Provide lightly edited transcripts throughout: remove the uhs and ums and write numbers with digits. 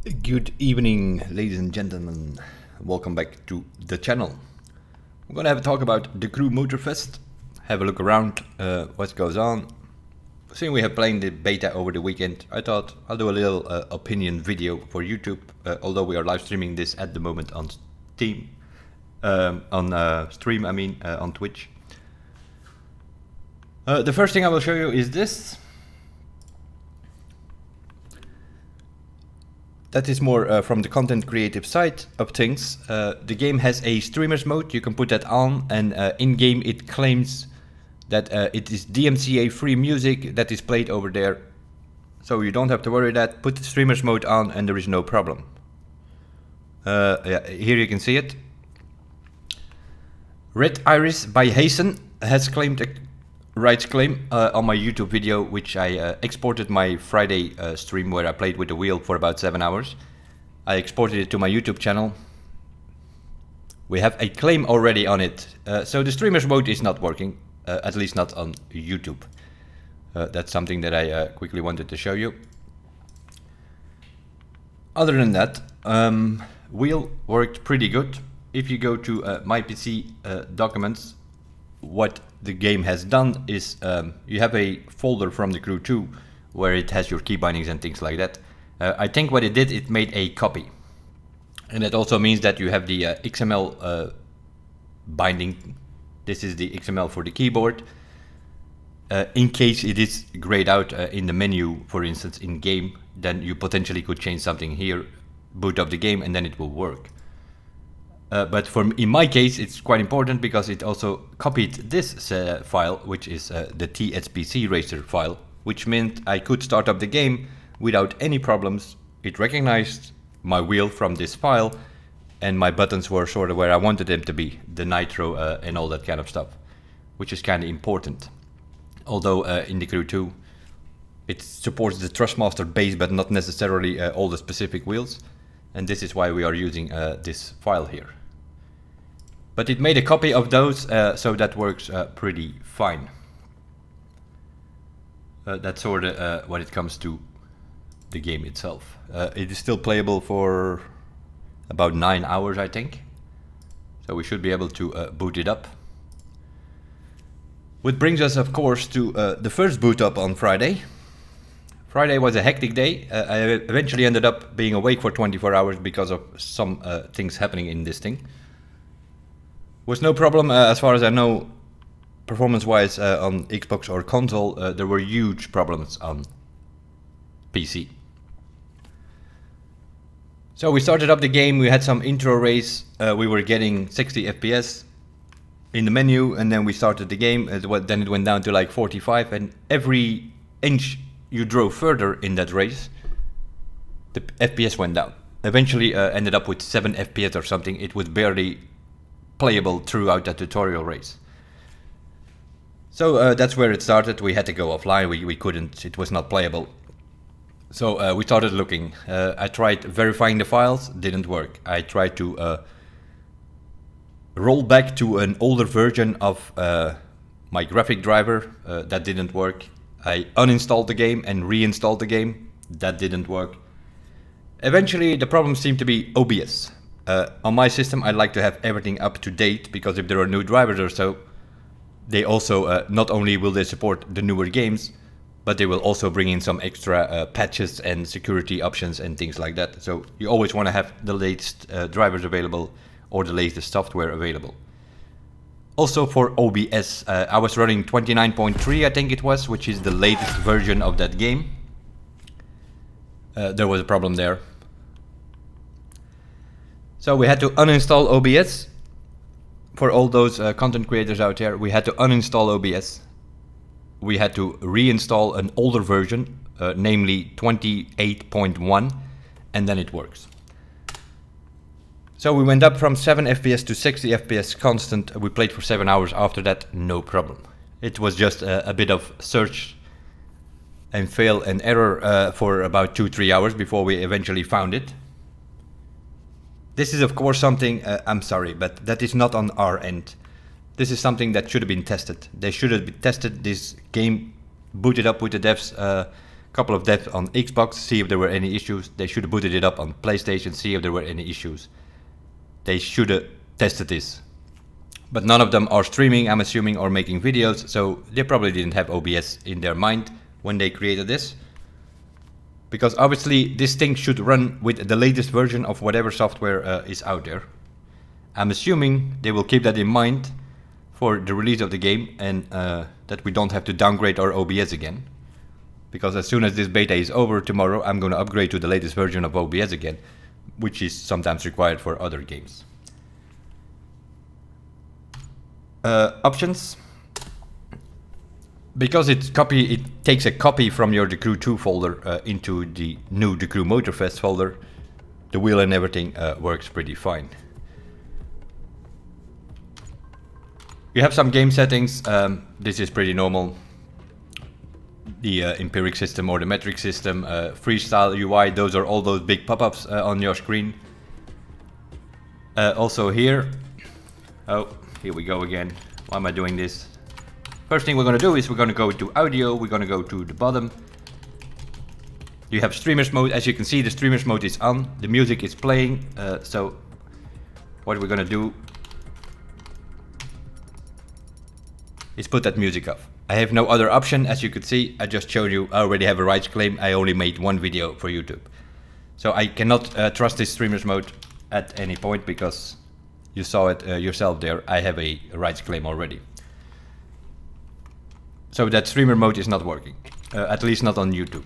Good evening, ladies and gentlemen. Welcome back to the channel. We're gonna have a talk about the Crew Motorfest. Have a look around what goes on. Seeing we have played the beta over the weekend, I thought I'll do a little opinion video for YouTube. Although we are live streaming this at the moment on Steam, on Twitch. The first thing I will show you is this. That is more from the content creative side of things. The game has a streamers mode, you can put that on, and in-game it claims that it is DMCA free music that is played over there. So you don't have to worry that, put the streamers mode on and there is no problem. Yeah, here you can see it. Red Iris by Hasten has claimed a rights claim on my YouTube video, which I exported my Friday stream where I played with the wheel for about 7 hours. I exported it to my YouTube channel. We have a claim already on it, so the streamers mode is not working, at least not on YouTube. That's something that I quickly wanted to show you. Other than that, wheel worked pretty good. If you go to my PC documents, what the game has done is you have a folder from the Crew 2 where it has your key bindings and things like that. I think what it did, it made a copy. And that also means that you have the XML binding. This is the XML for the keyboard. In case it is grayed out in the menu, for instance, in game, then you potentially could change something here, boot up the game, and then it will work. But in my case, it's quite important because it also copied this file, which is the TSPC racer file, which meant I could start up the game without any problems. It recognized my wheel from this file, and my buttons were sort of where I wanted them to be, the nitro and all that kind of stuff, which is kind of important. Although in the Crew 2, it supports the Thrustmaster base, but not necessarily all the specific wheels, and this is why we are using this file here. But it made a copy of those, so that works pretty fine. That's sort of when it comes to the game itself. It is still playable for about 9 hours, I think. So we should be able to boot it up. Which brings us, of course, to the first boot up on Friday. Friday was a hectic day. I eventually ended up being awake for 24 hours because of some things happening in this thing. Was no problem as far as I know, performance-wise on Xbox or console. There were huge problems on PC. So we started up the game, we had some intro race, we were getting 60 FPS in the menu, and then we started the game, then it went down to like 45, and every inch you drove further in that race, the FPS went down. Eventually ended up with 7 FPS or something. It was barely playable throughout that tutorial race. So that's where it started. We had to go offline, we couldn't, it was not playable. So we started looking. I tried verifying the files, didn't work. I tried to roll back to an older version of my graphic driver, that didn't work. I uninstalled the game and reinstalled the game, that didn't work. Eventually the problem seemed to be OBS. On my system I like to have everything up to date, because if there are new drivers or so, they also not only will they support the newer games, but they will also bring in some extra patches and security options and things like that. So you always want to have the latest drivers available or the latest software available. Also for OBS, I was running 29.3 I think it was, which is the latest version of that game. There was a problem there. So we had to uninstall OBS. For all those content creators out there, we had to uninstall OBS. We had to reinstall an older version, namely 28.1, and then it works. So we went up from 7 FPS to 60 FPS constant. We played for 7 hours after that, no problem. It was just a bit of search and fail and error for about 2-3 hours before we eventually found it. This is of course something, I'm sorry, but that is not on our end. This is something that should have been tested. They should have tested this game, booted up with the devs couple of devs on Xbox, see if there were any issues. They should have booted it up on PlayStation, see if there were any issues. They should have tested this. But none of them are streaming, I'm assuming, or making videos, so they probably didn't have OBS in their mind when they created this. Because obviously this thing should run with the latest version of whatever software is out there. I'm assuming they will keep that in mind for the release of the game, and that we don't have to downgrade our OBS again. Because as soon as this beta is over tomorrow, I'm going to upgrade to the latest version of OBS again, which is sometimes required for other games. Options. Because it takes a copy from your The Crew 2 folder into the new The Crew Motorfest folder, the wheel and everything works pretty fine. You have some game settings. This is pretty normal. The empiric system or the metric system, freestyle UI, those are all those big pop-ups on your screen. Also here, here we go again. Why am I doing this? First thing we're going to do is we're going to go to audio, we're going to go to the bottom. You have streamers mode. As you can see, the streamers mode is on, the music is playing, so what we're going to do is put that music off. I have no other option. As you could see, I just showed you I already have a rights claim. I only made one video for YouTube. So I cannot trust this streamers mode at any point because you saw it yourself there. I have a rights claim already. So that streamer mode is not working, at least not on YouTube.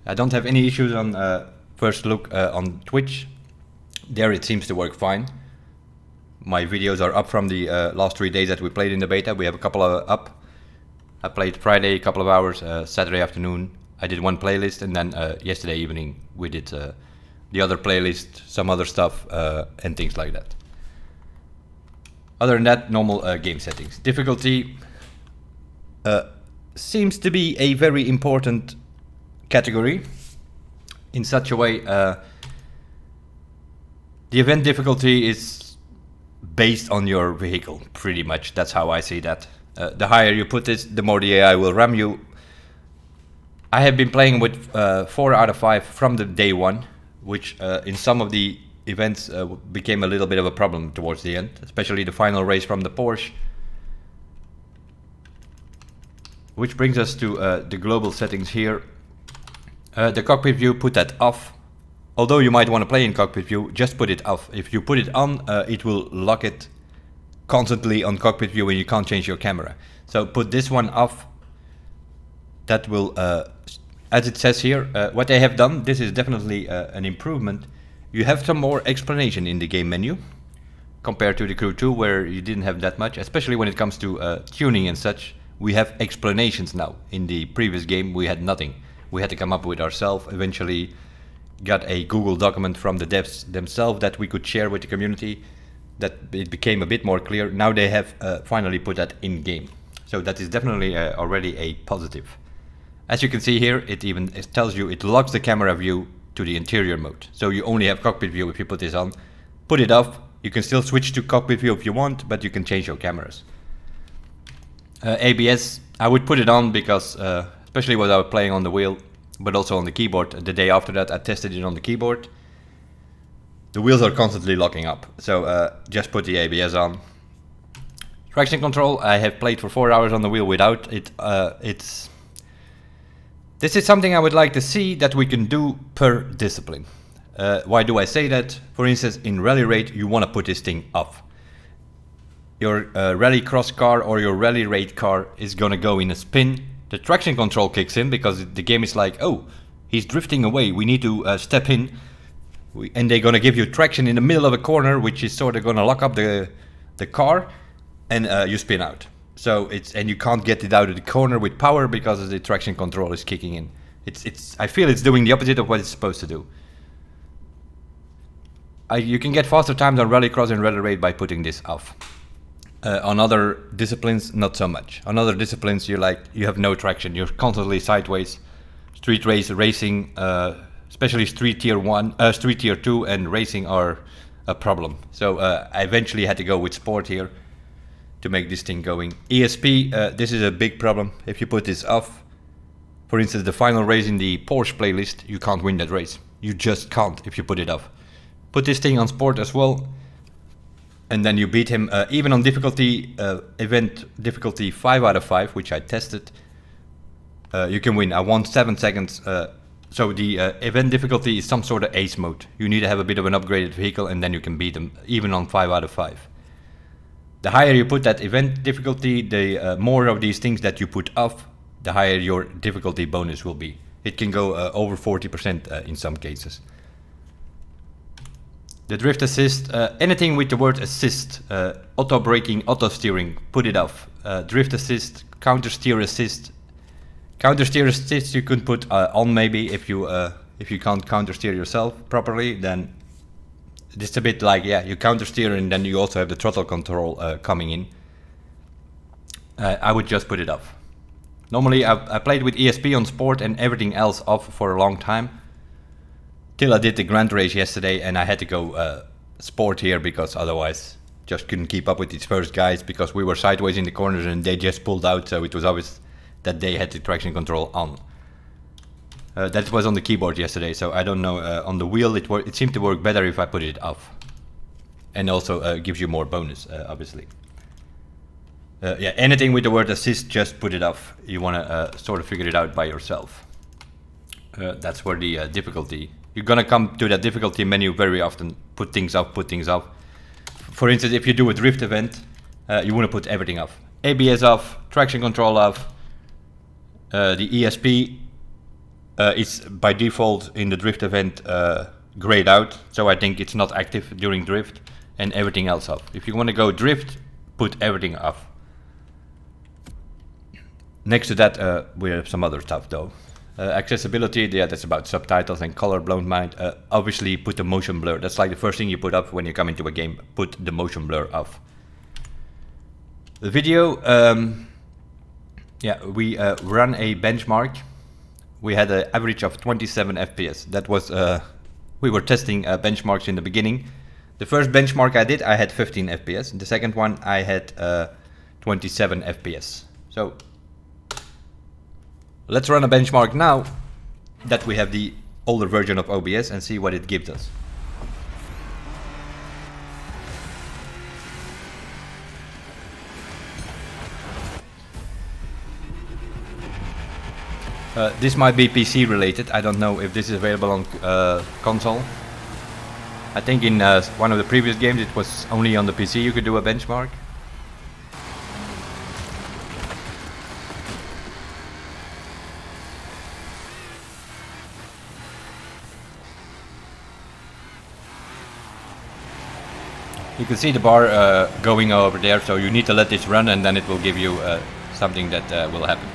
I don't have any issues on first look on Twitch. There it seems to work fine. My videos are up from the last 3 days that we played in the beta. We have a couple up. I played Friday a couple of hours, Saturday afternoon I did one playlist, and then yesterday evening we did the other playlist, some other stuff, and things like that. Other than that, normal game settings. Difficulty seems to be a very important category in such a way. The event difficulty is based on your vehicle, pretty much. That's how I see that. The higher you put it, the more the AI will ram you. I have been playing with 4 out of 5 from the day one, which in some of the events became a little bit of a problem towards the end, especially the final race from the Porsche. Which brings us to the global settings here. The cockpit view, put that off. Although you might want to play in cockpit view, just put it off. If you put it on, it will lock it constantly on cockpit view and you can't change your camera. So put this one off. That will, as it says here, what they have done, this is definitely an improvement. You have some more explanation in the game menu compared to the Crew 2, where you didn't have that much, especially when it comes to tuning and such. We have explanations now. In the previous game we had nothing. We had to come up with ourselves. Eventually got a Google document from the devs themselves that we could share with the community, that it became a bit more clear. Now they have finally put that in game. So that is definitely already a positive. As you can see here, it tells you it locks the camera view to the interior mode. So you only have cockpit view if you put this on. Put it off, you can still switch to cockpit view if you want, but you can change your cameras. ABS, I would put it on because, especially when I was playing on the wheel, but also on the keyboard. The day after that I tested it on the keyboard. The wheels are constantly locking up, so just put the ABS on. Traction control, I have played for 4 hours on the wheel without it. This is something I would like to see that we can do per discipline. Why do I say that? For instance, in rally raid you want to put this thing off. Your rally cross car or your rally raid car is gonna go in a spin. The traction control kicks in because the game is like, oh, he's drifting away, we need to step in. And they're gonna give you traction in the middle of a corner, which is sort of gonna lock up the car, and you spin out. So and you can't get it out of the corner with power because the traction control is kicking in. I feel it's doing the opposite of what it's supposed to do. You can get faster times on rallycross and rally raid by putting this off. On other disciplines, not so much. On other disciplines, you have no traction. You're constantly sideways. Street race racing, especially Street Tier 2 and racing are a problem. So I eventually had to go with sport here to make this thing going. ESP, this is a big problem. If you put this off, For instance, the final race in the Porsche playlist, you can't win that race. You just can't if you put it off. Put this thing on sport as well, and then you beat him. Even on difficulty, event difficulty 5 out of 5, which I tested, you can win. I won 7 seconds. So the event difficulty is some sort of ace mode. You need to have a bit of an upgraded vehicle, and then you can beat them, even on 5 out of 5. The higher you put that event difficulty, the more of these things that you put off, the higher your difficulty bonus will be. It can go over 40% in some cases. The drift assist, anything with the word assist, auto braking, auto steering, put it off. Drift assist, counter steer assist. Counter steer assist you could put on maybe if you can't counter steer yourself properly, then it's a bit like, yeah, you counter steer and then you also have the throttle control coming in. I would just put it off. Normally I played with ESP on sport and everything else off for a long time. Till I did the grand race yesterday and I had to go sport here because otherwise just couldn't keep up with these first guys because we were sideways in the corners and they just pulled out, so it was obvious that they had the traction control on. That was on the keyboard yesterday, so I don't know, on the wheel it seemed to work better if I put it off. And also gives you more bonus, obviously. Yeah, anything with the word assist, just put it off. You want to sort of figure it out by yourself. That's where the difficulty... You're gonna come to that difficulty menu very often. Put things off, put things off. For instance, if you do a drift event, you want to put everything off. ABS off, traction control off. The ESP is by default in the drift event grayed out, so I think it's not active during drift, and everything else off. If you want to go drift, put everything off. Next to that, we have some other stuff though. Accessibility, yeah, that's about subtitles and color blown mind. Obviously, put the motion blur. That's like the first thing you put up when you come into a game. Put the motion blur off. The video, yeah, we ran a benchmark. We had an average of 27 FPS. That was, we were testing benchmarks in the beginning. The first benchmark I did, I had 15 FPS. The second one, I had 27 FPS. So let's run a benchmark now that we have the older version of OBS and see what it gives us. This might be PC related. I don't know if this is available on console. I think in one of the previous games it was only on the PC you could do a benchmark. You can see the bar going over there, so you need to let this run and then it will give you something that will happen.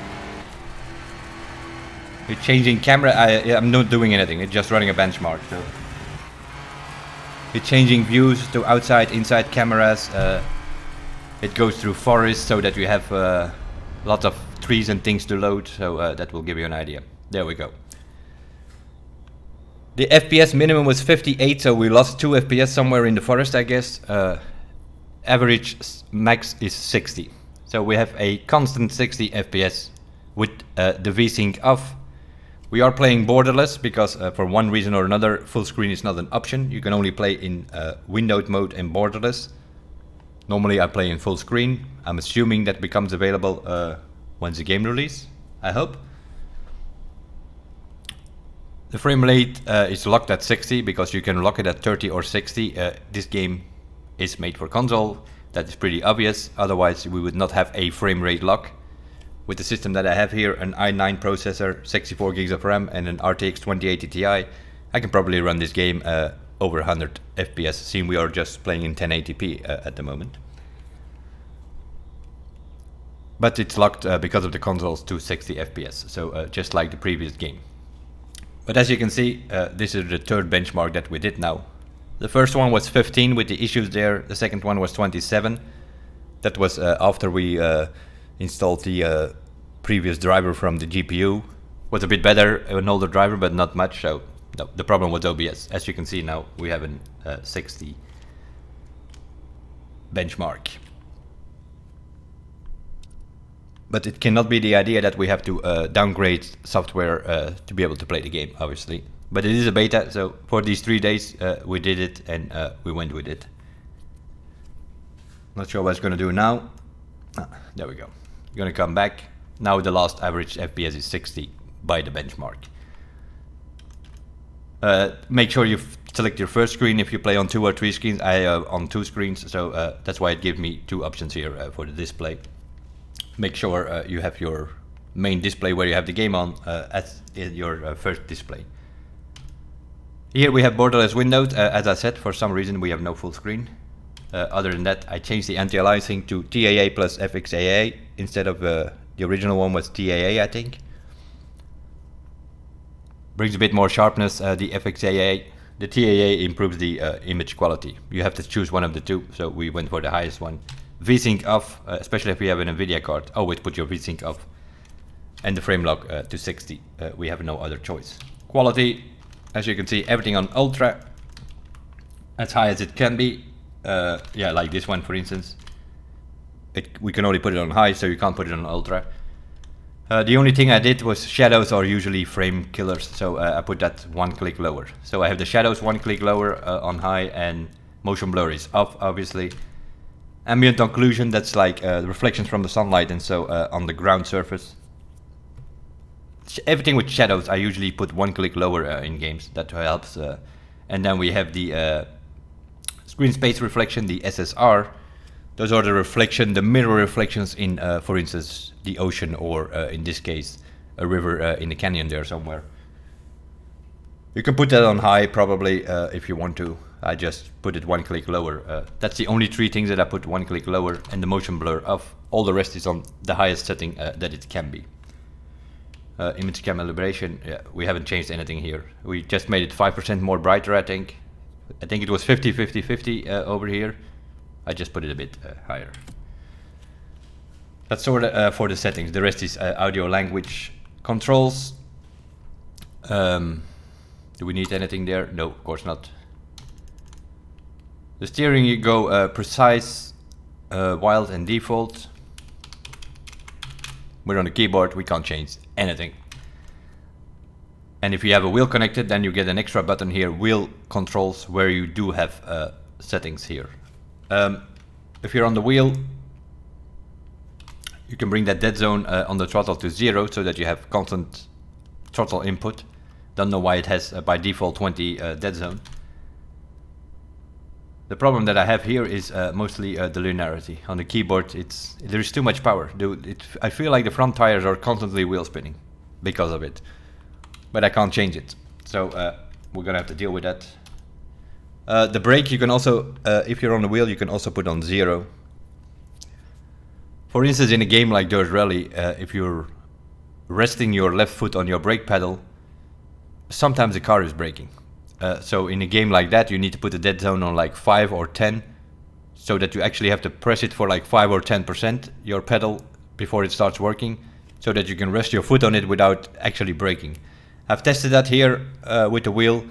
It's changing camera, I'm not doing anything, it's just running a benchmark. So it's changing views to outside, inside cameras. It goes through forests so that you have lots of trees and things to load, so that will give you an idea. There we go. The FPS minimum was 58, so we lost 2 FPS somewhere in the forest, I guess. Average max is 60. So we have a constant 60 FPS with the VSync off. We are playing borderless because for one reason or another, full screen is not an option. You can only play in windowed mode and borderless. Normally I play in full screen. I'm assuming that becomes available once the game release, I hope. The frame rate is locked at 60 because you can lock it at 30 or 60. This game is made for console. That is pretty obvious. Otherwise we would not have a frame rate lock. With the system that I have here, an i9 processor, 64 gigs of RAM and an RTX 2080 Ti, I can probably run this game over 100 FPS, seeing we are just playing in 1080p at the moment. But it's locked because of the consoles to 60 FPS, so just like the previous game. But as you can see, this is the third benchmark that we did now. The first one was 15 with the issues there, the second one was 27. That was after we installed the previous driver from the GPU. Was a bit better, an older driver, but not much, so no, the problem was OBS. As you can see now, we have a 60 benchmark. But it cannot be the idea that we have to downgrade software to be able to play the game, obviously. But it is a beta, so for these 3 days we did it and we went with it. Not sure what it's gonna do now. There we go. You're gonna come back. Now the last average FPS is 60 by the benchmark. Make sure you select your first screen if you play on 2 or 3 screens. I on 2 screens, so that's why it gives me 2 options here for the display. Make sure you have your main display where you have the game on as your first display. Here we have borderless windows. As I said, for some reason we have no full screen. Other than that, I changed the anti-aliasing to TAA plus FXAA instead of the original one was TAA, I think. Brings a bit more sharpness. The FXAA, the TAA improves the image quality. You have to choose one of the two, so we went for the highest one. VSync off, especially if you have an NVIDIA card. Always put your VSync off. And the frame lock to 60. We have no other choice. Quality, as you can see, everything on ultra. As high as it can be. Yeah, like this one for instance. We can only put it on high, so you can't put it on ultra. The only thing I did was shadows are usually frame killers, so I put that 1 click lower. So I have the shadows 1 click lower on high, and motion blur is off, obviously. Ambient occlusion, that's like reflections from the sunlight and so on the ground surface. Everything with shadows I usually put 1 click lower in games, that helps. And then we have the screen space reflection, the SSR. Those are the mirror reflections in, for instance, the ocean or in this case, a river in the canyon there somewhere. You can put that on high probably if you want to. I just put it 1 click lower. That's the only 3 things that I put 1 click lower, and the motion blur off. All the rest is on the highest setting that it can be. Image calibration, yeah, we haven't changed anything here. We just made it 5% more brighter, I think. I think it was 50-50-50 over here. I just put it a bit higher. That's sort of for the settings. The rest is audio language controls. Do we need anything there? No, of course not. The steering, you go precise, wild and default. We're on the keyboard, we can't change anything. And if you have a wheel connected, then you get an extra button here, wheel controls, where you do have settings here. If you're on the wheel, you can bring that dead zone on the throttle to 0 so that you have constant throttle input. Don't know why it has by default 20 dead zone. The problem that I have here is mostly the linearity. On the keyboard, there is too much power. I feel like the front tires are constantly wheel spinning because of it. But I can't change it. So we're gonna have to deal with that. The brake, you can also, if you're on the wheel, you can also put on 0. For instance, in a game like Dirt Rally, if you're resting your left foot on your brake pedal, sometimes the car is braking. So in a game like that, you need to put the dead zone on like 5 or 10, so that you actually have to press it for like 5 or 10% your pedal before it starts working, so that you can rest your foot on it without actually braking. I've tested that here with the wheel.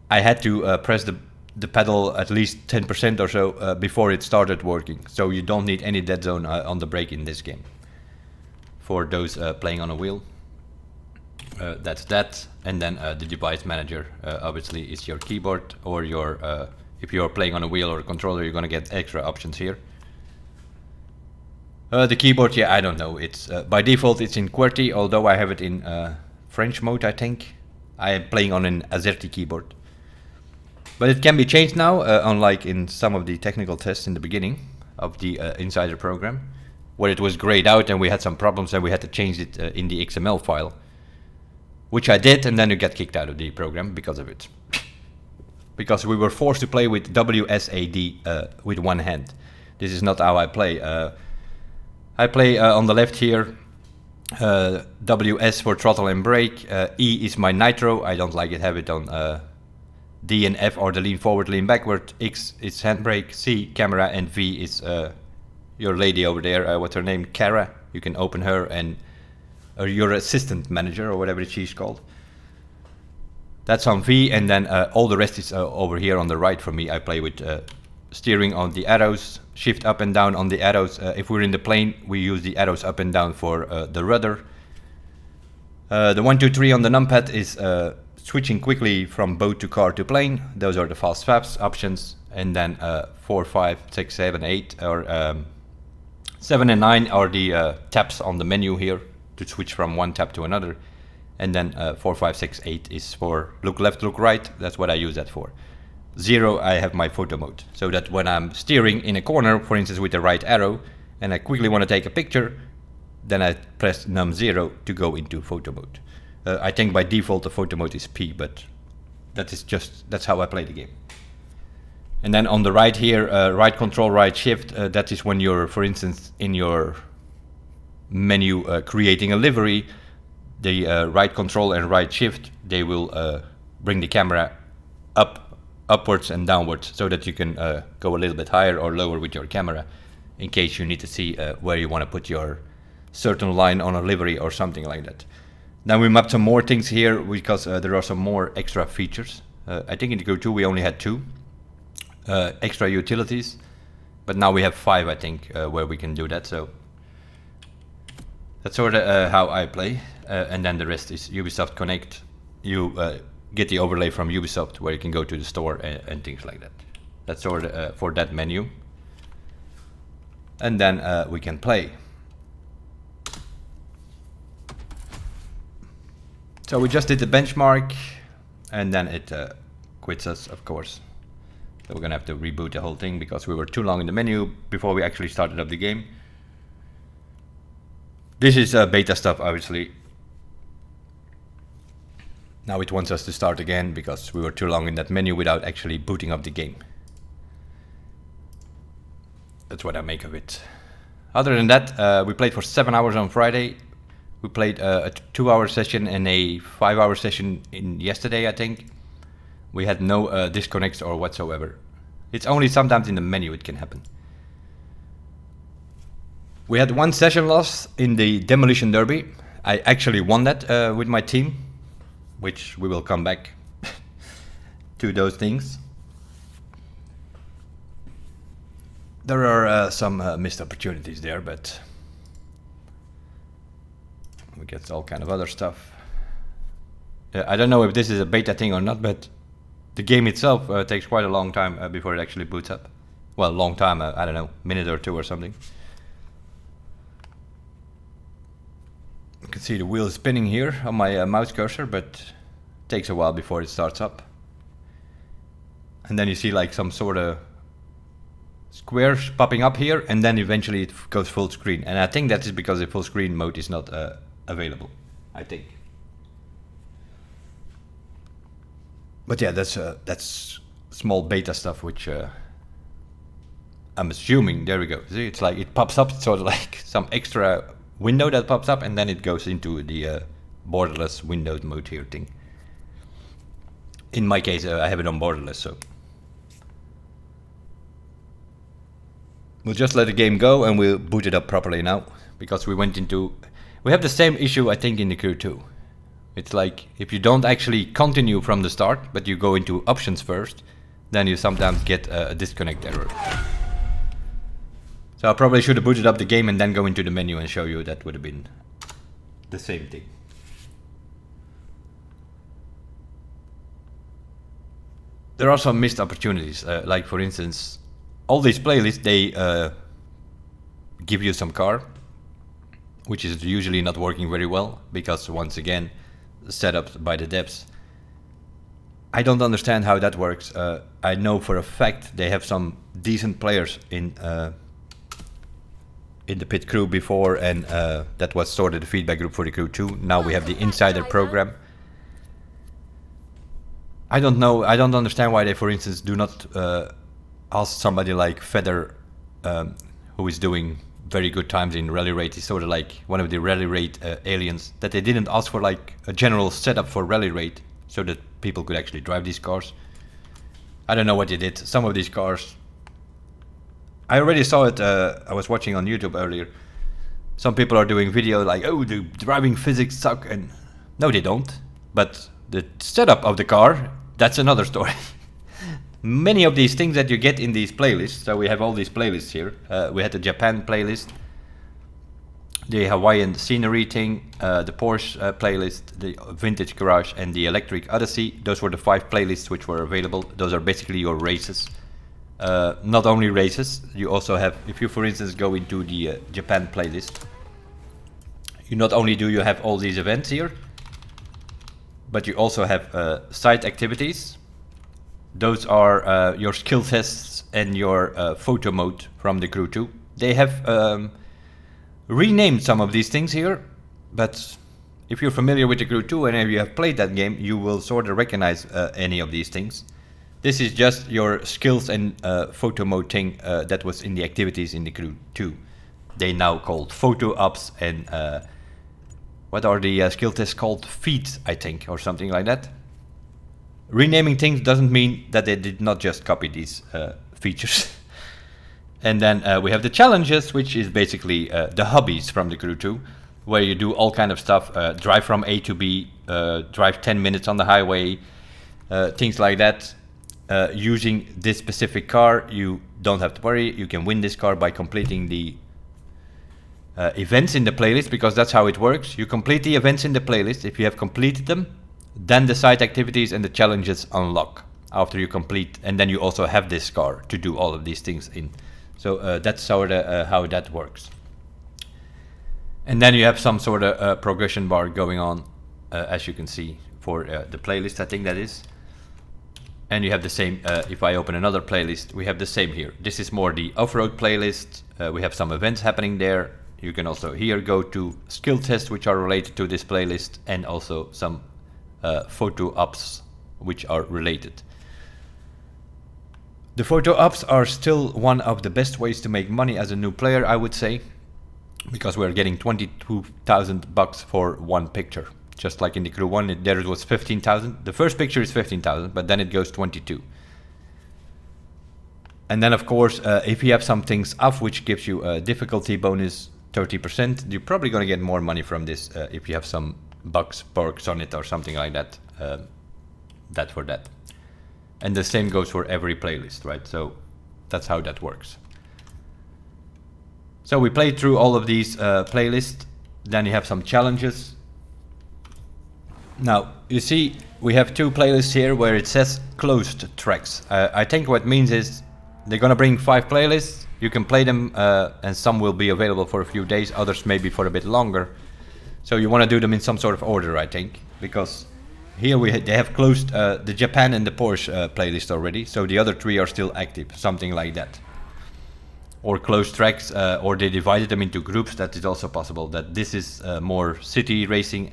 I had to press the pedal at least 10% or so before it started working. So you don't need any dead zone on the brake in this game. For those playing on a wheel. That's that. And then the device manager obviously is your keyboard, or your if you're playing on a wheel or a controller, you're gonna get extra options here. The keyboard, yeah, I don't know. It's by default it's in QWERTY, although I have it in French mode, I think. I am playing on an AZERTY keyboard. But it can be changed now, unlike in some of the technical tests in the beginning of the Insider program, where it was grayed out and we had some problems and we had to change it in the XML file. Which I did, and then you get kicked out of the program because of it. Because we were forced to play with WSAD with one hand. This is not how I play. I play on the left here, WS for throttle and brake, E is my nitro, I don't like it, have it on D and F are the lean forward, lean backward, X is handbrake, C camera, and V is your lady over there, what's her name, Kara, you can open her, and or your assistant manager or whatever she's called. That's on V, and then all the rest is over here on the right for me. I play with steering on the arrows, shift up and down on the arrows. If we're in the plane, we use the arrows up and down for the rudder. The 1, 2, 3 on the numpad is switching quickly from boat to car to plane. Those are the fast swaps options. And then 4, 5, 6, 7, 8 or 7 and 9 are the taps on the menu here to switch from one tab to another. And then 4, 5, 6, 8 is for look left, look right. That's what I use that for. 0, I have my photo mode, so that when I'm steering in a corner, for instance with the right arrow, and I quickly want to take a picture, then I press num 0 to go into photo mode. I think by default the photo mode is P, but that's how I play the game. And then on the right here, right control, right shift, that is when you're, for instance, in your menu creating a livery, the right control and right shift, they will bring the camera upwards and downwards, so that you can go a little bit higher or lower with your camera in case you need to see where you want to put your certain line on a livery or something like that. Now we mapped some more things here because there are some more extra features. I think in the Crew 2 we only had 2 extra utilities, but now we have 5, I think, where we can do that. So that's sort of how I play, and then the rest is Ubisoft Connect. You get the overlay from Ubisoft where you can go to the store and things like that. That's sort of for that menu. And then we can play. So we just did the benchmark, and then it quits us, of course. So we're gonna have to reboot the whole thing because we were too long in the menu before we actually started up the game. This is beta stuff, obviously. Now it wants us to start again because we were too long in that menu without actually booting up the game. That's what I make of it. Other than that, we played for 7 hours on Friday. We played a 2-hour session and a 5-hour session in yesterday, I think. We had no disconnects or whatsoever. It's only sometimes in the menu it can happen. We had 1 session loss in the Demolition Derby. I actually won that with my team, which we will come back to those things. There are some missed opportunities there, but we get all kind of other stuff. I don't know if this is a beta thing or not, but the game itself takes quite a long time before it actually boots up. Well, long time, I don't know, minute or 2 or something. You can see the wheel is spinning here on my mouse cursor, but it takes a while before it starts up. And then you see like some sort of squares popping up here, and then eventually it goes full screen. And I think that is because the full screen mode is not available, I think. But yeah, that's small beta stuff, which I'm assuming, there we go. See, it's like it pops up, it's sort of like some extra window that pops up, and then it goes into the borderless windowed mode here thing. In my case, I have it on borderless, so we'll just let the game go and we'll boot it up properly now, because we have the same issue I think in the Crew 2. It's like if you don't actually continue from the start, but you go into options first, then you sometimes get a disconnect error. So I probably should have booted up the game and then go into the menu and show you. That would have been the same thing. There are some missed opportunities, like for instance, all these playlists, they give you some car, which is usually not working very well, because once again, set up by the devs. I don't understand how that works. I know for a fact they have some decent players in the pit crew before, and that was sort of the feedback group for the Crew 2. Now we have the insider program. I don't know, I don't understand why they, for instance, do not ask somebody like Feather, who is doing very good times in Rally Raid. He's sort of like one of the Rally Raid aliens, that they didn't ask for like a general setup for Rally Raid so that people could actually drive these cars. I don't know what they did. Some of these cars, I already saw it, I was watching on YouTube earlier. Some people are doing video like, oh, the driving physics suck, and no they don't. But the setup of the car, that's another story. Many of these things that you get in these playlists, so we have all these playlists here. We had the Japan playlist, the Hawaiian scenery thing, the Porsche playlist, the Vintage Garage, and the Electric Odyssey. Those were the 5 playlists which were available. Those are basically your races. Not only races, you also have, if you for instance go into the Japan playlist, you not only do you have all these events here, but you also have side activities. Those are your skill tests and your photo mode from the Crew 2. They have renamed some of these things here, but if you're familiar with the Crew 2 and if you have played that game, you will sort of recognize any of these things. This is just your skills and photo mode thing that was in the activities in the Crew 2. They now called photo ups and what are the skill tests called? Feats, I think, or something like that. Renaming things doesn't mean that they did not just copy these features. And then we have the challenges, which is basically the hobbies from the Crew 2, where you do all kind of stuff, drive from A to B, drive 10 minutes on the highway, things like that. Using this specific car, you don't have to worry, you can win this car by completing the events in the playlist, because that's how it works. You complete the events in the playlist. If you have completed them, then the side activities and the challenges unlock after you complete, and then you also have this car to do all of these things in. So that's sort of how that works. And then you have some sort of progression bar going on, as you can see, for the playlist, I think that is. And you have the same, if I open another playlist, we have the same here. This is more the off-road playlist. We have some events happening there. You can also here go to skill tests which are related to this playlist, and also some photo ups which are related. The photo ups are still one of the best ways to make money as a new player, I would say, because we're getting 22,000 bucks for one picture. Just like in the Crew 1, there it was 15,000. The first picture is 15,000, but then it goes 22. And then of course, if you have some things up which gives you a difficulty bonus 30%, you're probably going to get more money from this if you have some bucks, perks on it or something like that. That for that. And the same goes for every playlist, right? So that's how that works. So we played through all of these playlists. Then you have some challenges. Now, you see, we have 2 playlists here where it says closed tracks. I think what it means is they're gonna bring 5 playlists. You can play them, and some will be available for a few days, others maybe for a bit longer. So you want to do them in some sort of order, I think, because here they have closed the Japan and the Porsche playlist already, so the other 3 are still active, something like that. Or closed tracks, or they divided them into groups. That is also possible. That this is more city racing,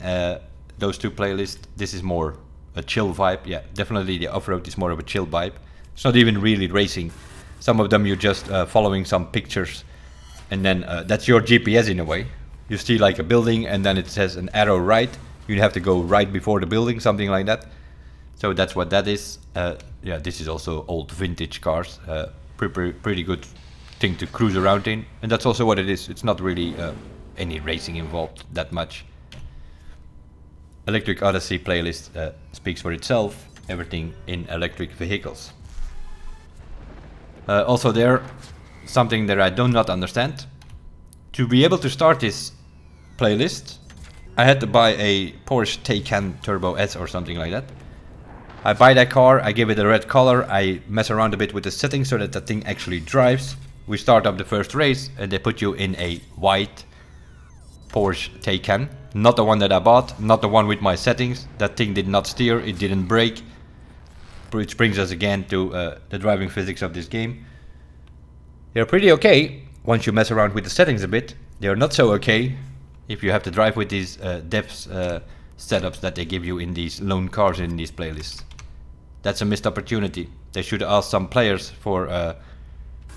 those 2 playlists. This is more a chill vibe. Yeah, definitely the off-road is more of a chill vibe. It's not even really racing. Some of them you're just following some pictures, and then that's your GPS in a way. You see like a building, and then it says an arrow right. You have to go right before the building, something like that. So that's what that is. Yeah, this is also old vintage cars. Pretty good thing to cruise around in, and that's also what it is. It's not really any racing involved that much. Electric Odyssey playlist speaks for itself. Everything in electric vehicles. Also there, something that I do not understand. To be able to start this playlist, I had to buy a Porsche Taycan Turbo S or something like that. I buy that car, I give it a red color, I mess around a bit with the settings so that the thing actually drives. We start up the first race and they put you in a white Porsche Taycan. Not the one that I bought, not the one with my settings. That thing did not steer, it didn't brake. Which brings us again to the driving physics of this game. They're pretty okay once you mess around with the settings a bit. They're not so okay if you have to drive with these depth setups that they give you in these loan cars in these playlists. That's a missed opportunity. They should ask some players for,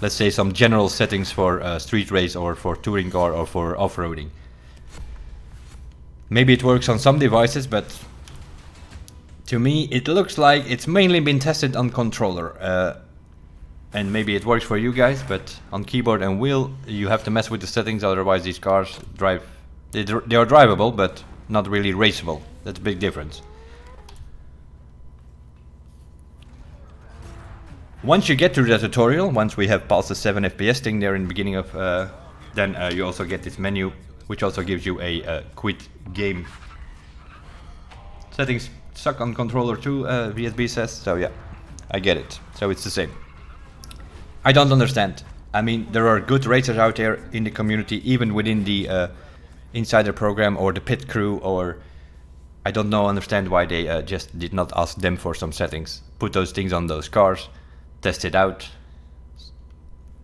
let's say, some general settings for street race or for touring car or for off-roading. Maybe it works on some devices, but to me it looks like it's mainly been tested on controller. And maybe it works for you guys, but on keyboard and wheel you have to mess with the settings, otherwise these cars drive. They are drivable, but not really raceable. That's a big difference. Once you get to the tutorial, once we have passed the 7 FPS thing there in the beginning of, then you also get this menu, which also gives you a quit game. Settings suck on controller too, VSB says, so yeah, I get it. So it's the same. I don't understand. I mean, there are good racers out there in the community, even within the insider program or the pit crew, or I don't know, understand why they just did not ask them for some settings. Put those things on those cars, test it out.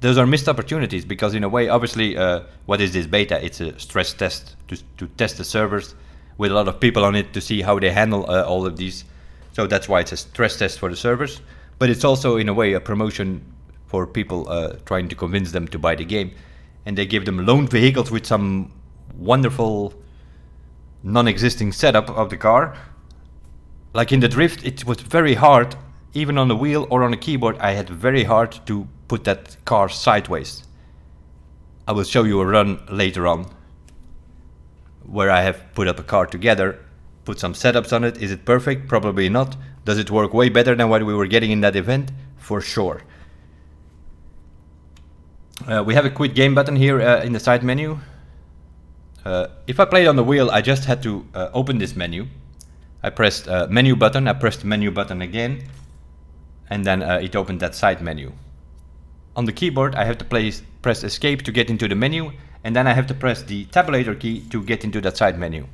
Those are missed opportunities because in a way, obviously, what is this beta? It's a stress test to test the servers with a lot of people on it to see how they handle all of these. So that's why it's a stress test for the servers. But it's also in a way a promotion for people trying to convince them to buy the game. And they give them loaned vehicles with some wonderful non-existing setup of the car. Like in the drift, it was very hard, even on the wheel or on the keyboard, I had very hard to put that car sideways. I will show you a run later on where I have put up a car together, put some setups on it. Is it perfect? Probably not. Does it work way better than what we were getting in that event? For sure. We have a quit game button here in the side menu. If I played on the wheel, I just had to open this menu. I pressed menu button, I pressed menu button again, and then it opened that side menu. On the keyboard, I have to press escape to get into the menu, and then I have to press the tabulator key to get into that side menu.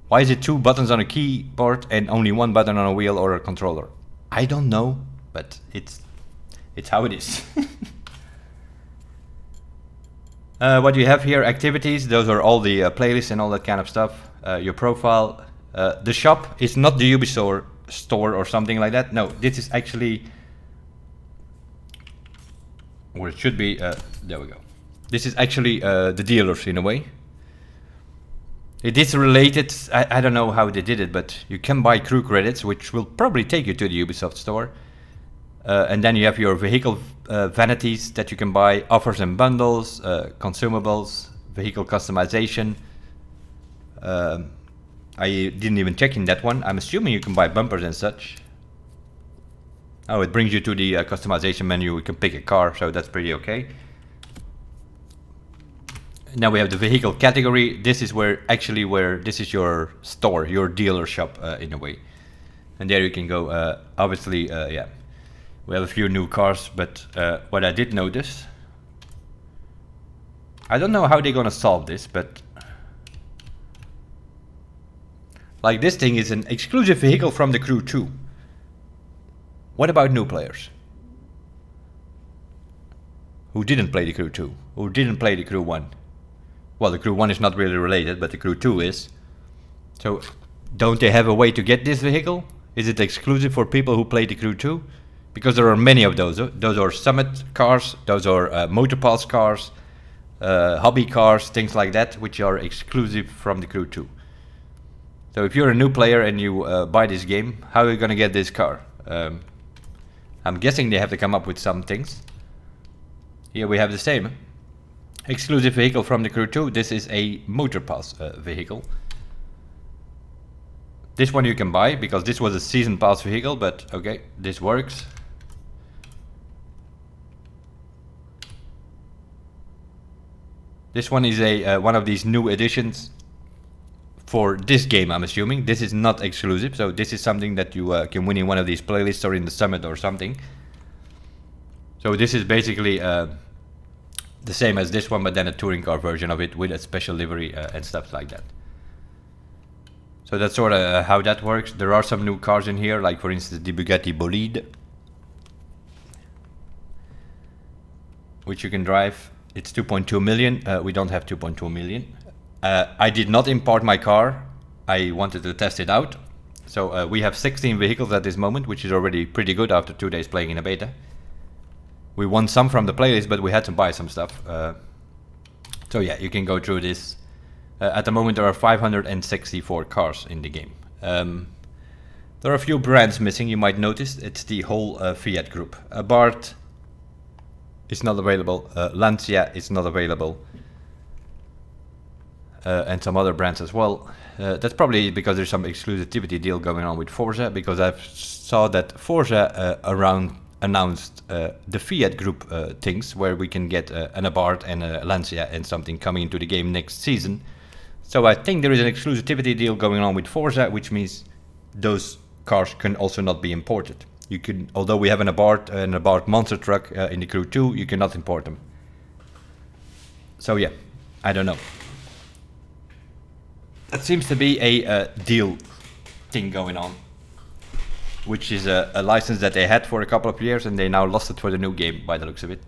Why is it 2 buttons on a keyboard and only 1 button on a wheel or a controller? I don't know, but it's how it is. What you have here, activities, those are all the playlists and all that kind of stuff. Your profile. The shop is not the Ubisoft store or something like that. No, this is actually, or it should be, there we go. This is actually the dealers in a way. It is related, I don't know how they did it, but you can buy crew credits, which will probably take you to the Ubisoft store. And then you have your vehicle vanities that you can buy, offers and bundles, consumables, vehicle customization. I didn't even check in that one. I'm assuming you can buy bumpers and such. Oh, it brings you to the customization menu. You can pick a car, so that's pretty okay. Now we have the vehicle category. This is where this is your store, your dealer shop in a way. And there you can go, obviously, yeah. We have a few new cars, but what I did notice, I don't know how they're gonna solve this, but like this thing is an exclusive vehicle from the Crew 2. What about new players? Who didn't play the Crew 2? Who didn't play the Crew 1? Well, the Crew 1 is not really related, but the Crew 2 is. So, don't they have a way to get this vehicle? Is it exclusive for people who play the Crew 2? Because there are many of those. Those are Summit cars, those are Motor Pass cars, hobby cars, things like that, which are exclusive from the Crew 2. So if you're a new player and you buy this game, how are you gonna get this car? I'm guessing they have to come up with some things. Here we have the same. Exclusive vehicle from the Crew 2. This is a Motor Pass vehicle. This one you can buy because this was a season pass vehicle, but okay, this works. This one is a one of these new editions for this game, I'm assuming. This is not exclusive, so this is something that you can win in one of these playlists or in the Summit or something. So this is basically the same as this one, but then a touring car version of it with a special livery and stuff like that. So that's sort of how that works. There are some new cars in here, like for instance the Bugatti Bolide, which you can drive. It's 2.2 million. We don't have 2.2 million. I did not import my car. I wanted to test it out. So we have 16 vehicles at this moment, which is already pretty good after 2 days playing in a beta. We won some from the playlist, but we had to buy some stuff. So yeah, you can go through this. At the moment there are 564 cars in the game. There are a few brands missing, you might notice. It's the whole Fiat group. Abarth is not available. Lancia is not available. And some other brands as well. That's probably because there's some exclusivity deal going on with Forza, because I saw that Forza around announced the Fiat Group things, where we can get an Abarth and a Lancia and something coming into the game next season. So I think there is an exclusivity deal going on with Forza, which means those cars can also not be imported. You can, although we have an Abarth monster truck in the Crew 2, you cannot import them. So yeah, I don't know. That seems to be a deal thing going on, which is a license that they had for a couple of years and they now lost it for the new game by the looks of it.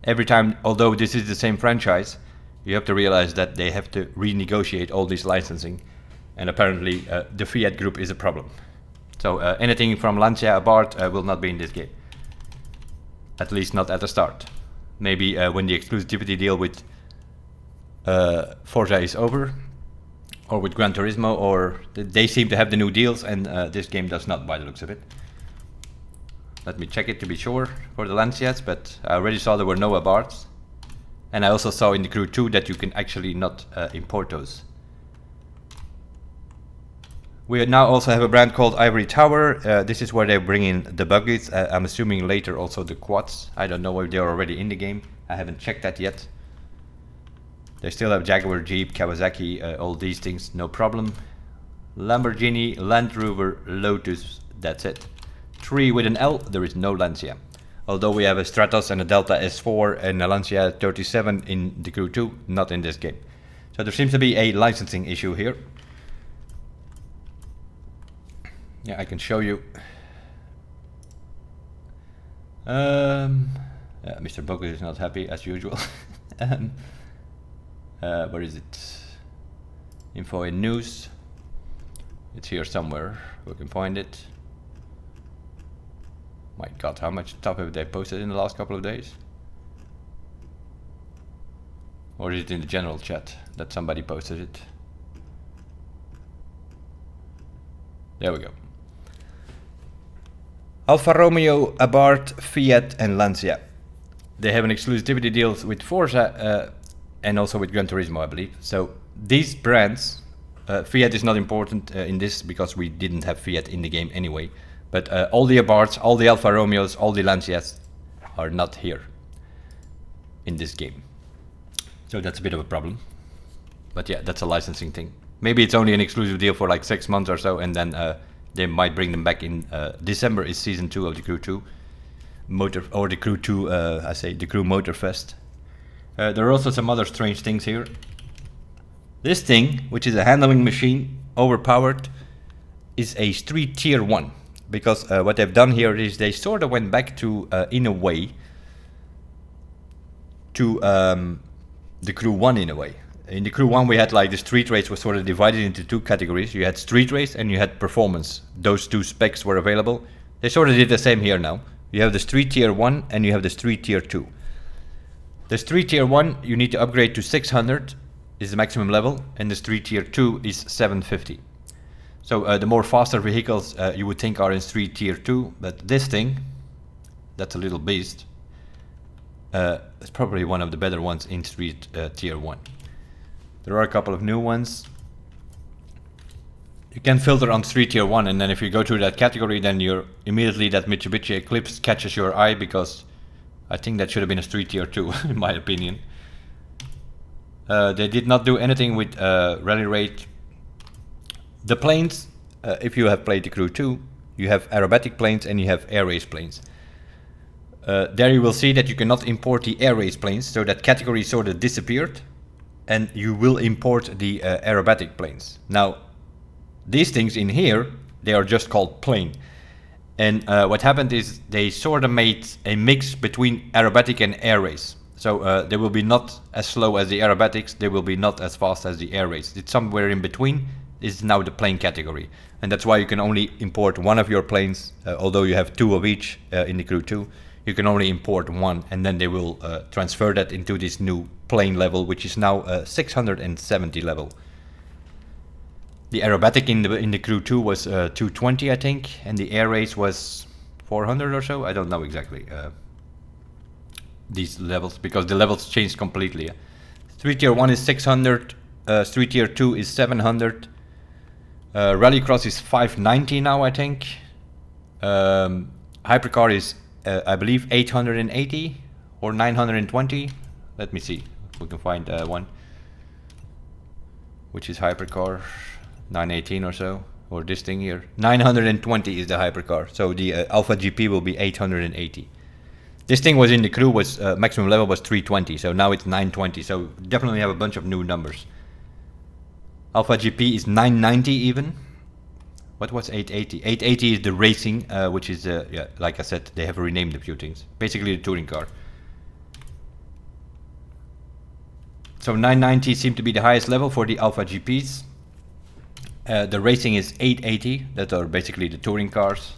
Every time, although this is the same franchise, you have to realize that they have to renegotiate all this licensing, and apparently the Fiat Group is a problem. So anything from Lancia Abarth will not be in this game. At least not at the start. Maybe when the exclusivity deal with Forza is over, or with Gran Turismo, or they seem to have the new deals and this game does not by the looks of it. Let me check it to be sure for the Lancias, but I already saw there were no Abarths. And I also saw in the Crew 2 that you can actually not import those. We now also have a brand called Ivory Tower. This is where they bring in the buggies. I'm assuming later also the quads. I don't know if they're already in the game. I haven't checked that yet. They still have Jaguar, Jeep, Kawasaki, all these things, no problem. Lamborghini, Land Rover, Lotus, that's it. 3 with an L, there is no Lancia. Although we have a Stratos and a Delta S4 and a Lancia 37 in the Crew 2, not in this game. So there seems to be a licensing issue here. Yeah, I can show you. Mr. Bogus is not happy as usual. Where is it? Info and news. It's here somewhere. We can find it. My god, how much stuff have they posted in the last couple of days? Or is it in the general chat that somebody posted it? There we go. Alfa Romeo, Abarth, Fiat and Lancia. They have an exclusivity deal with Forza and also with Gran Turismo, I believe. So these brands, Fiat is not important in this because we didn't have Fiat in the game anyway. But all the Abarths, all the Alfa Romeos, all the Lancias are not here in this game. So that's a bit of a problem. But yeah, that's a licensing thing. Maybe it's only an exclusive deal for like 6 months or so, and then they might bring them back in December is season 2 of the Crew 2. The Crew 2, the Crew Motorfest. There are also some other strange things here. This thing, which is a handling machine, overpowered, is a street tier 1. Because what they've done here is they sort of went back to, in a way, to the Crew 1 in a way. In the Crew 1 we had like the street race was sort of divided into 2 categories. You had street race and you had performance. Those 2 specs were available. They sort of did the same here now. You have the street tier 1 and you have the street tier 2. The street tier 1 you need to upgrade to 600 is the maximum level, and the street tier 2 is 750. So the more faster vehicles you would think are in street tier 2, but this thing, that's a little beast, it's probably one of the better ones in street tier 1. There are a couple of new ones. You can filter on street tier 1, and then if you go to that category, then you're immediately that Mitsubishi Eclipse catches your eye, because I think that should have been a street tier 2 in my opinion. They did not do anything with rally rate. The planes, if you have played the Crew 2, you have aerobatic planes and you have air race planes. There you will see that you cannot import the air race planes, so that category sort of disappeared, and you will import the aerobatic planes. Now, these things in here, they are just called plane. And what happened is they sort of made a mix between aerobatic and air race. So they will be not as slow as the aerobatics, they will be not as fast as the air race. It's somewhere in between. Is now the plane category, and that's why you can only import one of your planes, although you have 2 of each in the Crew 2. You can only import 1, and then they will transfer that into this new plane level, which is now 670 level. The aerobatic in the Crew 2 was 220, I think, and the air race was 400 or so. I don't know exactly these levels, because the levels changed completely. Street tier 1 is 600, street tier 2 is 700. Rallycross is 590 now, I think. Hypercar is I believe 880 or 920. Let me see if we can find one which is hypercar. 918 or so, or this thing here. 920 is the hypercar, so the Alpha GP will be 880. This thing was in the crew, was maximum level was 320, so now it's 920, so definitely have a bunch of new numbers. Alpha GP is 990 even. What was 880? 880 is the racing, which is, yeah, like I said, they have renamed a few things. Basically the touring car. So 990 seemed to be the highest level for the Alpha GPs. The racing is 880, that are basically the touring cars.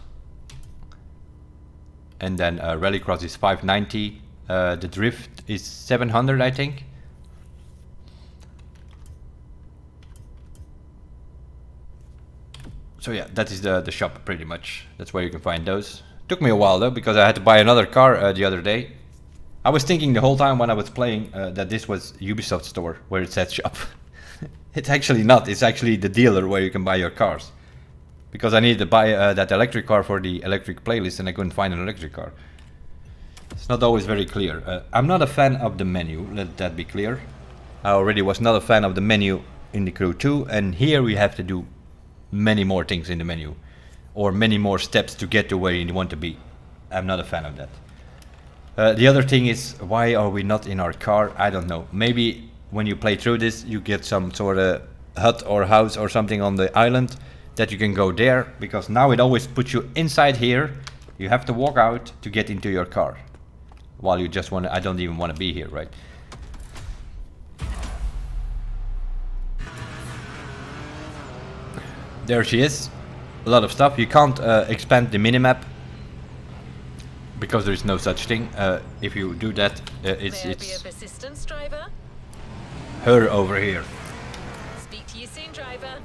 And then Rallycross is 590. The drift is 700, I think. So yeah, that is the shop pretty much. That's where you can find those. Took me a while though, because I had to buy another car the other day. I was thinking the whole time when I was playing that this was Ubisoft store where it said shop. It's actually not, it's actually the dealer where you can buy your cars. Because I needed to buy that electric car for the electric playlist and I couldn't find an electric car. It's not always very clear. I'm not a fan of the menu, let that be clear. I already was not a fan of the menu in the Crew 2, and here we have to do many more things in the menu. Or many more steps to get to where you want to be. I'm not a fan of that. The other thing is, why are we not in our car? I don't know. Maybe when you play through this, you get some sort of hut or house or something on the island that you can go there, because now it always puts you inside here. You have to walk out to get into your car. While you just want to, I don't even want to be here, right? There she is. A lot of stuff. You can't expand the minimap because there is no such thing. If you do that, it's her over here. Speak to you soon, driver.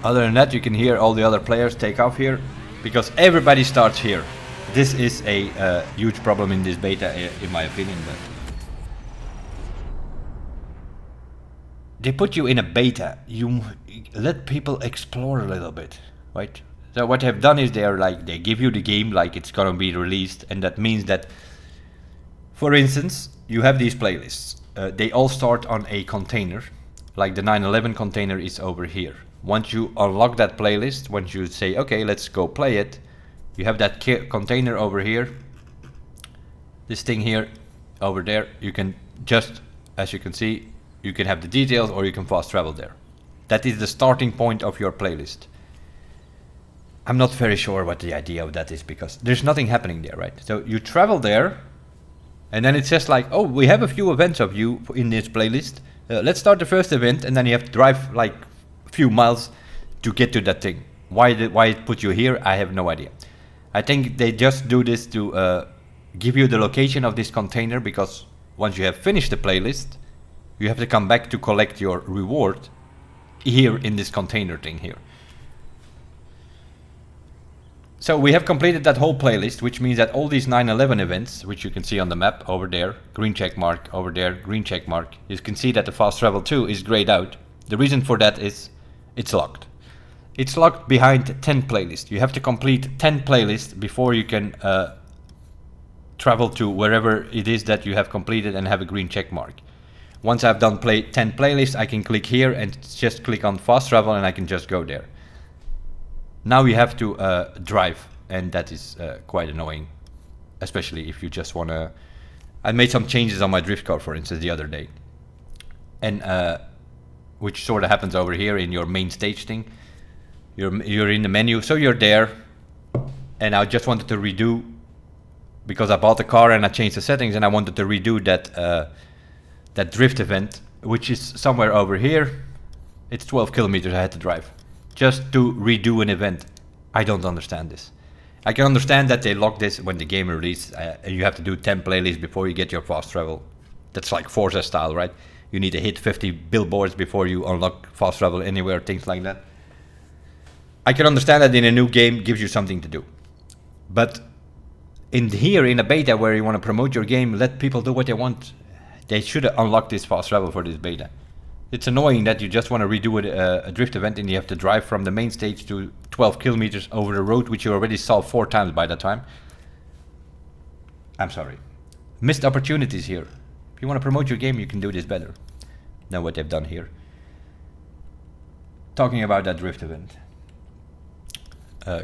Other than that, you can hear all the other players take off here, because everybody starts here. This is a huge problem in this beta, in my opinion. But they put you in a beta. You let people explore a little bit, right? So what they've done is they give you the game like it's gonna be released, and that means that, for instance, you have these playlists. They all start on a container, like the 911 container is over here. Once you unlock that playlist, once you say, okay, let's go play it, you have that container over here. This thing here, over there, you can just, as you can see, you can have the details or you can fast travel there. That is the starting point of your playlist. I'm not very sure what the idea of that is, because there's nothing happening there, right? So you travel there, and then it says like, oh, we have a few events of you in this playlist. Let's start the first event, and then you have to drive like few miles to get to that thing. Why it put you here, I have no idea. I think they just do this to give you the location of this container, because once you have finished the playlist, you have to come back to collect your reward here in this container thing here. So we have completed that whole playlist, which means that all these 911 events, which you can see on the map over there, green check mark, over there, green check mark, you can see that the fast travel 2 is grayed out. The reason for that is it's locked. It's locked behind 10 playlists. You have to complete 10 playlists before you can travel to wherever it is that you have completed and have a green check mark. Once I've done 10 playlists, I can click here and just click on fast travel and I can just go there. Now you have to drive, and that is quite annoying, especially if you just want to... I made some changes on my drift car, for instance, the other day. And which sort of happens over here in your main stage thing. You're in the menu, so you're there, and I just wanted to redo, because I bought the car and I changed the settings, and I wanted to redo that drift event, which is somewhere over here. It's 12 kilometers I had to drive just to redo an event. I don't understand this. I can understand that they lock this when the game releases, and you have to do 10 playlists before you get your fast travel. That's like Forza style, right? You need to hit 50 billboards before you unlock fast travel anywhere, things like that. I can understand that in a new game gives you something to do. But in a beta where you want to promote your game, let people do what they want. They should have unlocked this fast travel for this beta. It's annoying that you just want to redo a drift event and you have to drive from the main stage to 12 kilometers over the road, which you already saw 4 times by that time. I'm sorry. Missed opportunities here. If you want to promote your game, you can do this better than what they've done here. Talking about that drift event.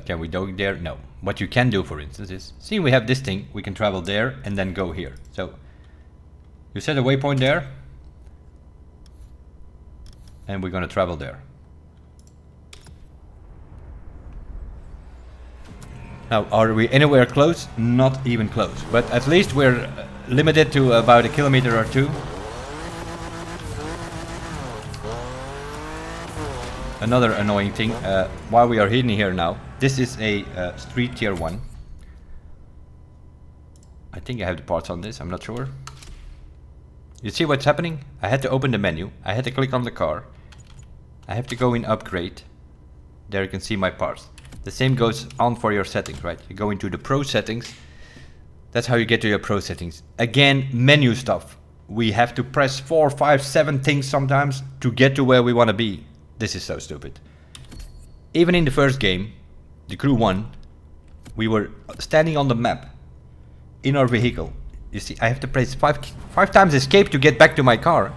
Can we go there? No. What you can do, for instance, is, see, we have this thing, we can travel there and then go here. So, you set a waypoint there, and we're gonna travel there. Now, are we anywhere close? Not even close, but at least we're limited to about 1 kilometer or 2. Another annoying thing, while we are hidden here now, this is a street tier 1. I think I have the parts on this, I'm not sure. You see what's happening? I had to open the menu, I had to click on the car, I have to go in upgrade. There you can see my parts. The same goes on for your settings, right? You go into the pro settings, that's how you get to your pro settings. Again, menu stuff. We have to press 4, 5, 7 things sometimes to get to where we want to be. This is so stupid. Even in the first game, the Crew 1, we were standing on the map in our vehicle. You see, I have to press 5 times escape to get back to my car.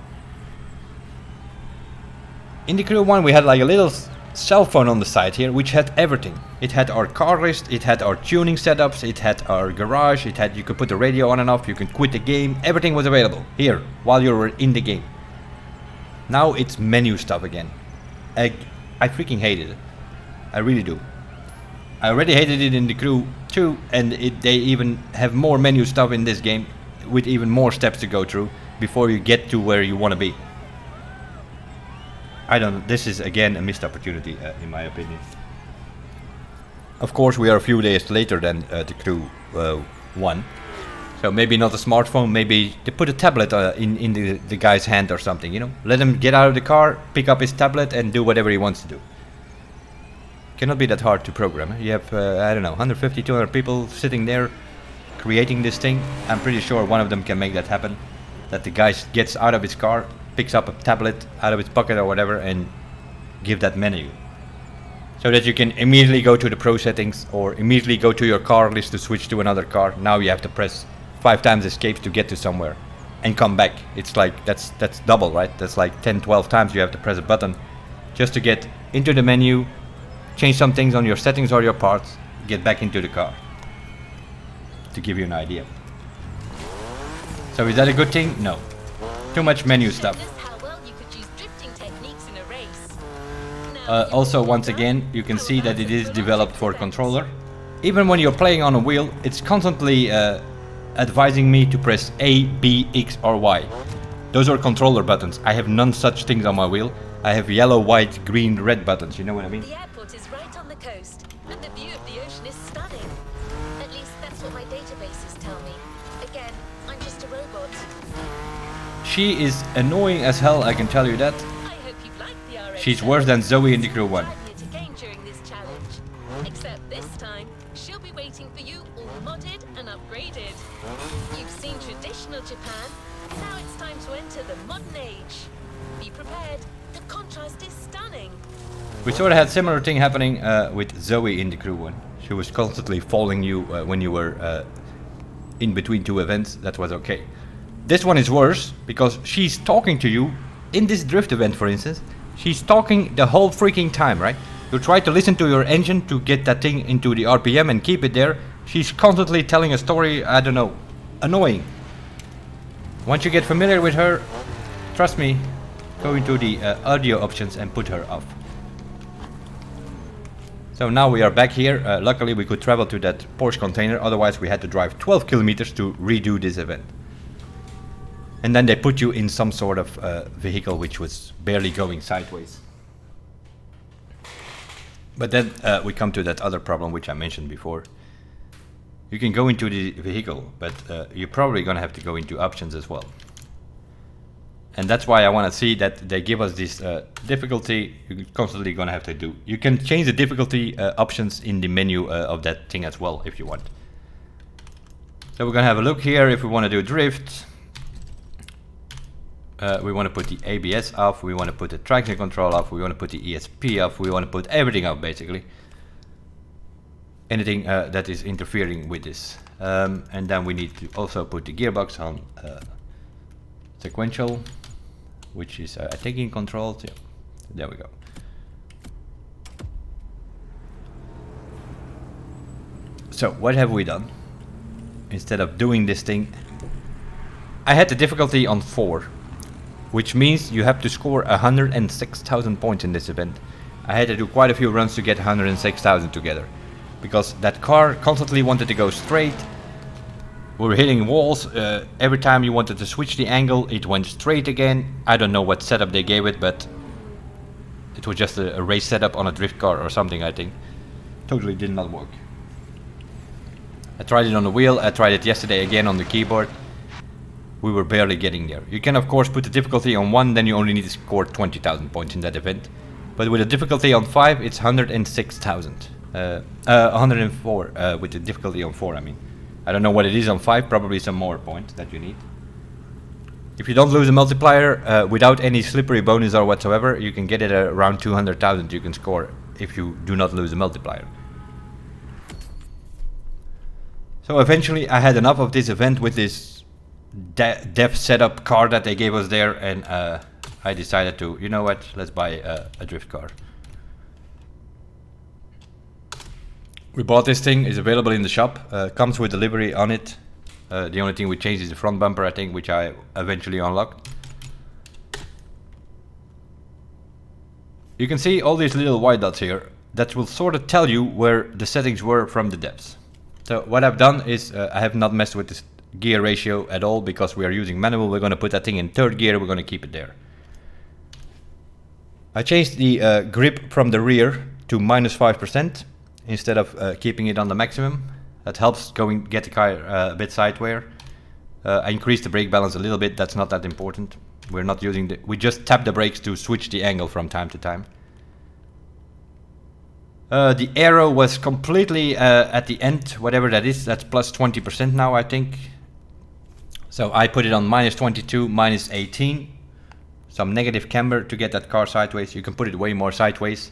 In the Crew 1, we had like a little cell phone on the side here, which had everything. It had our car list, it had our tuning setups, it had our garage, it had, you could put the radio on and off, you could quit the game, everything was available here while you were in the game. Now it's menu stuff again. I freaking hated it. I really do. I already hated it in the Crew 2, and they even have more menu stuff in this game with even more steps to go through before you get to where you want to be. I don't know, this is again a missed opportunity in my opinion. Of course, we are a few days later than the Crew 1. So maybe not a smartphone, maybe they put a tablet in the guy's hand or something, you know? Let him get out of the car, pick up his tablet and do whatever he wants to do. Cannot be that hard to program. You have, I don't know, 150, 200 people sitting there creating this thing. I'm pretty sure one of them can make that happen. That the guy gets out of his car, picks up a tablet out of his pocket or whatever and give that menu. So that you can immediately go to the pro settings or immediately go to your car list to switch to another car. Now you have to press 5 times escape to get to somewhere and come back. It's like, that's double, right? That's like 10, 12 times you have to press a button just to get into the menu, change some things on your settings or your parts, get back into the car. To give you an idea. So is that a good thing? No. Too much menu stuff. Also, once again, you can see that it is developed for controller. Even when you're playing on a wheel, it's constantly advising me to press A, B, X or Y. Those are controller buttons. I have none such things on my wheel. I have yellow, white, green, red buttons, you know what I mean? The airport is right on the coast, and the view of the ocean is stunning. At least that's what my databases tell me. Again, I'm just a robot. She is annoying as hell, I can tell you that. I hope you like the RA. She's worse than Zoe in the Crew 1. Again during this challenge. Except this time, she'll be waiting for you all modded and upgraded. You've seen traditional Japan, now it's time to enter the modern age. Be prepared, the contrast is stunning. We sort of had similar thing happening with Zoe in the Crew 1. She was constantly following you when you were in between 2 events. That was okay. This one is worse because she's talking to you in this drift event, for instance. She's talking the whole freaking time, right? You try to listen to your engine to get that thing into the RPM and keep it there. She's constantly telling a story, I don't know, annoying. Once you get familiar with her, trust me, go into the audio options and put her off. So now we are back here. Luckily we could travel to that Porsche container, otherwise we had to drive 12 kilometers to redo this event. And then they put you in some sort of vehicle which was barely going sideways. But then we come to that other problem which I mentioned before. You can go into the vehicle, but you're probably gonna have to go into options as well. And that's why I want to see that they give us this difficulty. You're constantly gonna have to do. You can change the difficulty options in the menu of that thing as well if you want. So we're gonna have a look here if we want to do drift. We want to put the ABS off, we want to put the traction control off, we want to put the ESP off, we want to put everything off basically. Anything that is interfering with this. And then we need to also put the gearbox on sequential, which is taking control. Yeah. There we go. So what have we done? Instead of doing this thing, I had the difficulty on 4, which means you have to score 106,000 points in this event. I had to do quite a few runs to get 106,000 together, because that car constantly wanted to go straight. We were hitting walls. Every time you wanted to switch the angle, it went straight again. I don't know what setup they gave it, but it was just a race setup on a drift car or something, I think. Totally did not work. I tried it on the wheel, I tried it yesterday again on the keyboard. We were barely getting there. You can of course put the difficulty on 1, then you only need to score 20,000 points in that event. But with a difficulty on 5, it's 106,000. 104 with the difficulty on 4, I mean. I don't know what it is on 5, probably some more points that you need. If you don't lose a multiplier, without any slippery bonus or whatsoever, you can get it at around 200,000 you can score if you do not lose a multiplier. So eventually I had enough of this event with this dev setup car that they gave us there, and I decided to, you know what, let's buy a drift car. We bought this thing, it's available in the shop, comes with delivery on it. The only thing we changed is the front bumper, I think, which I eventually unlocked. You can see all these little white dots here that will sort of tell you where the settings were from the devs. So what I've done is I have not messed with this gear ratio at all because we are using manual. We're going to put that thing in 3rd gear, we're going to keep it there. I changed the grip from the rear to -5% instead of keeping it on the maximum. That helps get the car a bit sideways. I increased the brake balance a little bit, that's not that important. We're not using we just tap the brakes to switch the angle from time to time. The arrow was completely at the end, whatever that is, that's plus 20% now, I think. So I put it on -22, -18, some negative camber to get that car sideways. You can put it way more sideways.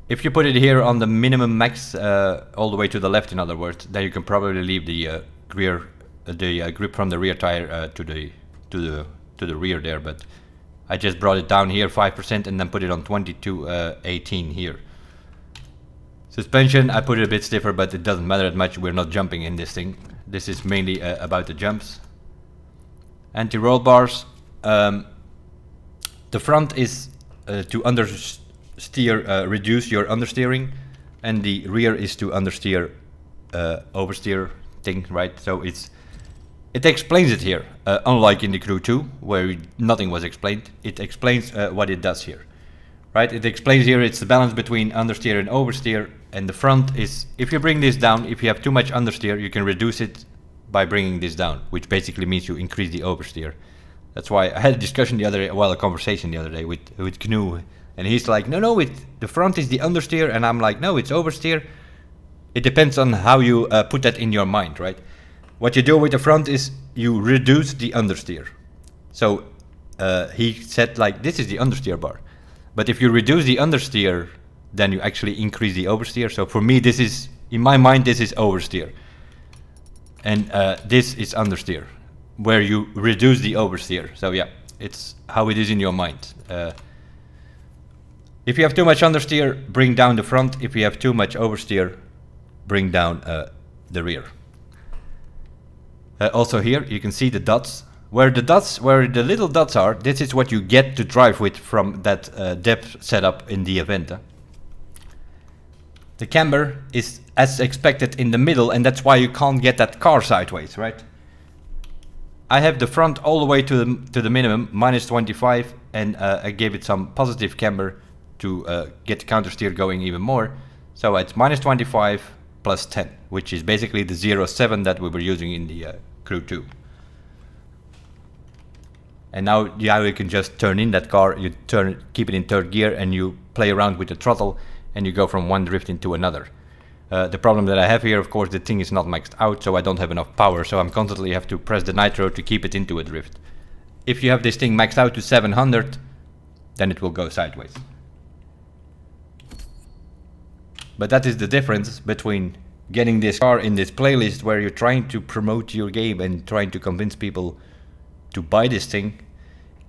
If you put it here on the minimum max, all the way to the left, in other words, then you can probably leave the grip from the rear tire to the rear there. But I just brought it down here 5% and then put it on 22-18 here. Suspension, I put it a bit stiffer, but it doesn't matter that much. We're not jumping in this thing. This is mainly about the jumps. Anti-roll bars. The front is to reduce your understeering, and the rear is to oversteer thing, right? So it explains it here, unlike in the Crew 2, where nothing was explained. It explains what it does here. Right, it explains here it's the balance between understeer and oversteer, and the front is, if you bring this down, if you have too much understeer, you can reduce it by bringing this down, which basically means you increase the oversteer. That's why I had a discussion the other day, well, a conversation the other day with Knu, and he's like, no, the front is the understeer, and I'm like, no, it's oversteer. It depends on how you put that in your mind, right? What you do with the front is you reduce the understeer. So he said, like, this is the understeer bar. But if you reduce the understeer, then you actually increase the oversteer. So for me, this is, in my mind, this is oversteer. And this is understeer, where you reduce the oversteer. So yeah, it's how it is in your mind. If you have too much understeer, bring down the front. If you have too much oversteer, bring down the rear. Also here, you can see the dots. Where the little dots are, this is what you get to drive with from that depth setup in the event. The camber is as expected in the middle, and that's why you can't get that car sideways, right? I have the front all the way to the minimum, -25, and I gave it some positive camber to get the counter steer going even more. So it's -25 plus 10, which is basically the 0.7 that we were using in the Crew 2. And now you can just turn in that car, you keep it in 3rd gear, and you play around with the throttle, and you go from one drift into another. The problem that I have here, of course, the thing is not maxed out, so I don't have enough power, so I'm constantly have to press the nitro to keep it into a drift. if you have this thing maxed out to 700, then it will go sideways. But that is the difference between getting this car in this playlist where you're trying to promote your game and trying to convince people to buy this thing.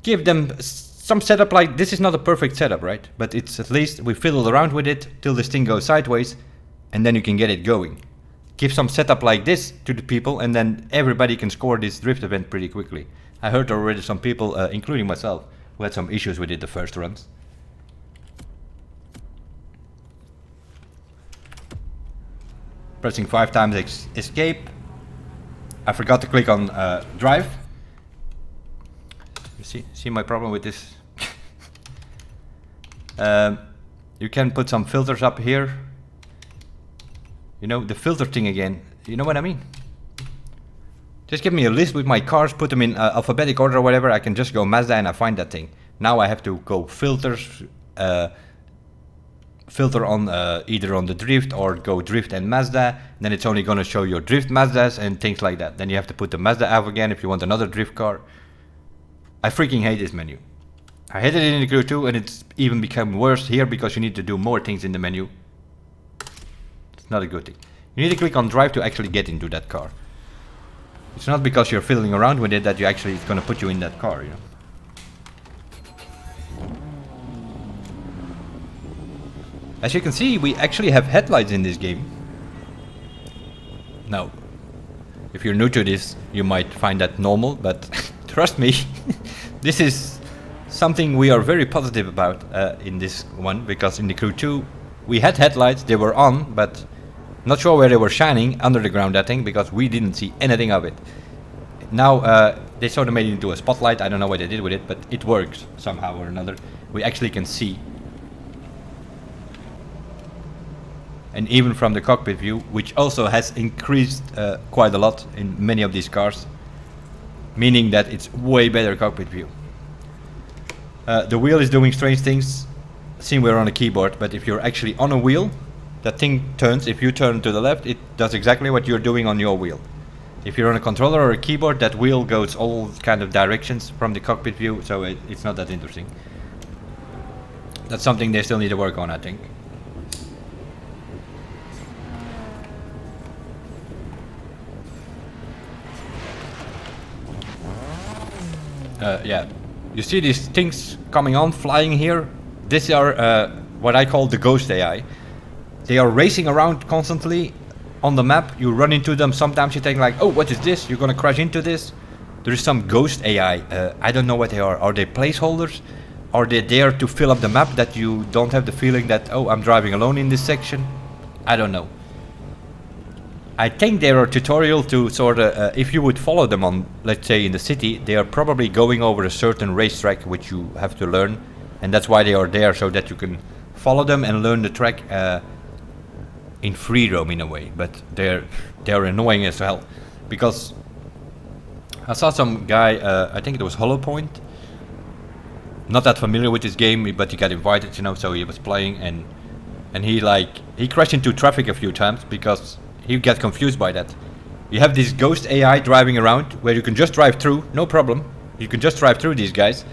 Give them some setup. Like, this is not a perfect setup, right? But it's at least we fiddle around with it till this thing goes sideways, and then you can get it going. Give some setup like this to the people, and then everybody can score this drift event pretty quickly. I heard already some people, including myself, who had some issues with it the first runs. Pressing 5 times escape. I forgot to click on drive. You see my problem with this? You can put some filters up here. You know, the filter thing again. You know what I mean? Just give me a list with my cars, put them in alphabetic order or whatever. I can just go Mazda and I find that thing. Now I have to go filters, filter on either on the drift or go drift and Mazda. Then it's only going to show your drift Mazdas and things like that. Then you have to put the Mazda app again if you want another drift car. I freaking hate this menu. I hated it in the Crew 2, and it's even become worse here because you need to do more things in the menu. It's not a good thing. You need to click on drive to actually get into that car. It's not because you're fiddling around with it that you actually it's going to put you in that car, you know. As you can see, we actually have headlights in this game. Now, if you're new to this, you might find that normal, but trust me, this is something we are very positive about in this one, because in the Crew 2 we had headlights, they were on, but not sure where they were shining under the ground, that thing, because we didn't see anything of it. Now they sort of made it into a spotlight. I don't know what they did with it, but it works somehow or another. We actually can see. And even from the cockpit view, which also has increased quite a lot in many of these cars, meaning that it's way better cockpit view. The wheel is doing strange things. See, we're on a keyboard, but if you're actually on a wheel, that thing turns. If you turn to the left, it does exactly what you're doing on your wheel. If you're on a controller or a keyboard, that wheel goes all kind of directions from the cockpit view, so it's not that interesting. That's something they still need to work on, I think. Yeah, you see these things coming on, flying here? These are what I call the ghost AI. They are racing around constantly on the map. You run into them, sometimes you think like, oh, what is this? You're gonna crash into this. There is some ghost AI. I don't know what they are. Are they placeholders? Are they there to fill up the map that you don't have the feeling that, oh, I'm driving alone in this section? I don't know. I think they are a tutorial to sort of, if you would follow them on, let's say in the city, they are probably going over a certain racetrack which you have to learn, and that's why they are there, so that you can follow them and learn the track in free roam in a way. But they're annoying as hell, because I saw some guy, I think it was Hollow Point, not that familiar with this game, but he got invited, you know, so he was playing, and he crashed into traffic a few times because he got confused by that. You have this ghost AI driving around where you can just drive through, no problem. You can just drive through these guys.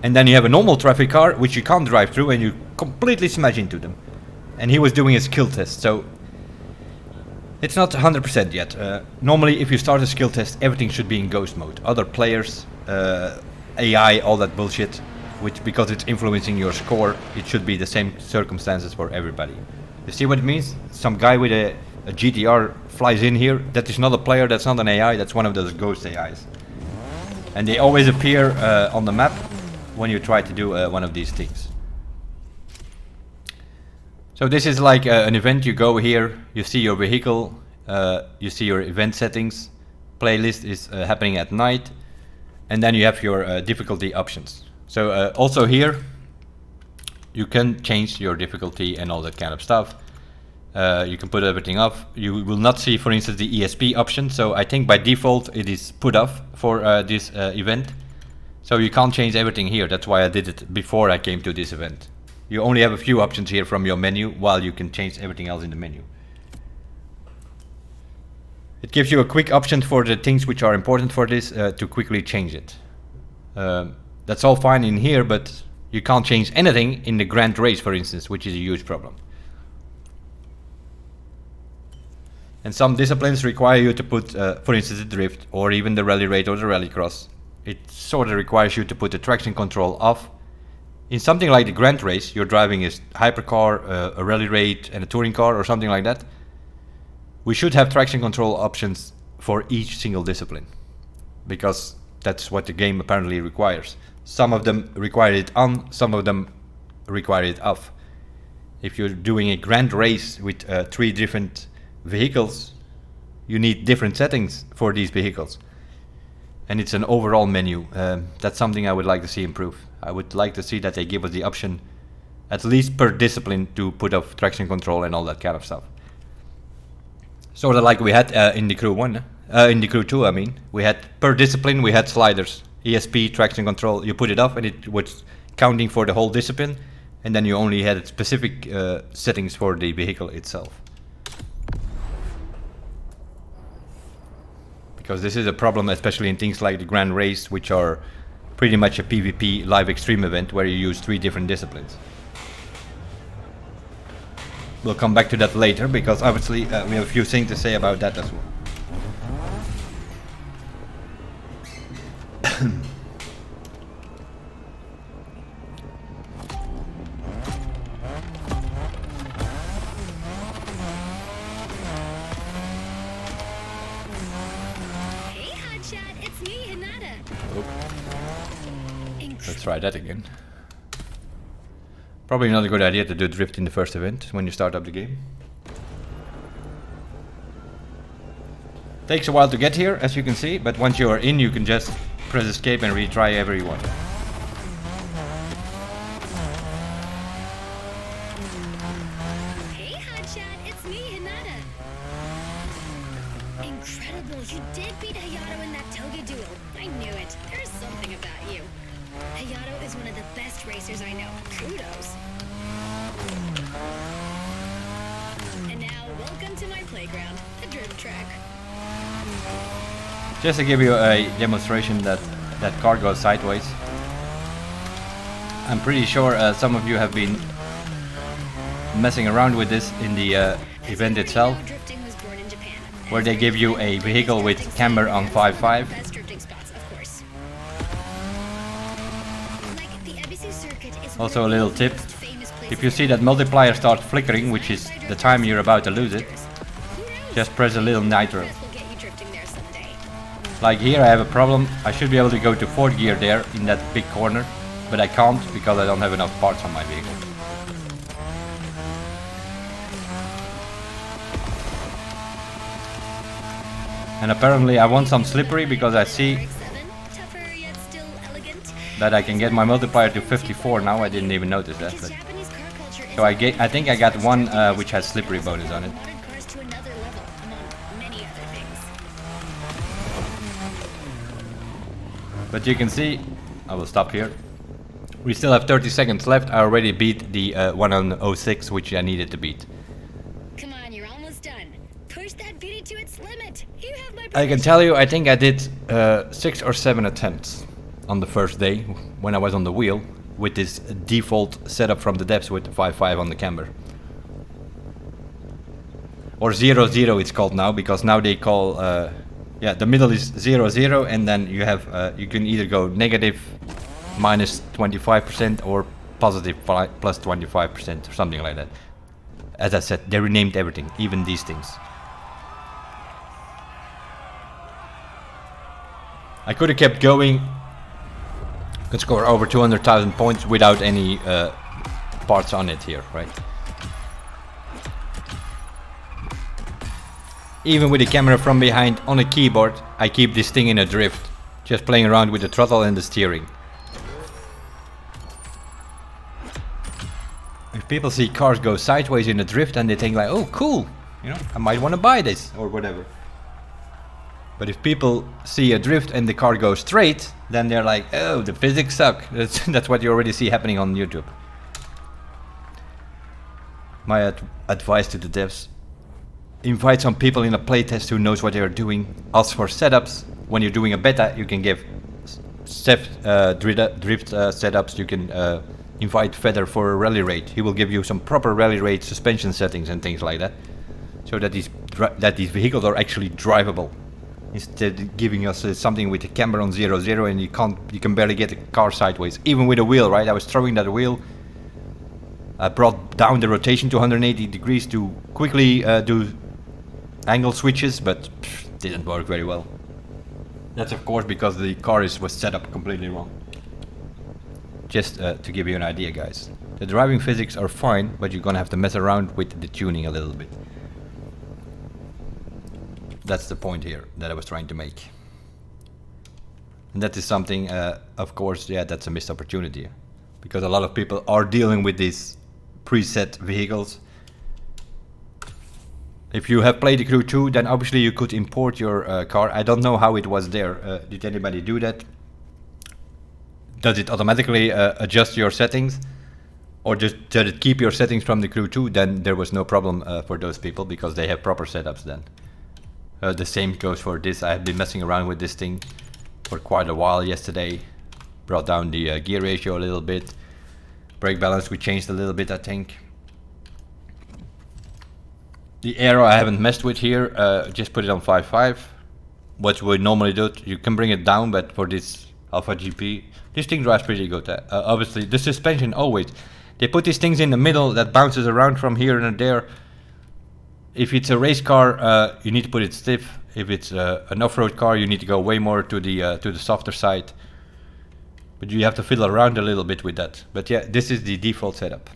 And then you have a normal traffic car which you can't drive through, and you completely smash into them. And he was doing a skill test, so it's not 100% yet. Normally if you start a skill test, everything should be in ghost mode. Other players, AI, all that bullshit, which because it's influencing your score, it should be the same circumstances for everybody. You see what it means? Some guy with a GTR flies in here. That is not a player, that's not an AI, that's one of those ghost AIs. And they always appear on the map when you try to do one of these things. So this is like an event. You go here, you see your vehicle, you see your event settings, playlist is happening at night, and then you have your difficulty options. So also here you can change your difficulty and all that kind of stuff. You can put everything off. You will not see, for instance, the ESP option, so I think by default it is put off for this event. So you can't change everything here. That's why I did it before I came to this event. You only have a few options here from your menu, while you can change everything else in the menu. It gives you a quick option for the things which are important for this to quickly change it. That's all fine in here, but you can't change anything in the grand race, for instance, which is a huge problem. And some disciplines require you to put, for instance, the drift, or even the rally raid or the rallycross. It sort of requires you to put the traction control off. In something like the grand race, you're driving a hypercar, a rally raid, and a touring car, or something like that. We should have traction control options for each single discipline, because that's what the game apparently requires. Some of them require it on, some of them require it off. If you're doing a grand race with 3 different vehicles, you need different settings for these vehicles. And it's an overall menu. That's something I would like to see improve. I would like to see that they give us the option, at least per discipline, to put off traction control and all that kind of stuff. Sort of like we had in the Crew 1, in the Crew 2 I mean. We had, per discipline, we had sliders. ESP, traction control, you put it off and it was counting for the whole discipline, and then you only had specific settings for the vehicle itself. Because this is a problem, especially in things like the Grand Race, which are pretty much a PvP live extreme event where you use 3 different disciplines. We'll come back to that later, because obviously we have a few things to say about that as well. Let's try that again. Probably not a good idea to do drift in the first event when you start up the game. Takes a while to get here, as you can see, but once you are in, you can just press escape and retry every one. Hey Hotshot, it's me, Hinata. Incredible, you did beat Hayato in that toga duel. I knew it. There's something about you. Hayato is one of the best racers I know. Kudos. And now, welcome to my playground, the drift track. Just to give you a demonstration that that car goes sideways. I'm pretty sure some of you have been messing around with this in the event itself, where they give you a vehicle with camber on 5.5. Also a little tip, if you see that multiplier start flickering, which is the time you're about to lose it, just press a little nitro. Like here I have a problem, I should be able to go to 4th gear there in that big corner, but I can't because I don't have enough parts on my vehicle. And apparently I want some slippery because I see that I can get my multiplier to 54 now. I didn't even notice that. But so I think I got one which has slippery bonus on it. But you can see, I will stop here. We still have 30 seconds left. I already beat the 1 on 06, which I needed to beat. Come on, you're almost done. Push that beauty to its limit. You have my I can tell you, I think I did 6 or 7 attempts on the first day when I was on the wheel with this default setup from the depths with the 5.5 on the camber. Or 0.0 it's called now, because now they call yeah, the middle is 0.0, and then you have you can either go negative minus 25% or positive plus 25% or something like that. As I said, they renamed everything, even these things. I could have kept going. Could score over 200,000 points without any parts on it here, right? Even with the camera from behind on a keyboard, I keep this thing in a drift, just playing around with the throttle and the steering. If people see cars go sideways in a drift and they think like, oh cool, you know, I might want to buy this or whatever. But if people see a drift and the car goes straight, then they're like, oh, the physics suck. That's what you already see happening on YouTube. My advice to the devs: invite some people in a playtest who knows what they are doing. Ask for setups. When you're doing a beta, you can give drift setups, you can invite Feather for a rally raid. He will give you some proper rally raid suspension settings and things like that, so that these vehicles are actually drivable, instead of giving us something with a camber on 0-0 and you can barely get the car sideways, even with a wheel, right? I was throwing that wheel. I brought down the rotation to 180 degrees to quickly do angle switches, but didn't work very well. That's of course because the car was set up completely wrong. Just to give you an idea, guys. The driving physics are fine, but you're gonna have to mess around with the tuning a little bit. That's the point here that I was trying to make. And that is something, of course, yeah, that's a missed opportunity. Because a lot of people are dealing with these preset vehicles. If you have played the Crew 2, then obviously you could import your car. I don't know how it was there. Did anybody do that? Does it automatically adjust your settings? Or just does it keep your settings from the Crew 2? Then there was no problem for those people, because they have proper setups then. The same goes for this. I have been messing around with this thing for quite a while yesterday. Brought down the gear ratio a little bit. Brake balance we changed a little bit, I think. The aero I haven't messed with here, just put it on 5.5. What we normally do, you can bring it down, but for this Alpha GP, this thing drives pretty good. Obviously, the suspension always, they put these things in the middle that bounces around from here and there. If it's a race car, you need to put it stiff. If it's an off-road car, you need to go way more to the softer side. But you have to fiddle around a little bit with that. But yeah, this is the default setup.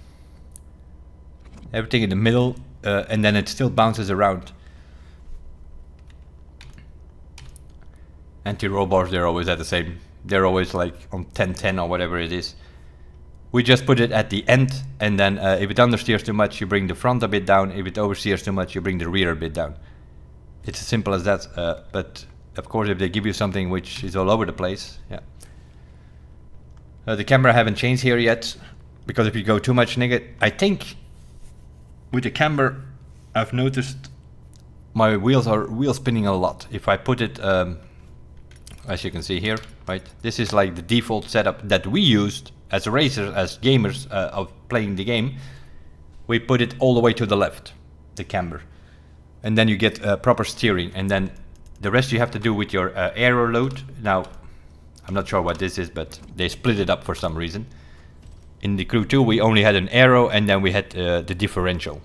Everything in the middle, and then it still bounces around. Anti-roll bars, they're always at the same. They're always like on 10-10 or whatever it is. We just put it at the end, and then if it understeers too much, you bring the front a bit down. If it oversteers too much, you bring the rear a bit down. It's as simple as that. But of course, if they give you something which is all over the place, yeah. The camera I haven't changed here yet, because if you go too much negative, I think with the camber, I've noticed my wheels are wheel spinning a lot. If I put it, as you can see here, right? This is like the default setup that we used as racers, as gamers of playing the game. We put it all the way to the left, the camber, and then you get proper steering, and then the rest you have to do with your aero load. Now, I'm not sure what this is, but they split it up for some reason. In the Crew 2 we only had an aero, and then we had the differential.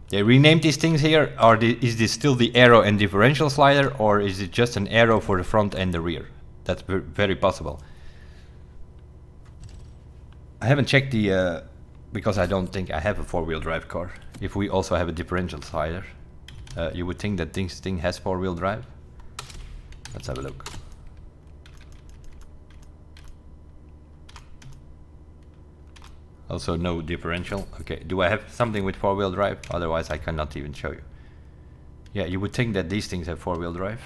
They renamed these things here. Is this still the aero and differential slider, or is it just an aero for the front and the rear? That's very possible. I haven't checked the because I don't think I have a four-wheel drive car. If we also have a differential slider, you would think that this thing has four-wheel drive. Let's have a look. Also no differential. Okay, do I have something with four-wheel drive? Otherwise I cannot even show you. Yeah, you would think that these things have four-wheel drive.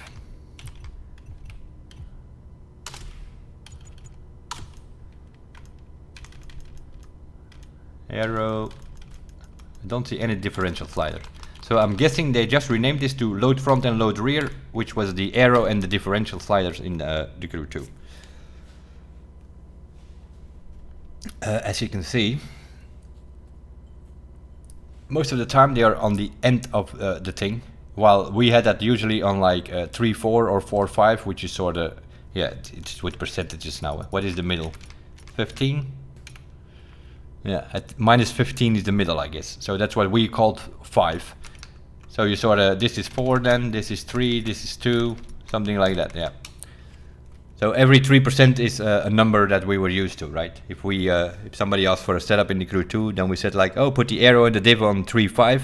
Aero. I don't see any differential slider. So I'm guessing they just renamed this to load front and load rear, which was the aero and the differential sliders in the Crew 2. As you can see, most of the time they are on the end of the thing, while we had that usually on like 3.4 or 4.5, which is sort of, yeah, it's with percentages now. What is the middle? 15? Yeah, at minus 15 is the middle, I guess. So that's what we called 5. So you sort of, this is 4 then, this is 3, this is 2, something like that, yeah. So every 3% is a number that we were used to, right? If we, if somebody asked for a setup in the Crew 2, then we said like, oh, put the aero and the div on 3.5.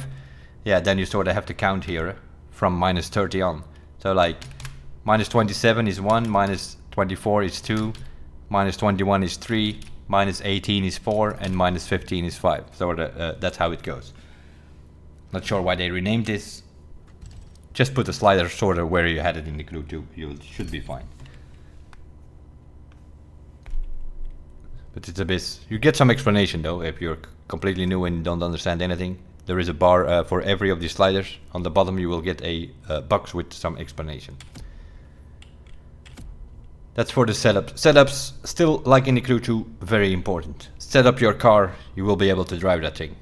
Yeah, then you sort of have to count here from minus 30 on. So like, minus 27 is 1, minus 24 is 2, minus 21 is 3, minus 18 is 4, and minus 15 is 5. So that's how it goes. Not sure why they renamed this. Just put the slider sort of where you had it in the Crew 2. You should be fine. But it's a bit, you get some explanation though if you're completely new and don't understand anything. There is a bar for every of these sliders. On the bottom you will get a box with some explanation. That's for the setup. Setups, still like in the Crew 2, very important. Set up your car, you will be able to drive that thing.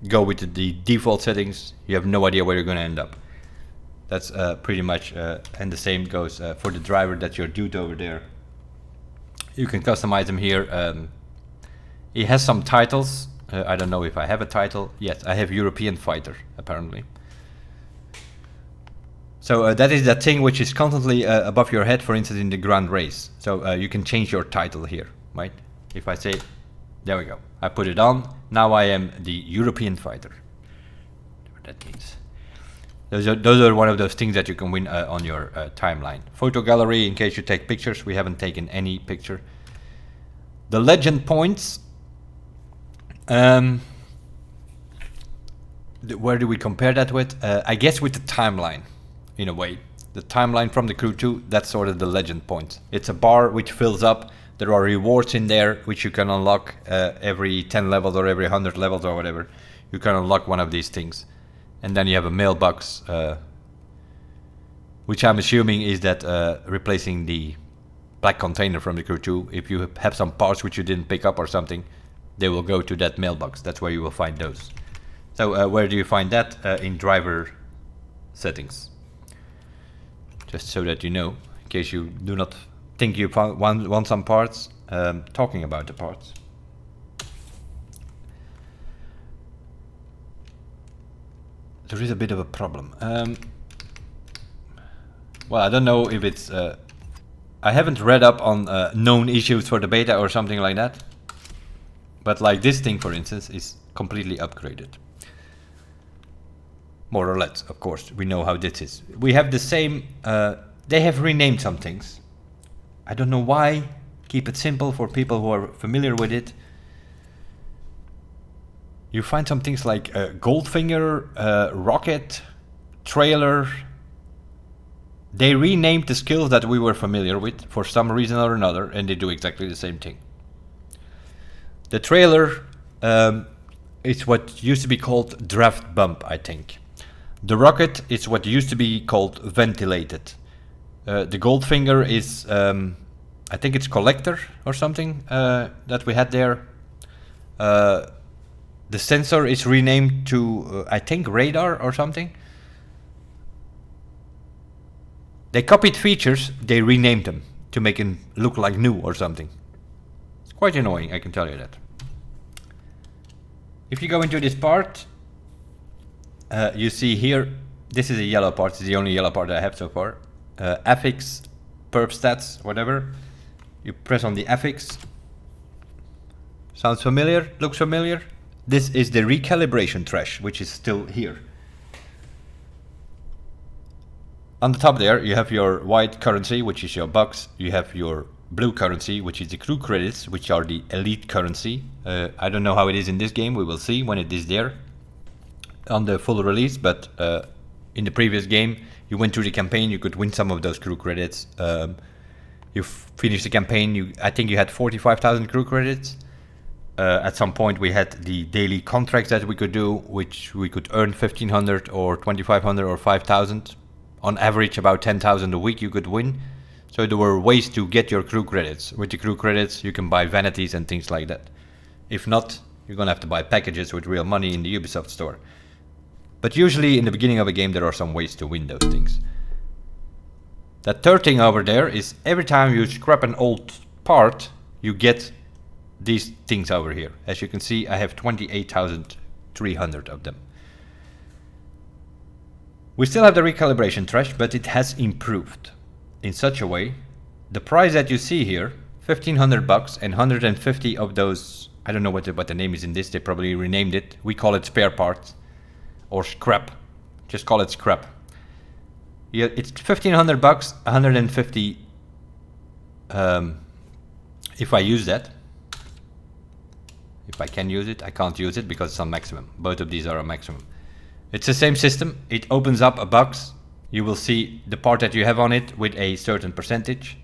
Go with the default settings, you have no idea where you're going to end up. That's pretty much, and the same goes for the driver. That's your dude over there. You can customize him here. He has some titles. I don't know if I have a title. Yes, I have European Fighter, apparently. So that is that thing which is constantly above your head, for instance, in the Grand Race. So you can change your title here, right? If I say, there we go. I put it on. Now I am the European Fighter. What that means. Those are one of those things that you can win on your timeline. Photo gallery, in case you take pictures. We haven't taken any picture. The legend points. Where do we compare that with? I guess with the timeline, in a way. The timeline from the Crew 2, that's sort of the legend points. It's a bar which fills up. There are rewards in there which you can unlock every 10 levels or every 100 levels or whatever. You can unlock one of these things. And then you have a mailbox, which I'm assuming is that replacing the black container from the Crew 2. If you have some parts which you didn't pick up or something, they will go to that mailbox. That's where you will find those. So where do you find that? In driver settings. Just so that you know, in case you do not think you want some parts, talking about the parts. There is a bit of a problem. Well, I don't know if it's... I haven't read up on known issues for the beta or something like that. But like this thing, for instance, is completely upgraded. More or less, of course. We know how this is. We have the same... they have renamed some things. I don't know why. Keep it simple for people who are familiar with it. You find some things like Goldfinger, Rocket, Trailer. They renamed the skills that we were familiar with for some reason or another, and they do exactly the same thing. The Trailer is what used to be called Draft Bump, I think. The Rocket is what used to be called Ventilated. The Goldfinger is, I think it's Collector or something that we had there. The sensor is renamed to, I think, Radar or something. They copied features, they renamed them to make it look like new or something. It's quite annoying, I can tell you that. If you go into this part, you see here, this is a yellow part, it's the only yellow part that I have so far. Affix, perp stats, whatever. You press on the affix. Sounds familiar? Looks familiar? This is the recalibration trash, which is still here. On the top there, you have your white currency, which is your bucks. You have your blue currency, which is the crew credits, which are the elite currency. I don't know how it is in this game. We will see when it is there on the full release. But in the previous game, you went through the campaign. You could win some of those crew credits. You finished the campaign. I think you had 45,000 crew credits. At some point we had the daily contracts that we could do, which we could earn 1,500 or 2,500 or 5,000. On average about 10,000 a week you could win. So there were ways to get your crew credits. With the crew credits you can buy vanities and things like that. If not, you're gonna have to buy packages with real money in the Ubisoft store. But usually in the beginning of a game there are some ways to win those things. That third thing over there is every time you scrap an old part, you get these things over here. As you can see, I have 28,300 of them. We still have the recalibration trash, but it has improved in such a way. The price that you see here, 1,500 bucks and 150 of those, I don't know what the name is in this, they probably renamed it. We call it spare parts or scrap. Just call it scrap. Yeah, it's 1,500 bucks, 150 if I use that. If I can use it, I can't use it because it's on maximum. Both of these are on maximum. It's the same system. It opens up a box. You will see the part that you have on it with a certain percentage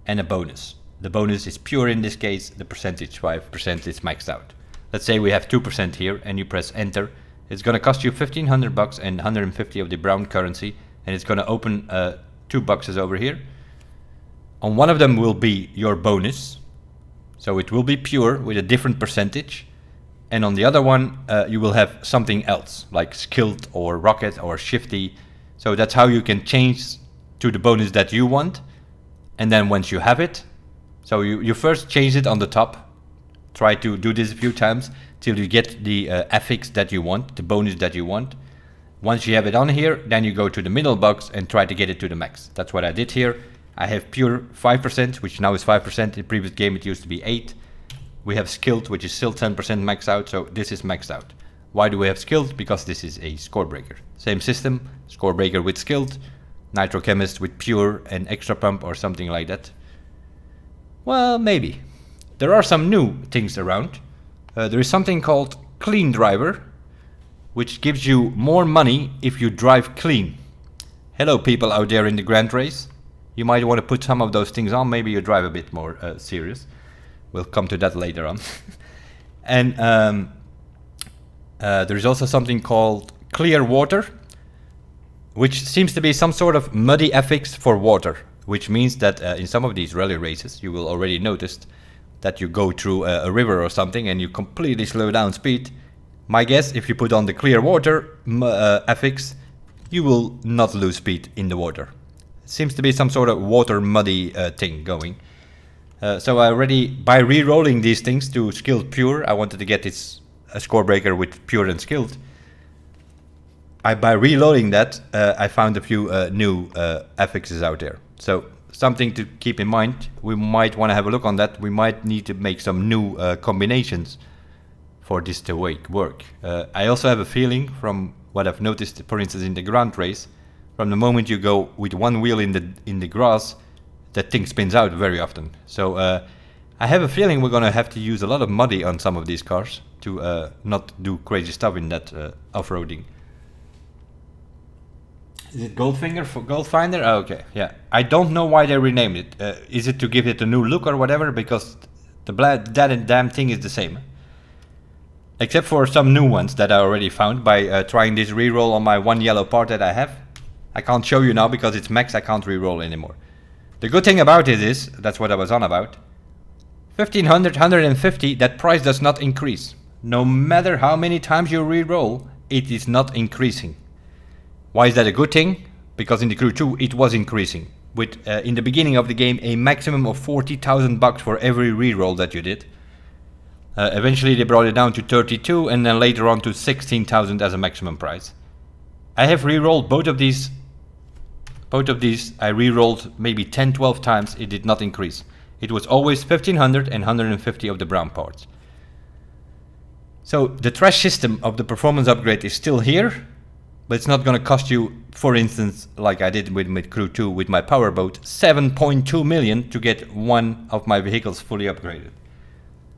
and a bonus. The bonus is pure in this case. The percentage 5% is maxed out. Let's say we have 2% here and you press enter. It's going to cost you 1,500 bucks and 150 of the brown currency, and it's going to open 2 boxes over here. On one of them will be your bonus, so it will be pure with a different percentage, and on the other one you will have something else like skilled or rocket or shifty. So that's how you can change to the bonus that you want. And then once you have it, so you first change it on the top, try to do this a few times till you get the affix that you want, the bonus that you want. Once you have it on here, then you go to the middle box and try to get it to the max. That's what I did here. I have pure 5%, which now is 5%. In the previous game it used to be 8. We have skilled, which is still 10% maxed out, so this is maxed out. Why do we have skilled? Because this is a score breaker. Same system, score breaker with skilled, nitrochemist with pure and extra pump or something like that. Well, maybe. There are some new things around. There is something called clean driver, which gives you more money if you drive clean. Hello people out there in the grand race. You might want to put some of those things on, maybe you drive a bit more serious. We'll come to that later on. And there's also something called clear water, which seems to be some sort of muddy affix for water, which means that in some of these rally races you will already noticed that you go through a river or something and you completely slow down speed. My guess, if you put on the clear water affix, you will not lose speed in the water. It seems to be some sort of water muddy thing going. So I already, by re-rolling these things to skilled pure, I wanted to get this score breaker with pure and skilled. By reloading that, I found a few new affixes out there. So something to keep in mind, we might want to have a look on that. We might need to make some new combinations for this to work. I also have a feeling from what I've noticed, for instance, in the ground race, from the moment you go with one wheel in the grass, that thing spins out very often. So I have a feeling we're gonna have to use a lot of muddy on some of these cars to not do crazy stuff in that off-roading. Is it Goldfinger for Goldfinder? Oh, okay, yeah. I don't know why they renamed it. Is it to give it a new look or whatever? Because that damn thing is the same. Except for some new ones that I already found by trying this reroll on my one yellow part that I have. I can't show you now because it's max, I can't reroll anymore. The good thing about it is, that's what I was on about, 1500, 150, that price does not increase. No matter how many times you reroll, it is not increasing. Why is that a good thing? Because in the Crew 2 it was increasing. With in the beginning of the game a maximum of 40,000 bucks for every reroll that you did. Eventually they brought it down to 32 and then later on to 16,000 as a maximum price. I have rerolled both of these. I rerolled maybe 10-12 times, it did not increase. It was always 1500 and 150 of the brown parts. So the trash system of the performance upgrade is still here, but it's not going to cost you, for instance, like I did with Crew 2 with my powerboat, 7.2 million to get one of my vehicles fully upgraded.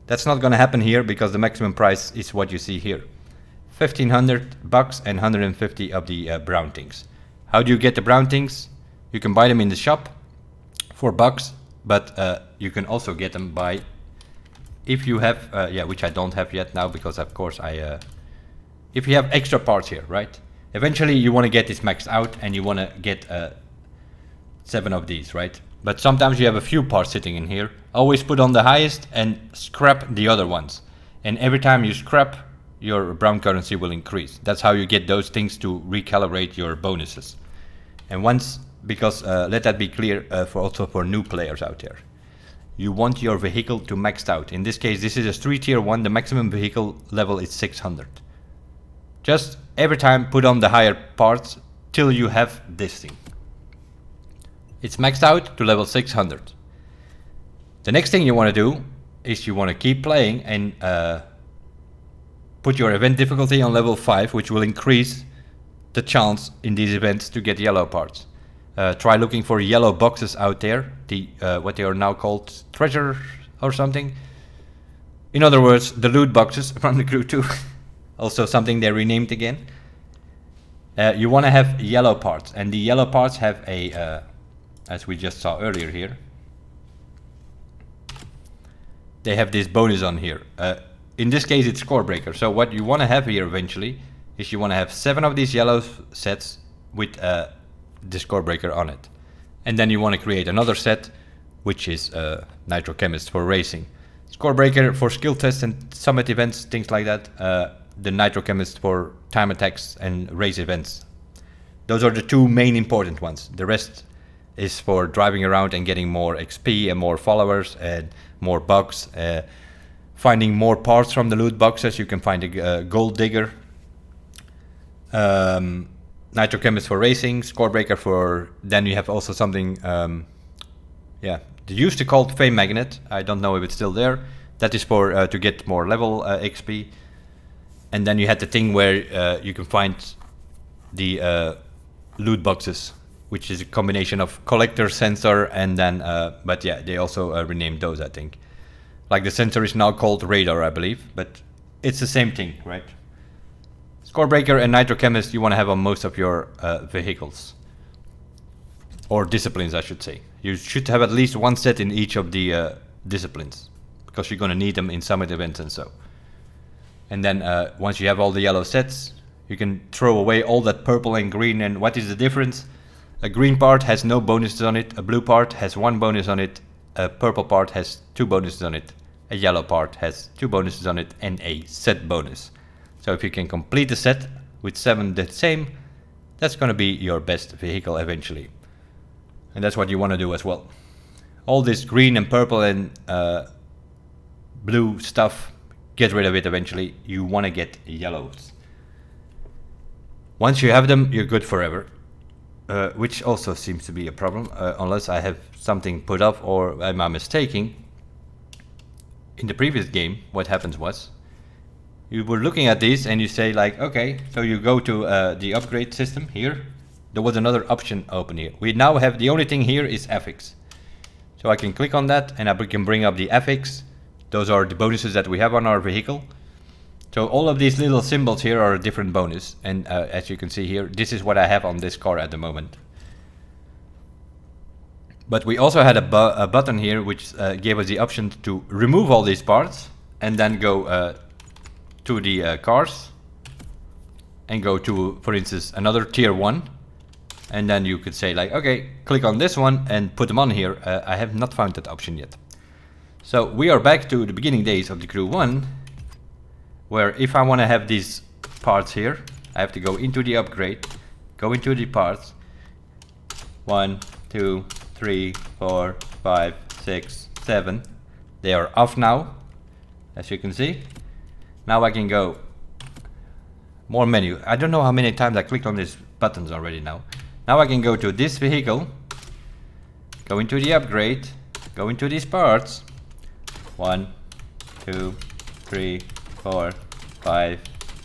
That's not going to happen here because the maximum price is what you see here. 1500 bucks and 150 of the brown things. How do you get the brown things? You can buy them in the shop for bucks, but you can also get them by, if you have, which I don't have yet now because of course if you have extra parts here, right? Eventually you want to get this maxed out and you want to get 7 of these, right? But sometimes you have a few parts sitting in here. Always put on the highest and scrap the other ones. And every time you scrap, your brown currency will increase. That's how you get those things to recalibrate your bonuses. And once, because let that be clear also for new players out there. You want your vehicle to maxed out. In this case, this is a 3 tier 1, the maximum vehicle level is 600. Just every time put on the higher parts till you have this thing. It's maxed out to level 600. The next thing you want to do is you want to keep playing and put your event difficulty on level 5, which will increase the chance in these events to get yellow parts. Try looking for yellow boxes out there, what they are now called treasure or something. In other words, the loot boxes from the Crew 2. Also something they renamed again. You want to have yellow parts, and the yellow parts have a, as we just saw earlier here, they have this bonus on here. In this case it's score breaker. So what you want to have here eventually is you want to have 7 of these yellow sets with the score breaker on it. And then you want to create another set which is Nitro Chemist for racing. Score Breaker for skill tests and summit events, things like that. The Nitro Chemist for time attacks and race events. Those are the two main important ones. The rest is for driving around and getting more XP and more followers and more bugs. Finding more parts from the loot boxes. You can find a gold digger. Nitro Chemist for racing, Score Breaker for... Then you have also something... yeah, they used to call it Fame Magnet. I don't know if it's still there. That is for to get more level XP. And then you had the thing where you can find the loot boxes, which is a combination of collector, sensor, and then... but yeah, they also renamed those, I think. Like the sensor is now called radar, I believe. But it's the same thing, right? Score Breaker and Nitro Chemist you want to have on most of your vehicles. Or disciplines, I should say. You should have at least one set in each of the disciplines. Because you're going to need them in summit events and so. And then once you have all the yellow sets, you can throw away all that purple and green. And what is the difference? A green part has no bonuses on it. A blue part has 1 bonus on it. A purple part has 2 bonuses on it. A yellow part has 2 bonuses on it. And a set bonus. So if you can complete the set with 7 the same, that's going to be your best vehicle eventually. And that's what you want to do as well. All this green and purple and blue stuff, get rid of it eventually. You want to get yellows. Once you have them, you're good forever. Which also seems to be a problem, unless I have something put up or am I mistaken. In the previous game, what happens was, you were looking at these and you say like, okay, so you go to the upgrade system here. There was another option open here. We now have, the only thing here is FX. So I can click on that and I can bring up the FX. Those are the bonuses that we have on our vehicle. So all of these little symbols here are a different bonus. And as you can see here, this is what I have on this car at the moment. But we also had a button here which gave us the option to remove all these parts and then go to the cars and go to, for instance, another tier 1, and then you could say like, okay, click on this one and put them on here. I have not found that option yet. So we are back to the beginning days of the Crew 1, where if I want to have these parts here, I have to go into the upgrade, go into the parts, 1, 2, 3, 4, 5, 6, 7. They are off now, as you can see. Now I can go more menu. I don't know how many times I clicked on these buttons already now. Now I can go to this vehicle, go into the upgrade, go into these parts. 1, 2, 3, 4, 5,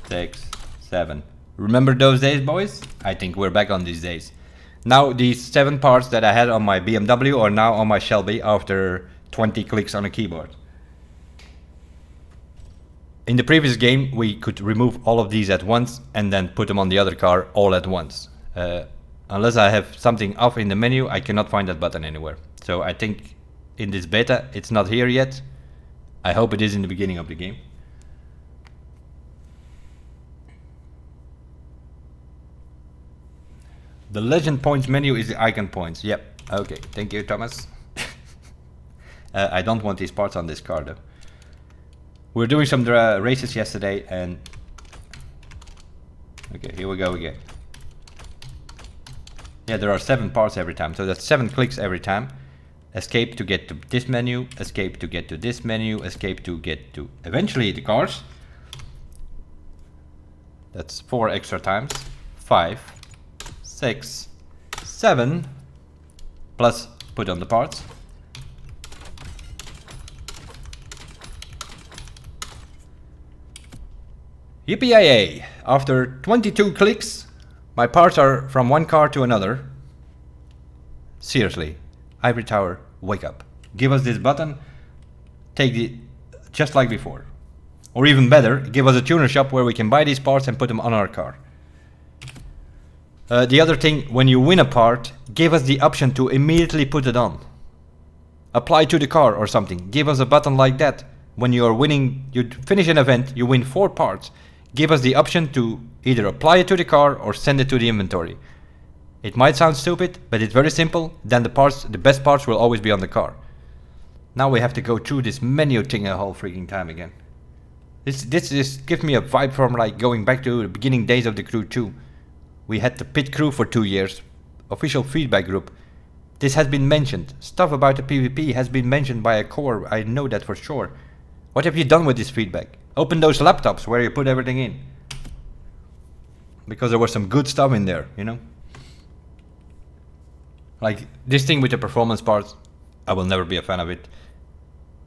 6, 7. Remember those days, boys? I think we're back on these days. Now these 7 parts that I had on my BMW are now on my Shelby after 20 clicks on a keyboard. In the previous game, we could remove all of these at once and then put them on the other car all at once. Unless I have something off in the menu, I cannot find that button anywhere. So I think in this beta, it's not here yet. I hope it is in the beginning of the game. The legend points menu is the icon points. Yep. Okay. Thank you, Thomas. I don't want these parts on this car though. We're doing some races yesterday and... Okay, here we go again. Yeah, there are 7 parts every time, so that's 7 clicks every time. Escape to get to this menu, escape to get to this menu, escape to get to eventually the cars. That's 4 extra times. 5, 6, 7, plus put on the parts. Yippee-yay! After 22 clicks, my parts are from one car to another. Seriously, Ivory Tower, wake up. Give us this button, take the, just like before. Or even better, give us a tuner shop where we can buy these parts and put them on our car. The other thing, when you win a part, give us the option to immediately put it on. Apply to the car or something. Give us a button like that. When you are winning, you finish an event, you win 4 parts. Give us the option to either apply it to the car or send it to the inventory. It might sound stupid, but it's very simple. Then the best parts will always be on the car. Now we have to go through this menu thing a whole freaking time again. This gives me a vibe from like going back to the beginning days of the Crew 2. We had the pit crew for 2 years. Official feedback group. This has been mentioned. Stuff about the PvP has been mentioned by a core. I know that for sure. What have you done with this feedback? Open those laptops where you put everything in. Because there was some good stuff in there, you know? Like this thing with the performance parts, I will never be a fan of it.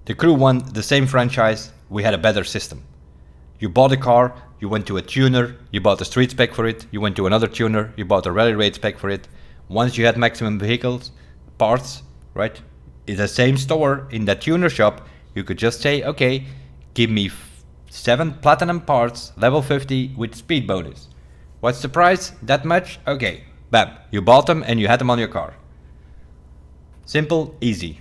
The Crew 1, the same franchise, we had a better system. You bought a car, you went to a tuner, you bought a street spec for it, you went to another tuner, you bought a rally raid spec for it. Once you had maximum vehicles, parts, right? In the same store, in the tuner shop, you could just say, okay, give me 7 platinum parts, level 50 with speed bonus. What's the price? That much? Okay, bam. You bought them and you had them on your car. Simple, easy.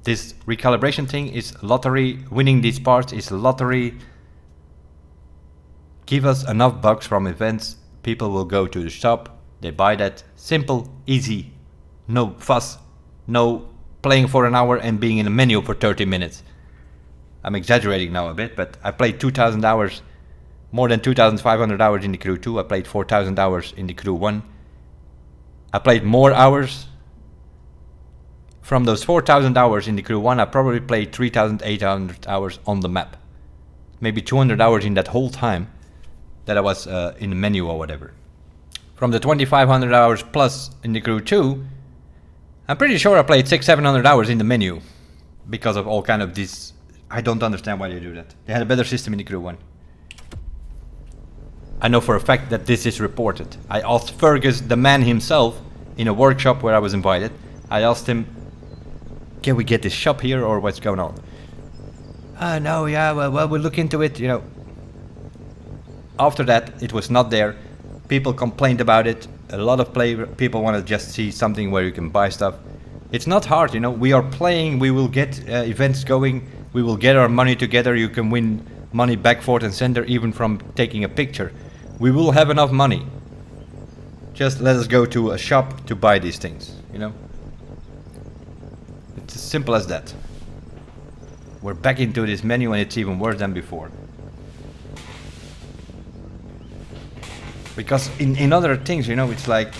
This recalibration thing is lottery. Winning these parts is lottery. Give us enough bucks from events. People will go to the shop. They buy that. Simple, easy. No fuss. No playing for an hour and being in a menu for 30 minutes. I'm exaggerating now a bit, but I played 2,000 hours. More than 2,500 hours in the Crew 2. I played 4,000 hours in the Crew 1. I played more hours. From those 4,000 hours in the Crew 1, I probably played 3,800 hours on the map. Maybe 200 hours in that whole time that I was in the menu or whatever. From the 2,500 hours plus in the Crew 2, I'm pretty sure I played 600-700 hours in the menu. Because of all kind of this. I don't understand why they do that. They had a better system in the Crew 1. I know for a fact that this is reported. I asked Fergus, the man himself, in a workshop where I was invited. I asked him, can we get this shop here or what's going on? No, yeah, well, we'll look into it, you know. After that, it was not there. People complained about it. A lot of people want to just see something where you can buy stuff. It's not hard, you know. We are playing, we will get events going. We will get our money together. You can win money back, forth and center, even from taking a picture. We will have enough money. Just let us go to a shop to buy these things, you know. It's as simple as that. We're back into this menu and it's even worse than before. Because in other things, you know, it's like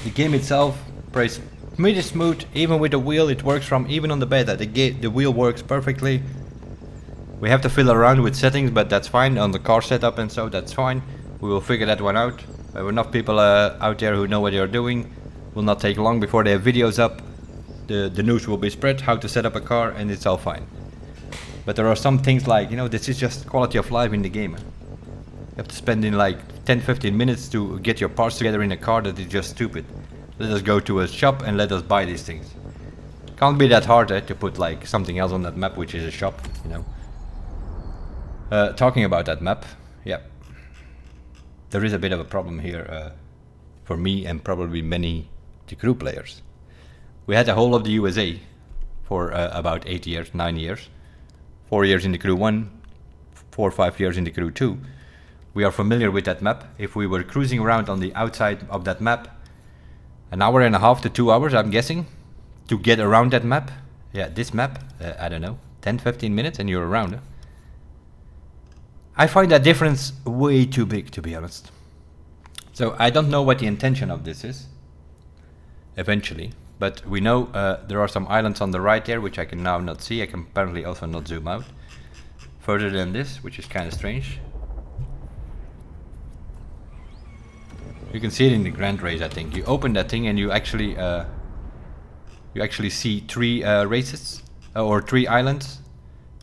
the game itself plays pretty smooth. Even with the wheel, it works from even on the beta. The wheel works perfectly. We have to fiddle around with settings, but that's fine. On the car setup and so, that's fine. We will figure that one out. We have enough people out there who know what they are doing. Will not take long before they have videos up. The news will be spread, how to set up a car, and it's all fine. But there are some things like, you know, this is just quality of life in the game. You have to spend in like 10-15 minutes to get your parts together in a car. That is just stupid. Let us go to a shop and let us buy these things. Can't be that hard to put like something else on that map, which is a shop, you know. Talking about that map, yeah. There is a bit of a problem here for me and probably many the Crew players. We had the whole of the USA for about 8 years, 9 years. 4 years in the Crew 1, 4 or 5 years in the Crew 2. We are familiar with that map. If we were cruising around on the outside of that map, an hour and a half to 2 hours, I'm guessing, to get around that map. Yeah, this map, I don't know, 10-15 minutes and you're around. I find that difference way too big, to be honest. So I don't know what the intention of this is, eventually. But we know there are some islands on the right there, which I can now not see. I can apparently also not zoom out further than this, which is kind of strange. You can see it in the Grand Race, I think. You open that thing and you actually see 3 races or 3 islands,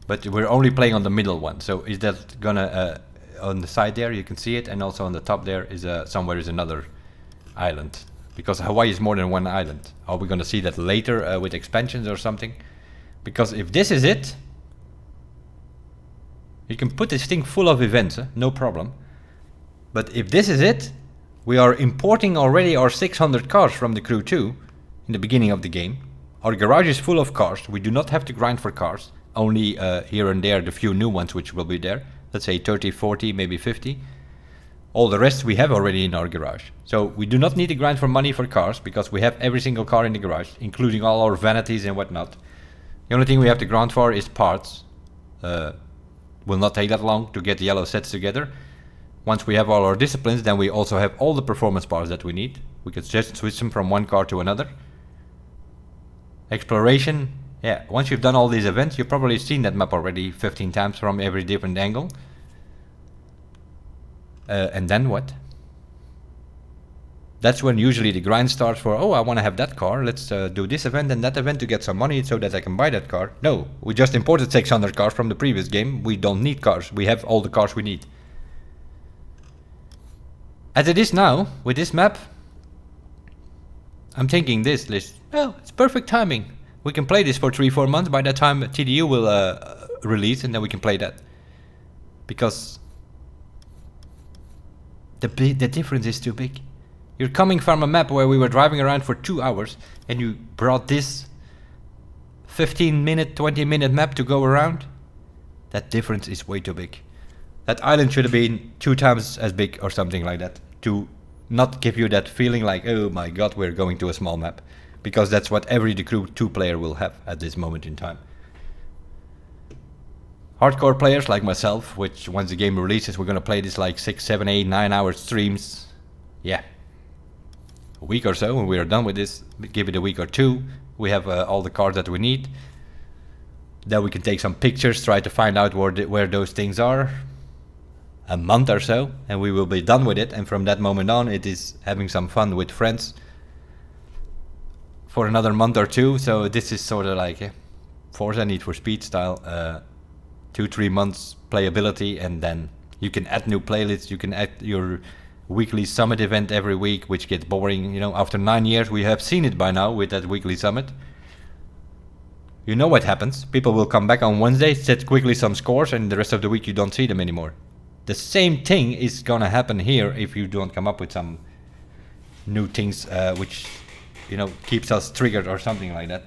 but we're only playing on the middle one. So is that gonna on the side there? You can see it, and also on the top there is somewhere is another island. Because Hawaii is more than one island. Are we going to see that later with expansions or something? Because if this is it, you can put this thing full of events, no problem. But if this is it, we are importing already our 600 cars from the Crew 2 in the beginning of the game. Our garage is full of cars. We do not have to grind for cars. Only here and there the few new ones which will be there. Let's say 30, 40, maybe 50. All the rest we have already in our garage. So we do not need to grind for money for cars, because we have every single car in the garage, including all our vanities and whatnot. The only thing we have to grind for is parts. Will not take that long to get the yellow sets together. Once we have all our disciplines, then we also have all the performance parts that we need. We can just switch them from one car to another. Exploration, yeah, once you've done all these events, you've probably seen that map already 15 times from every different angle. And then what? That's when usually the grind starts for, oh, I want to have that car, let's do this event and that event to get some money so that I can buy that car. No, we just imported 600 cars from the previous game. We don't need cars, we have all the cars we need. As it is now, with this map, I'm thinking this list, well, it's perfect timing. We can play this for 3-4 months, by that time TDU will release and then we can play that. Because the difference is too big. You're coming from a map where we were driving around for 2 hours and you brought this 15-minute, 20-minute map to go around. That difference is way too big. That island should have been 2 times as big or something like that to not give you that feeling like, oh my god, we're going to a small map. Because that's what every The Crew 2 player will have at this moment in time. Hardcore players like myself, which once the game releases, we're gonna play this like 6, 7, 8, 9 hour streams. Yeah. A week or so, when we are done with this, give it a week or 2, we have all the cars that we need. Then we can take some pictures, try to find out where those things are. A month or so, and we will be done with it, and from that moment on it is having some fun with friends for another month or 2. So this is sort of like Forza Need for Speed style, 2-3 months playability, and then you can add new playlists, you can add your weekly summit event every week, which gets boring, you know. After 9 years we have seen it by now with that weekly summit. You know what happens, people will come back on Wednesday, set quickly some scores, and the rest of the week you don't see them anymore. The same thing is gonna happen here if you don't come up with some new things which, you know, keeps us triggered or something like that.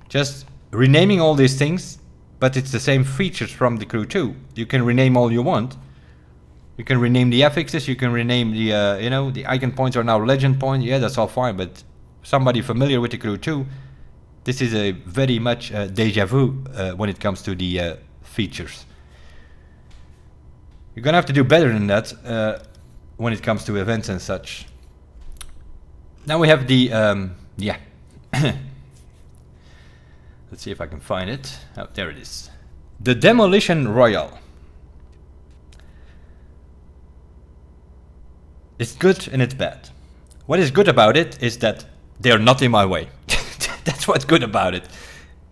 Just renaming all these things, but it's the same features from the Crew 2. You can rename all you want. You can rename the affixes, you can rename the, you know, the icon points are now legend points. Yeah, that's all fine, but somebody familiar with the Crew 2, this is a very much deja vu when it comes to the features. You're gonna have to do better than that when it comes to events and such. Now we have the, yeah. Let's see if I can find it. Oh, there it is. The Demolition Royale. It's good and it's bad. What is good about it is that they're not in my way. That's what's good about it.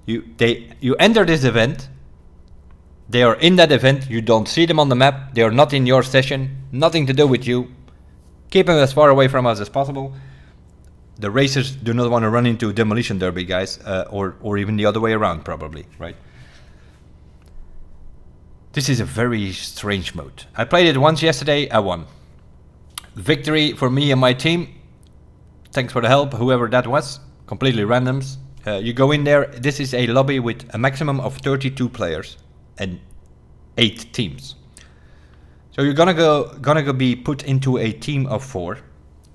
You enter this event. They are in that event, you don't see them on the map, they are not in your session, nothing to do with you. Keep them as far away from us as possible. The racers do not want to run into Demolition Derby, guys, or even the other way around, probably, right? This is a very strange mode. I played it once yesterday, I won. Victory for me and my team. Thanks for the help, whoever that was. Completely randoms. You go in there, this is a lobby with a maximum of 32 players. And 8 teams. So you're gonna be put into a team of 4.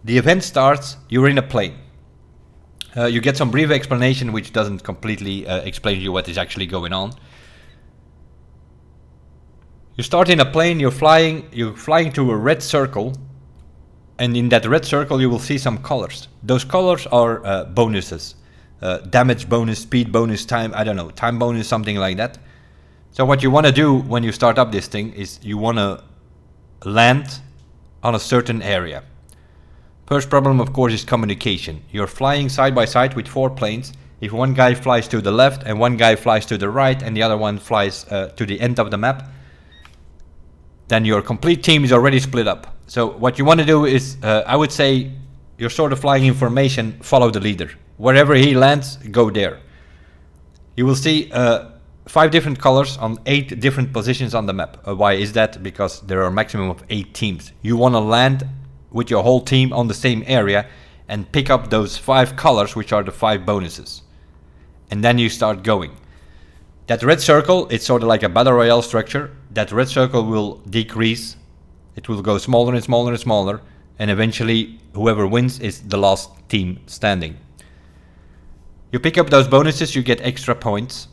The event starts, you're in a plane. You get some brief explanation which doesn't completely explain to you what is actually going on. You start in a plane, you're flying to a red circle, and in that red circle you will see some colors. Those colors are bonuses. Damage bonus, speed bonus, time, I don't know, time bonus, something like that. So what you want to do when you start up this thing is you want to land on a certain area. First problem, of course, is communication. You're flying side by side with 4 planes. If one guy flies to the left and one guy flies to the right and the other one flies to the end of the map, then your complete team is already split up. So what you want to do is, I would say, you're sort of flying in formation, follow the leader. Wherever he lands, go there. You will see 5 different colors on 8 different positions on the map. Why is that? Because there are a maximum of 8 teams. You want to land with your whole team on the same area and pick up those 5 colors, which are the 5 bonuses. And then you start going. That red circle, it's sort of like a battle royale structure. That red circle will decrease. It will go smaller and smaller and smaller. And eventually, whoever wins is the last team standing. You pick up those bonuses, you get extra points.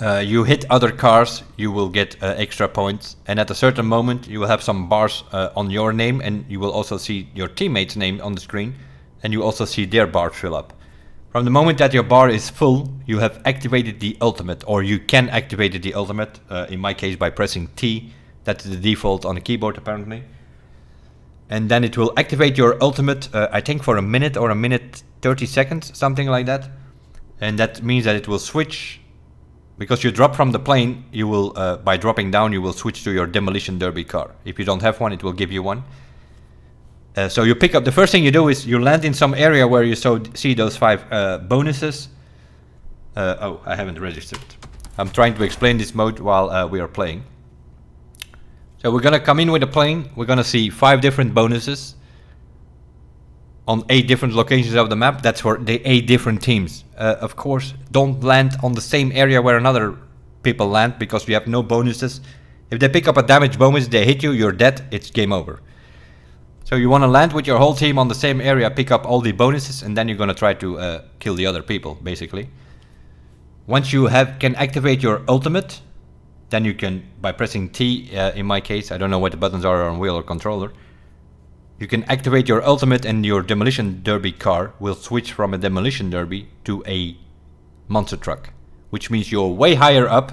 You hit other cars, you will get extra points. And at a certain moment, you will have some bars on your name, and you will also see your teammate's name on the screen, and you also see their bar fill up. From the moment that your bar is full, you have activated the ultimate, or you can activate the ultimate, in my case by pressing T. That's the default on the keyboard apparently. And then it will activate your ultimate, I think for a minute or a minute 30 seconds, something like that. And that means that it will switch, because you drop from the plane, you will, by dropping down, you will switch to your Demolition Derby car. If you don't have one, it will give you one. So you pick up, the first thing you do is you land in some area where you see those 5 bonuses. Oh, I haven't registered. I'm trying to explain this mode while we are playing. So we're gonna come in with a plane, we're gonna see 5 different bonuses on 8 different locations of the map. That's for the 8 different teams. Of course, don't land on the same area where another people land, because you have no bonuses. If they pick up a damage bonus, they hit you, you're dead, it's game over. So you want to land with your whole team on the same area, pick up all the bonuses, and then you're going to try to kill the other people, basically. Once you can activate your ultimate, then you can, by pressing T, in my case, I don't know what the buttons are on wheel or controller, you can activate your ultimate, and your Demolition Derby car will switch from a Demolition Derby to a monster truck, which means you're way higher up.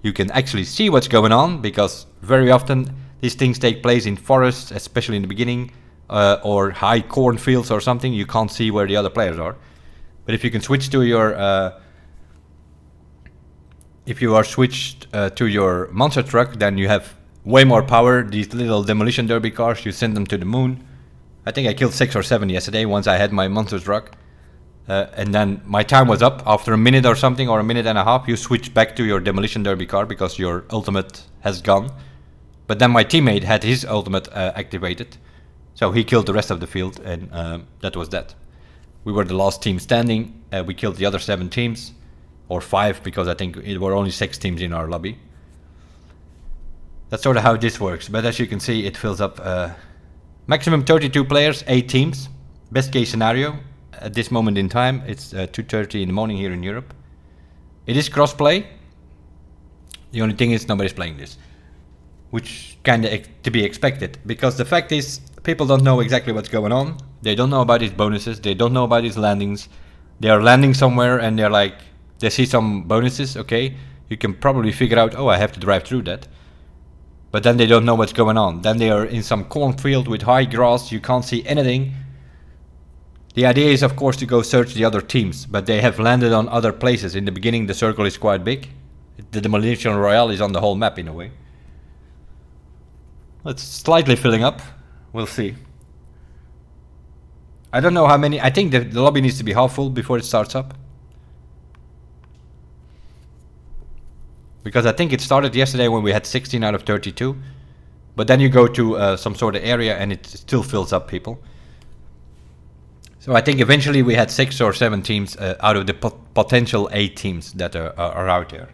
You can actually see what's going on, because very often these things take place in forests, especially in the beginning, or high cornfields or something. You can't see where the other players are. But if you can switch to your, if you are switched to your monster truck, then you have way more power. These little Demolition Derby cars, you send them to the moon. I think I killed 6 or 7 yesterday once I had my monster truck. And then my time was up. After a minute or something, or a minute and a half, you switch back to your Demolition Derby car because your ultimate has gone. But then my teammate had his ultimate activated, so he killed the rest of the field, and that was that. We were the last team standing. We killed the other 7 teams, or 5, because I think it were only 6 teams in our lobby. That's sort of how this works, but as you can see, it fills up maximum 32 players, 8 teams. Best case scenario at this moment in time. It's 2:30 in the morning here in Europe. It is crossplay. The only thing is nobody's playing this, which kinda to be expected, because the fact is people don't know exactly what's going on. They don't know about these bonuses, they don't know about these landings. They are landing somewhere and they're like, they see some bonuses, okay, you can probably figure out, oh, I have to drive through that. But then they don't know what's going on. Then they are in some cornfield with high grass, you can't see anything. The idea is, of course, to go search the other teams, but they have landed on other places. In the beginning the circle is quite big. The Demolition Royale is on the whole map in a way. It's slightly filling up. We'll see. I don't know how many. I think the lobby needs to be half full before it starts up. Because I think it started yesterday when we had 16 out of 32. But then you go to some sort of area and it still fills up people. So I think eventually we had 6 or 7 teams out of the potential 8 teams that are out there.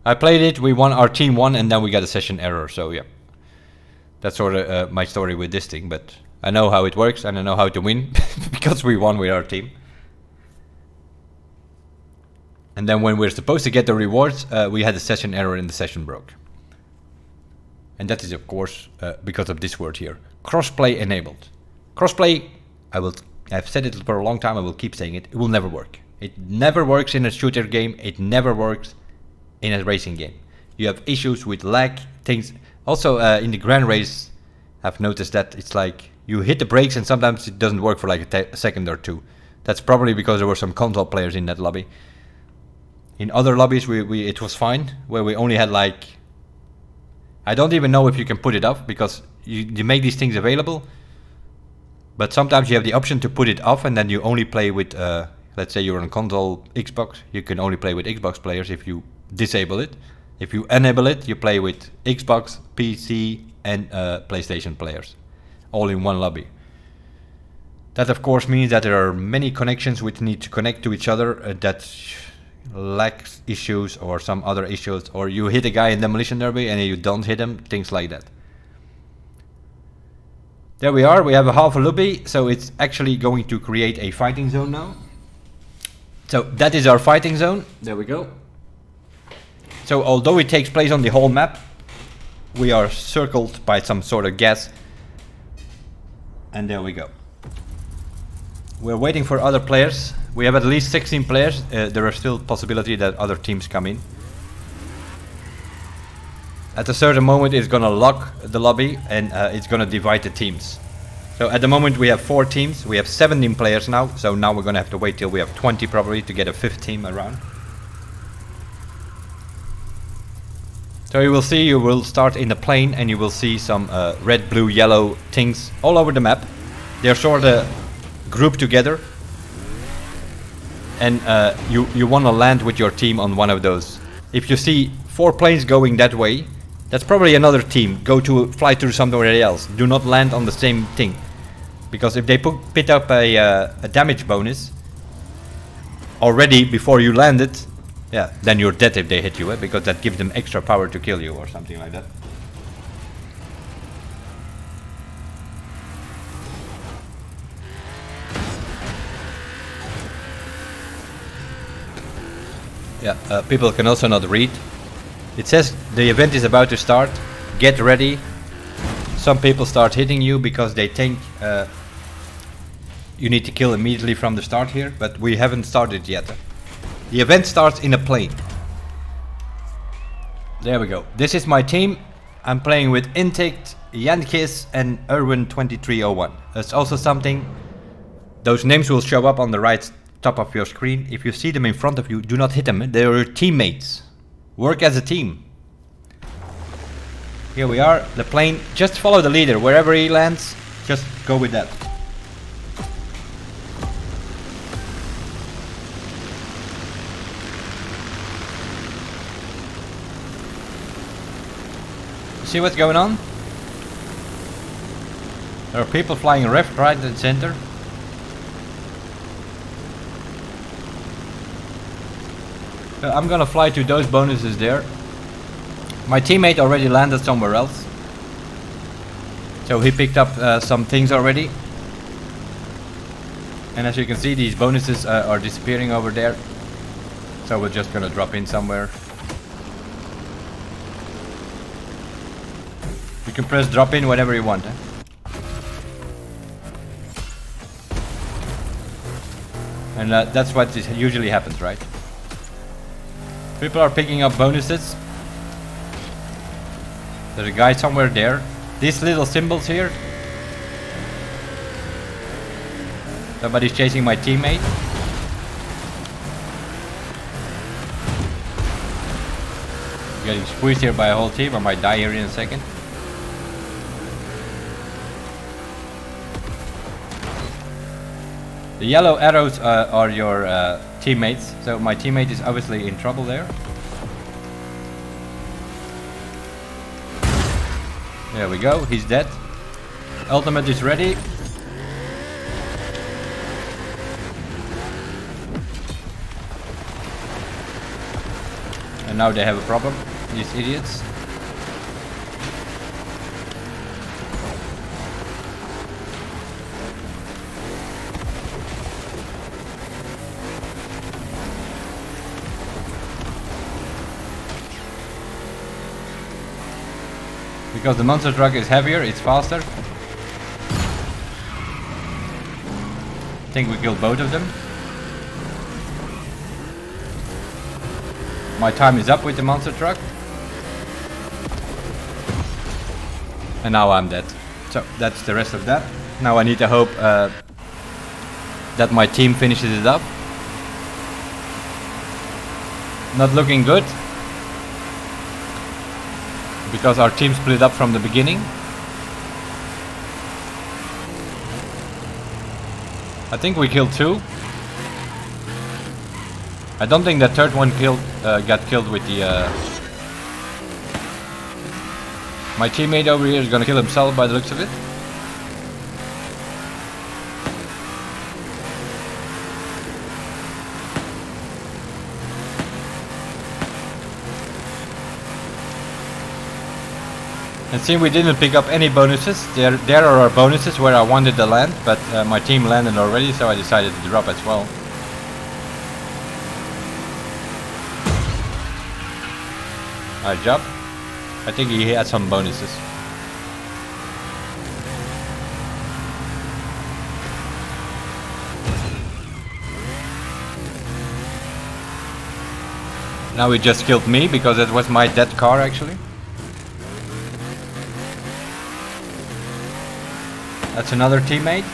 I played it, we won, our team won, and then we got a session error, so yeah. That's sort of my story with this thing, but I know how it works and I know how to win, because we won with our team. And then when we're supposed to get the rewards, we had a session error and the session broke. And that is of course because of this word here. Crossplay enabled. Crossplay, I've said it for a long time, I will keep saying it, it will never work. It never works in a shooter game, it never works in a racing game. You have issues with lag, things. Also in the Grand Race, I've noticed that it's like you hit the brakes and sometimes it doesn't work for like a second or two. That's probably because there were some console players in that lobby. In other lobbies it was fine, where we only had like, I don't even know if you can put it off, because you make these things available, but sometimes you have the option to put it off and then you only play with, let's say you're on console Xbox, you can only play with Xbox players if you disable it. If you enable it, you play with Xbox, PC and PlayStation players, all in one lobby. That of course means that there are many connections which need to connect to each other that lacks issues or some other issues, or you hit a guy in Demolition Derby and you don't hit him, things like that. There we are, we have a half a lobby, so it's actually going to create a fighting zone now. So that is our fighting zone, there we go. So although it takes place on the whole map, we are circled by some sort of gas. And there we go. We're waiting for other players. We have at least 16 players, there are still possibility that other teams come in. At a certain moment it's gonna lock the lobby and it's gonna divide the teams. So at the moment we have 4 teams, we have 17 players now, so now we're gonna have to wait till we have 20 probably to get a 5th team around. So you will see, you will start in the plane and you will see some red, blue, yellow things all over the map. They're sort of grouped together. And you want to land with your team on one of those. If you see 4 planes going that way, that's probably another team. Fly to somewhere else. Do not land on the same thing. Because if they put up a damage bonus already before you land it, yeah, then you're dead if they hit you, because that gives them extra power to kill you or something like that. Yeah, people can also not read. It says the event is about to start, get ready. Some people start hitting you because they think you need to kill immediately from the start here, but we haven't started yet. The event starts in a plane. There we go. This is my team. I'm playing with Intake, Yankis and Erwin2301. That's also something. Those names will show up on the right top of your screen. If you see them in front of you, do not hit them. They are your teammates. Work as a team. Here we are, the plane. Just follow the leader. Wherever he lands, just go with that. See what's going on? There are people flying left, right and center. I'm gonna fly to those bonuses there. My teammate already landed somewhere else. So he picked up some things already. And as you can see, these bonuses are disappearing over there. So we're just gonna drop in somewhere. You can press drop in whenever you want. And that's what usually happens, right? People are picking up bonuses. There's a guy somewhere there. These little symbols here. Somebody's chasing my teammate. Getting squeezed here by a whole team. I might die here in a second. The yellow arrows are your teammates, so my teammate is obviously in trouble there. There we go, he's dead. Ultimate is ready. And now they have a problem, these idiots. Because the monster truck is heavier, it's faster. I think we killed both of them. My time is up with the monster truck. And now I'm dead. So that's the rest of that. Now I need to hope that my team finishes it up. Not looking good. Because our team split up from the beginning. I think we killed 2. I don't think that third one got killed with the... My teammate over here is gonna kill himself by the looks of it. And since we didn't pick up any bonuses, there are our bonuses where I wanted to land, but my team landed already, so I decided to drop as well. Nice job. I think he had some bonuses. Now he just killed me because it was my dead car actually. That's another teammate.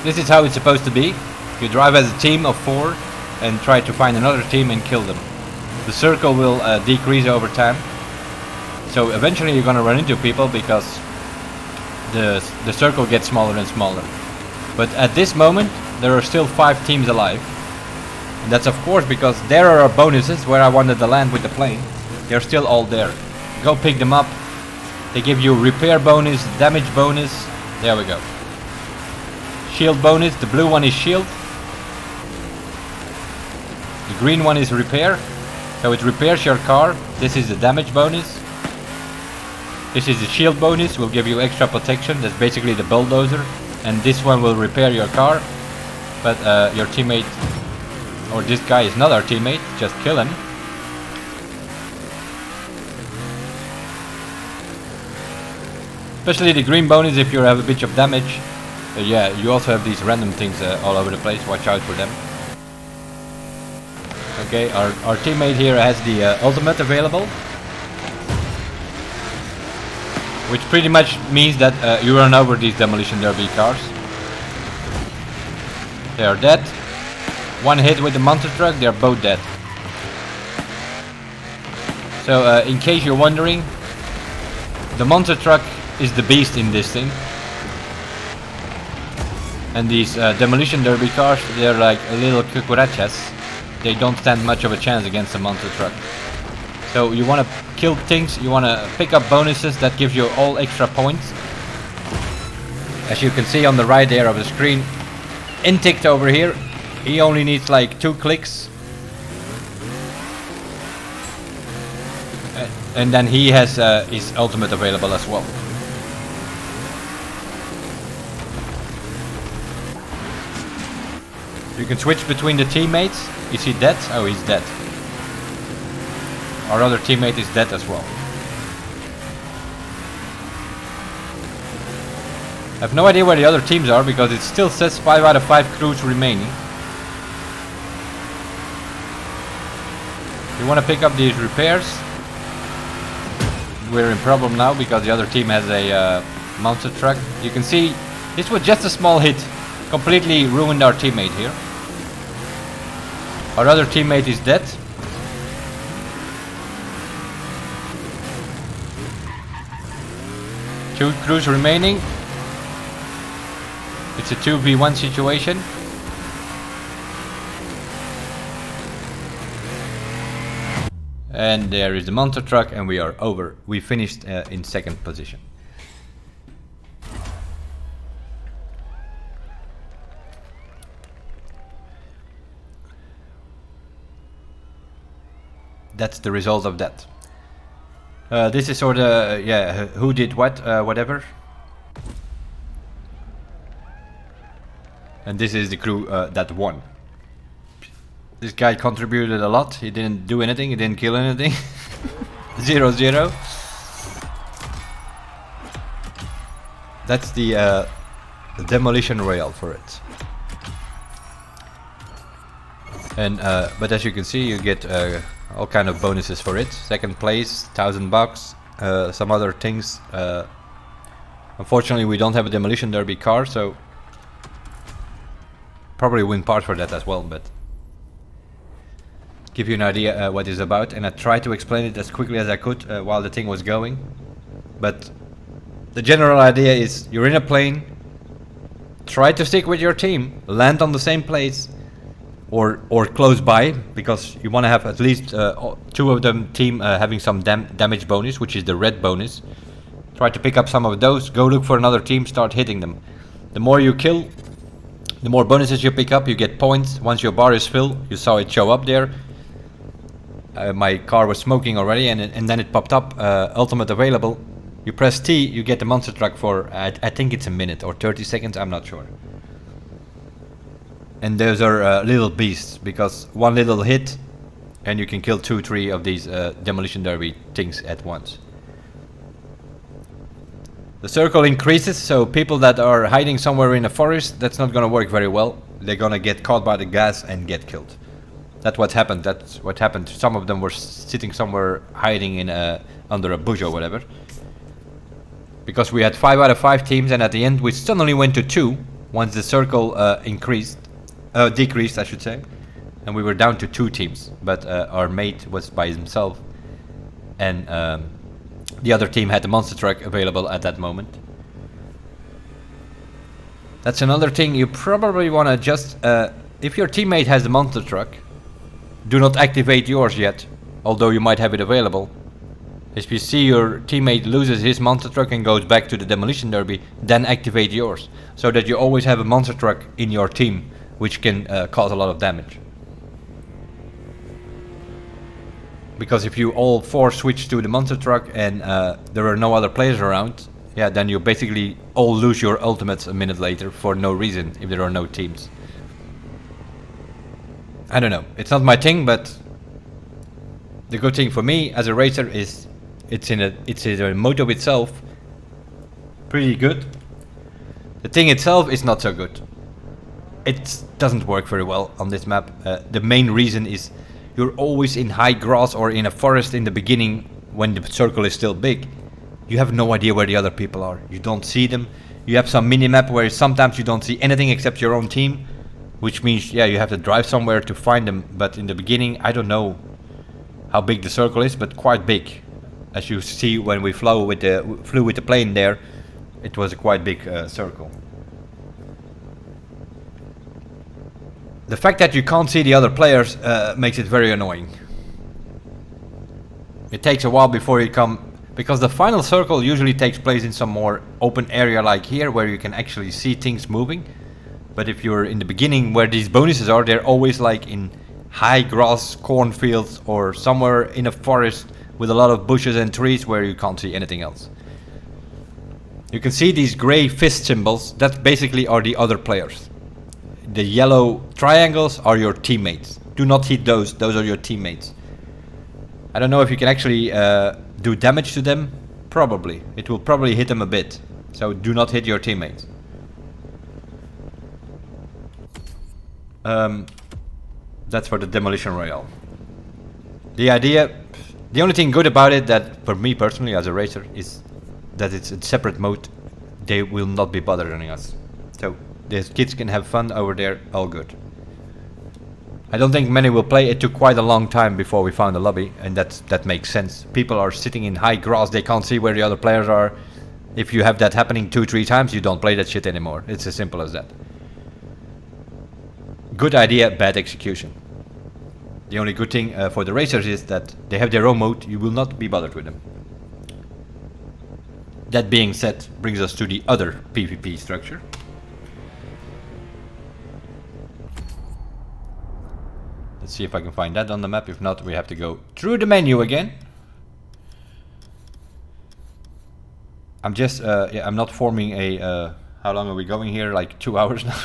This is how it's supposed to be. You drive as a team of 4 and try to find another team and kill them. The circle will decrease over time. So eventually you're gonna run into people because the circle gets smaller and smaller. But at this moment there are still 5 teams alive. And that's of course because there are bonuses where I wanted to land with the plane. They're still all there. Go pick them up. They give you repair bonus, damage bonus. There we go. Shield bonus. The blue one is shield. The green one is repair. So it repairs your car. This is the damage bonus. This is the shield bonus. Will give you extra protection. That's basically the bulldozer. And this one will repair your car. But your teammate, or this guy is not our teammate, just kill him. Especially the green bonus if you have a bit of damage. Yeah, you also have these random things all over the place, watch out for them. Okay, our teammate here has the ultimate available. Which pretty much means that you run over these demolition derby cars. They are dead. One hit with the monster truck, they're both dead. So in case you're wondering, the monster truck is the beast in this thing. And these demolition derby cars, they're like little cucarachas. They don't stand much of a chance against a monster truck. So you want to kill things, you want to pick up bonuses that gives you all extra points. As you can see on the right there of the screen, Intict over here, he only needs like 2 clicks. And then he has his ultimate available as well. You can switch between the teammates. Is he dead? Oh, he's dead. Our other teammate is dead as well. I have no idea where the other teams are because it still says 5 out of 5 crews remaining. You want to pick up these repairs. We're in problem now because the other team has a monster truck. You can see this was just a small hit. Completely ruined our teammate here. Our other teammate is dead. Two crews remaining. It's a 2v1 situation. And there is the monster truck and we are over. We finished in 2nd position. That's the result of that. This is sort of, yeah, who did what, whatever. And this is the crew that won. This guy contributed a lot. He didn't do anything. He didn't kill anything. 0-0. That's the Demolition Royale for it. And but as you can see, you get all kind of bonuses for it. 2nd place, $1,000, some other things. Unfortunately, we don't have a demolition derby car, so probably win parts for that as well. But give you an idea what it's about, and I tried to explain it as quickly as I could while the thing was going. But the general idea is you're in a plane, try to stick with your team, land on the same place or close by, because you want to have at least 2 of them team having some damage bonus, which is the red bonus. Try to pick up some of those, go look for another team, start hitting them. The more you kill, The more bonuses you pick up, you get points. Once your bar is filled, you saw it show up there. My car was smoking already, and then it popped up, ultimate available. You press T, you get the monster truck for, I think it's a minute or 30 seconds, I'm not sure. And those are little beasts, because one little hit and you can kill 2-3 of these demolition derby things at once. The circle increases, so people that are hiding somewhere in a forest, that's not gonna work very well. They're gonna get caught by the gas and get killed. That's what happened. Some of them were sitting somewhere hiding in under a bush or whatever. Because we had 5 out of 5 teams, and at the end we suddenly went to 2 once the circle decreased, I should say, and we were down to 2 teams. But our mate was by himself, and the other team had the monster truck available at that moment. That's another thing you probably want to just, if your teammate has the monster truck, do not activate yours yet, although you might have it available. If you see your teammate loses his monster truck and goes back to the demolition derby, then activate yours, so that you always have a monster truck in your team, which can cause a lot of damage. Because if you all 4 switch to the monster truck and there are no other players around, yeah, then you basically all lose your ultimates a minute later for no reason if there are no teams. I don't know, it's not my thing, but the good thing for me as a racer is it's in a moto itself pretty good. The thing itself is not so good. It doesn't work very well on this map. The main reason is you're always in high grass or in a forest in the beginning when the circle is still big. You have no idea where the other people are. You don't see them. You have some mini-map where sometimes you don't see anything except your own team, which means, yeah, you have to drive somewhere to find them. But in the beginning, I don't know how big the circle is, but quite big. As you see when we flew with the plane there, it was a quite big circle. The fact that you can't see the other players makes it very annoying. It takes a while before you come, because the final circle usually takes place in some more open area like here, where you can actually see things moving. But if you're in the beginning where these bonuses are, they're always like in high grass cornfields or somewhere in a forest with a lot of bushes and trees where you can't see anything else. You can see these gray fist symbols, that basically are the other players. The yellow triangles are your teammates. Do not hit those are your teammates. I don't know if you can actually do damage to them. Probably. It will probably hit them a bit. So do not hit your teammates. That's for the Demolition Royale. The only thing good about it, that for me personally as a racer, is that it's a separate mode. They will not be bothering us. So the kids can have fun over there, all good. I don't think many will play. It took quite a long time before we found a lobby, and that makes sense. People are sitting in high grass, they can't see where the other players are. If you have that happening 2-3 times, you don't play that shit anymore. It's as simple as that. Good idea, bad execution. The only good thing for the racers is that they have their own mode. You will not be bothered with them. That being said, brings us to the other PvP structure. Let's see if I can find that on the map. If not, we have to go through the menu again. I'm just, yeah, I'm not forming a, how long are we going here? Like 2 hours now.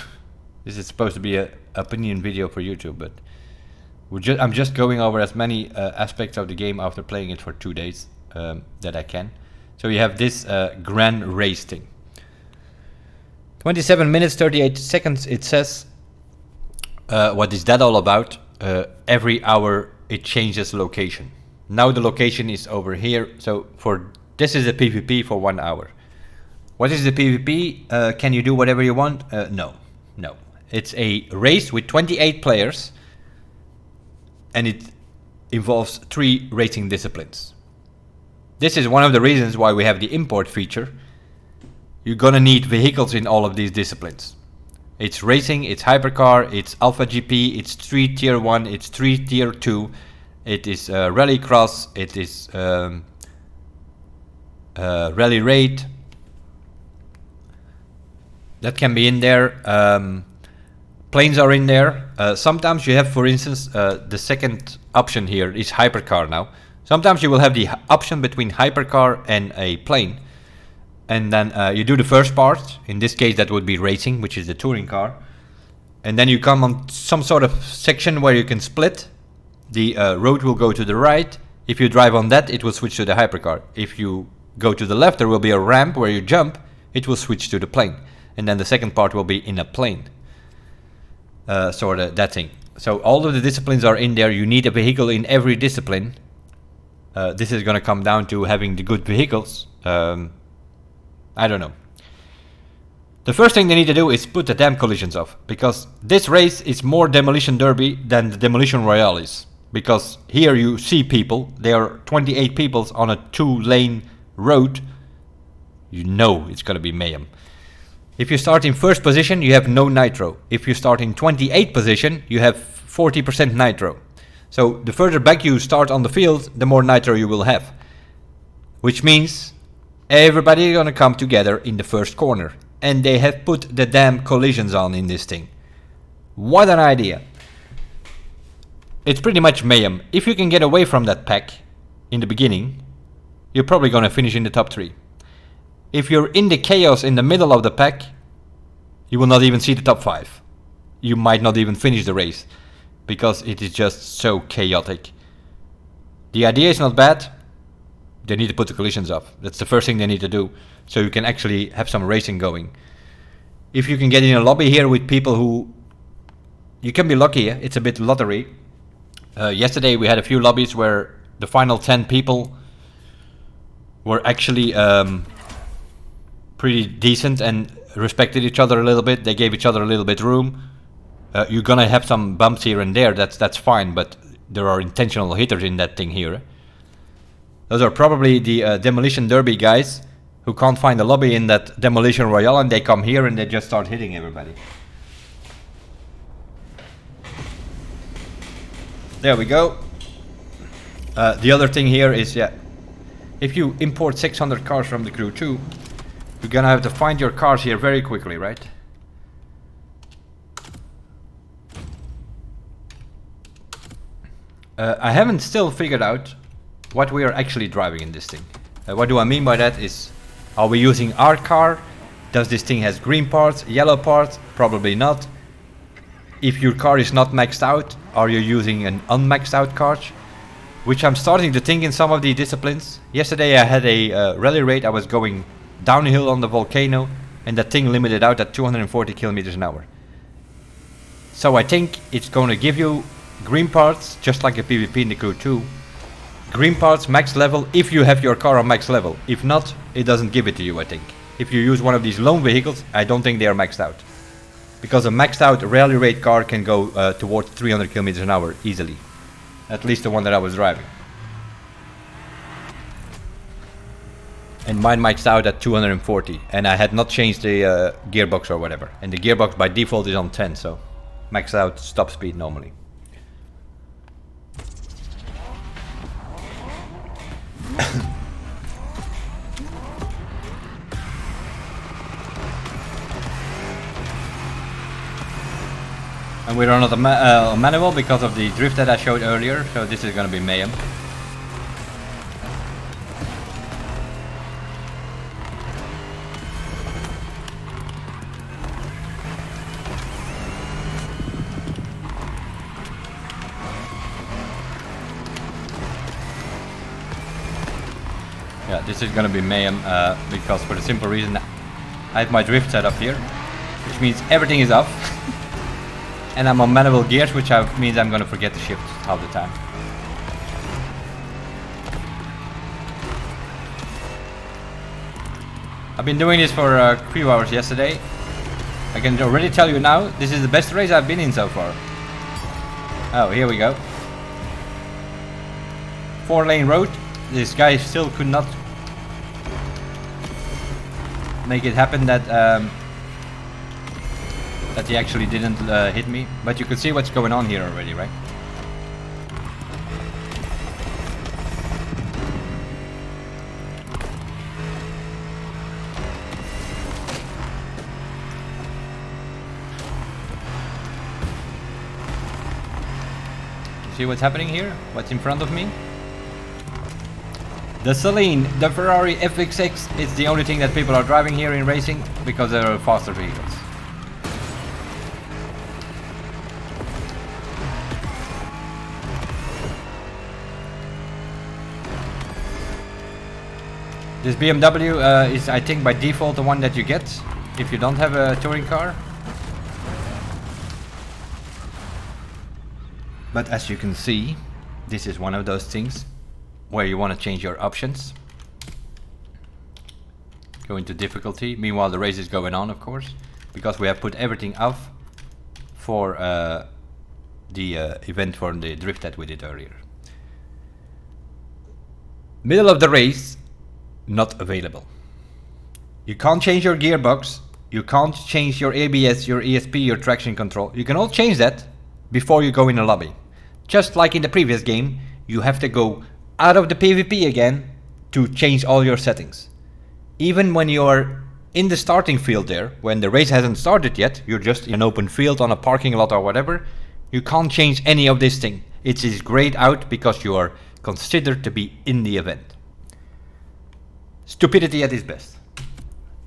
This is supposed to be a opinion video for YouTube, but I'm just going over as many aspects of the game after playing it for 2 days that I can. So you have this grand race thing. 27 minutes 38 seconds it says. What is that all about? Every hour it changes location. Now the location is over here. So this is a PvP for 1 hour. What is the PvP? Can you do whatever you want? No. It's a race with 28 players, and it involves 3 racing disciplines. This is one of the reasons why we have the import feature. You're gonna need vehicles in all of these disciplines. It's racing, it's hypercar, it's Alpha GP, it's Street Tier 1, it's Street Tier 2, it is Rallycross, it is Rally Raid. That can be in there. planes are in there. Sometimes you have, for instance, the second option here is hypercar now. Sometimes you will have the option between hypercar and a plane. And then you do the first part. In this case, that would be racing, which is the touring car. And then you come on some sort of section where you can split. The road will go to the right. If you drive on that, it will switch to the hypercar. If you go to the left, there will be a ramp where you jump. It will switch to the plane. And then the second part will be in a plane. Sort of that thing. So all of the disciplines are in there. You need a vehicle in every discipline. This is going to come down to having the good vehicles. I don't know. The first thing they need to do is put the damn collisions off. Because this race is more Demolition Derby than the Demolition Royale is. Because here you see people. There are 28 people on a 2-lane road. You know it's going to be mayhem. If you start in first position, you have no nitro. If you start in 28th position, you have 40% nitro. So the further back you start on the field, the more nitro you will have. Which means everybody is going to come together in the first corner. And they have put the damn collisions on in this thing. What an idea. It's pretty much mayhem. If you can get away from that pack in the beginning, you're probably going to finish in the top 3. If you're in the chaos in the middle of the pack, you will not even see the top 5. You might not even finish the race. Because it is just so chaotic. The idea is not bad. They need to put the collisions off. That's the first thing they need to do. So you can actually have some racing going. If you can get in a lobby here with people who... You can be lucky, it's a bit lottery. Yesterday we had a few lobbies where the final 10 people were actually pretty decent and respected each other a little bit. They gave each other a little bit room. You're gonna have some bumps here and there, that's fine, but there are intentional hitters in that thing here. Those are probably the Demolition Derby guys who can't find a lobby in that Demolition Royale, and they come here and they just start hitting everybody. There we go. The other thing here is, yeah, if you import 600 cars from the Crew 2, you're gonna have to find your cars here very quickly, right? I haven't still figured out what we are actually driving in this thing. What do I mean by that is, are we using our car? Does this thing has green parts, yellow parts? Probably not. If your car is not maxed out, are you using an unmaxed out car? Which I'm starting to think in some of the disciplines. Yesterday I had a rally raid. I was going downhill on the volcano and that thing limited out at 240 kilometers an hour. So I think it's going to give you green parts, just like a PvP in the Crew 2. Green parts, max level, if you have your car on max level. If not, it doesn't give it to you, I think. If you use one of these lone vehicles, I don't think they are maxed out. Because a maxed out rally raid car can go towards 300 kilometers an hour easily. At least the one that I was driving. And mine maxed out at 240. And I had not changed the gearbox or whatever. And the gearbox by default is on 10, so maxed out stop speed normally. And we're on a manual because of the drift that I showed earlier, so this is gonna be mayhem. Yeah, this is gonna be mayhem because for the simple reason I have my drift set up here, which means everything is off. And I'm on manual gears, which means I'm gonna forget to shift half the time. I've been doing this for a few hours yesterday. I can already tell you now, this is the best race I've been in so far. Oh, here we go. 4-lane road. This guy still could not make it happen that he actually didn't hit me. But you can see what's going on here already, right? See what's happening here? What's in front of me? The Celine, the Ferrari FX6 is the only thing that people are driving here in racing because they are faster vehicles. This BMW is, I think, by default the one that you get if you don't have a touring car. But as you can see, this is one of those things where you want to change your options. Go into difficulty. Meanwhile, the race is going on, of course, because we have put everything off for the event for the drift that we did earlier. Middle of the race, not available. You can't change your gearbox, you can't change your ABS, your ESP, your traction control. You can all change that before you go in a lobby. Just like in the previous game, you have to go out of the PvP again to change all your settings. Even when you're in the starting field there, when the race hasn't started yet, you're just in an open field on a parking lot or whatever, you can't change any of this thing. It is grayed out because you are considered to be in the event. Stupidity at its best.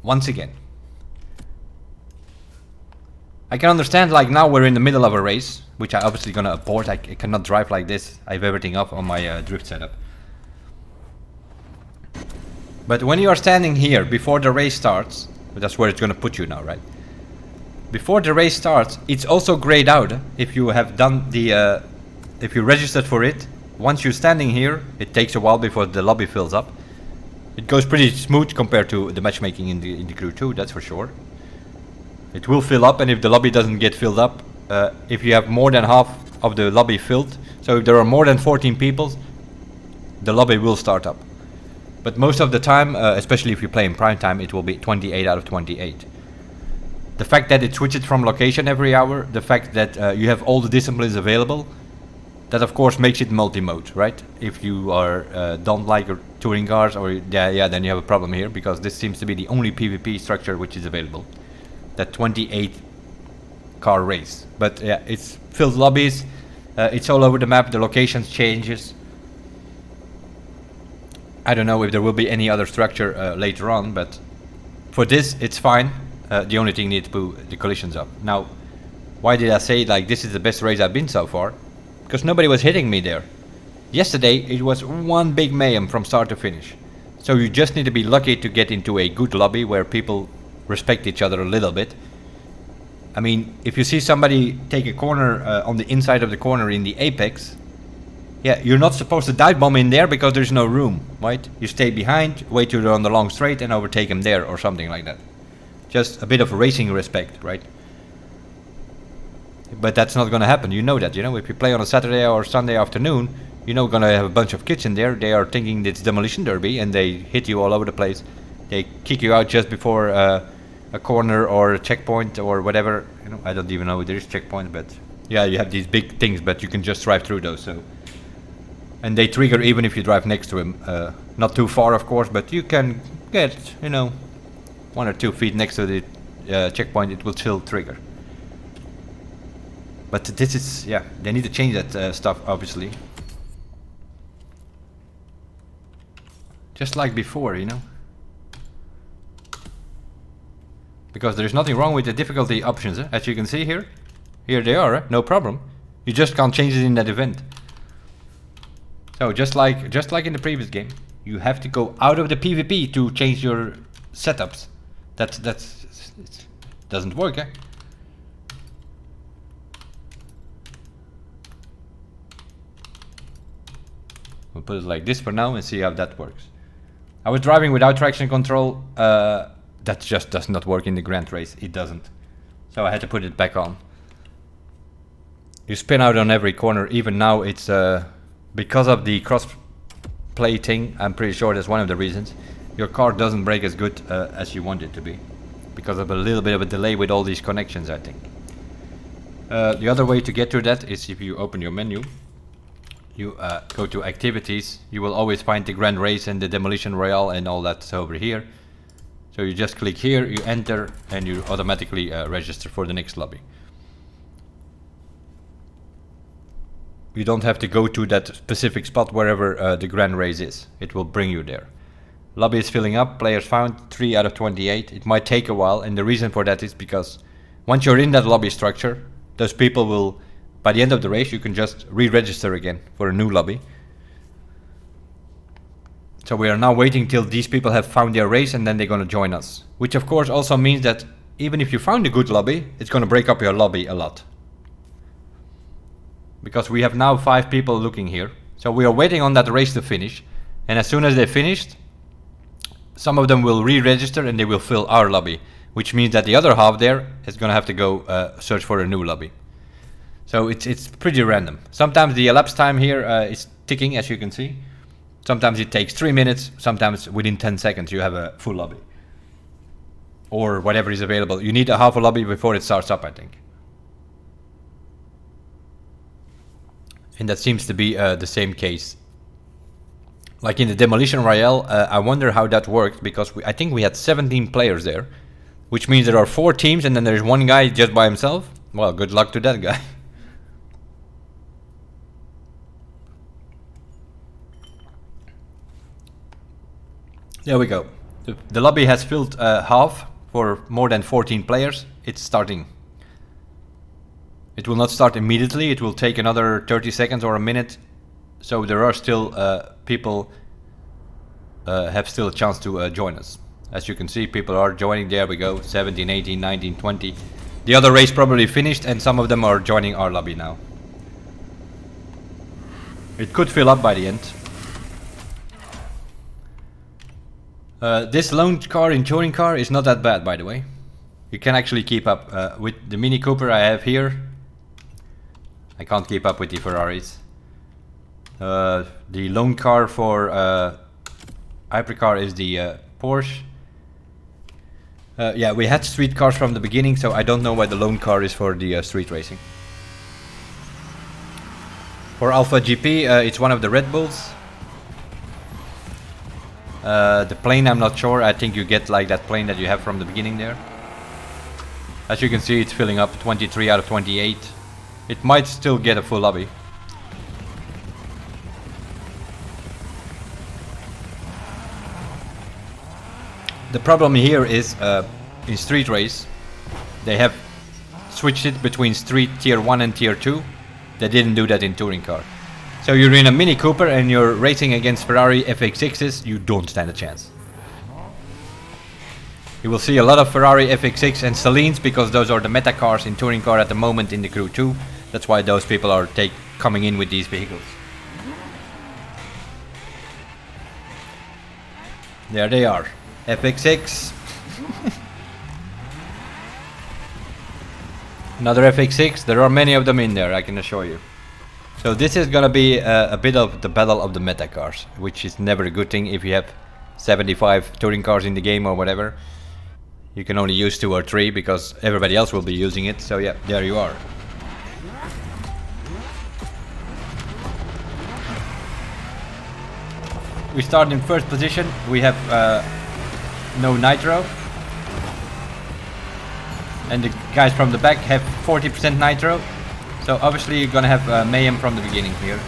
Once again. I can understand, like now we're in the middle of a race, which I obviously gonna abort. I cannot drive like this. I have everything up on my drift setup. But when you are standing here before the race starts, that's where it's gonna put you now, right? Before the race starts, it's also grayed out. If you have done the, if you registered for it, once you're standing here, it takes a while before the lobby fills up. It goes pretty smooth compared to the matchmaking in the Crew 2, that's for sure. It will fill up, and if the lobby doesn't get filled up, if you have more than half of the lobby filled, so if there are more than 14 people, the lobby will start up. But most of the time, especially if you play in prime time, it will be 28 out of 28. The fact that it switches from location every hour, the fact that you have all the disciplines available, that of course makes it multi-mode, right? If you are don't like touring cars, or yeah, then you have a problem here, because this seems to be the only PvP structure which is available. That 28 car race. But yeah, it's filled lobbies, it's all over the map, the locations changes. I don't know if there will be any other structure later on, but for this it's fine. The only thing needs to put the collisions up. Now, why did I say like this is the best race I've been so far? Because nobody was hitting me there. Yesterday it was one big mayhem from start to finish. So you just need to be lucky to get into a good lobby where people respect each other a little bit. I mean, if you see somebody take a corner on the inside of the corner in the apex, yeah, you're not supposed to dive bomb in there because there's no room, right? You stay behind, wait till they're on the long straight and overtake them there or something like that. Just a bit of racing respect, right? But that's not gonna happen, you know that, you know? If you play on a Saturday or Sunday afternoon, you know gonna have a bunch of kids in there. They are thinking it's Demolition Derby and they hit you all over the place. They kick you out just before a corner or a checkpoint or whatever. You know, I don't even know if there is checkpoint, but yeah, you have these big things, but you can just drive through those. So, and they trigger even if you drive next to him. Not too far, of course, but you can get, you know, 1 or 2 feet next to the checkpoint. It will still trigger. But this is, yeah, they need to change that stuff, obviously. Just like before, you know. Because there's nothing wrong with the difficulty options, as you can see here. Here they are, no problem. You just can't change it in that event. So just like in the previous game, you have to go out of the PvP to change your setups. It doesn't work, eh? We'll put it like this for now and see how that works. I was driving without traction control. That just does not work in the Grand Race. It doesn't. So I had to put it back on. You spin out on every corner. Even now it's because of the cross-play thing. I'm pretty sure that's one of the reasons. Your car doesn't brake as good as you want it to be. Because of a little bit of a delay with all these connections, I think. The other way to get to that is if you open your menu. You go to activities. You will always find the Grand Race and the Demolition Royale and all that's over here. So you just click here, you enter, and you automatically register for the next lobby. you don't have to go to that specific spot wherever the grand race is. It will bring you there. Lobby is filling up, players found 3 out of 28. It might take a while, and the reason for that is because once you're in that lobby structure, those people will, by the end of the race, you can just re-register again for a new lobby. So we are now waiting till these people have found their race and then they're going to join us. Which of course also means that even if you found a good lobby, it's going to break up your lobby a lot. Because we have now 5 people looking here. So we are waiting on that race to finish. And as soon as they're finished, some of them will re-register and they will fill our lobby, which means that the other half there is going to have to go search for a new lobby. So it's pretty random. Sometimes the elapsed time here is ticking, as you can see. Sometimes it takes 3 minutes, sometimes within 10 seconds you have a full lobby. Or whatever is available. You need a half a lobby before it starts up, I think. And that seems to be the same case. Like in the Demolition Royale, I wonder how that worked, because I think we had 17 players there. Which means there are 4 teams and then there's one guy just by himself. Well, good luck to that guy. There we go. The lobby has filled half for more than 14 players. It's starting. It will not start immediately. It will take another 30 seconds or a minute. So there are still people have still a chance to join us. As you can see, people are joining. There we go. 17, 18, 19, 20. The other race probably finished and some of them are joining our lobby now. It could fill up by the end. This loan car in touring car is not that bad, by the way. You can actually keep up with the Mini Cooper I have here. I can't keep up with the Ferraris. The loan car for Hypercar is the Porsche. Yeah, we had street cars from the beginning, so I don't know why the loan car is for the street racing. For Alpha GP, it's one of the Red Bulls. The plane, I'm not sure. I think you get like that plane that you have from the beginning there. As you can see, it's filling up 23 out of 28. It might still get a full lobby. The problem here is in street race, they have switched it between street tier 1 and tier 2. They didn't do that in touring car. So you're in a Mini Cooper and you're racing against Ferrari FX6s, you don't stand a chance. You will see a lot of Ferrari FX6 and Salines because those are the meta cars in touring car at the moment in the Crew 2. That's why those people are coming in with these vehicles. There they are. FX6. Another FX6. There are many of them in there, I can assure you. So this is gonna be a bit of the battle of the meta cars, which is never a good thing if you have 75 touring cars in the game or whatever. You can only use 2 or 3 because everybody else will be using it. So yeah, there you are. We start in first position. We have no nitro. And the guys from the back have 40% nitro. So obviously you're gonna have mayhem from the beginning here.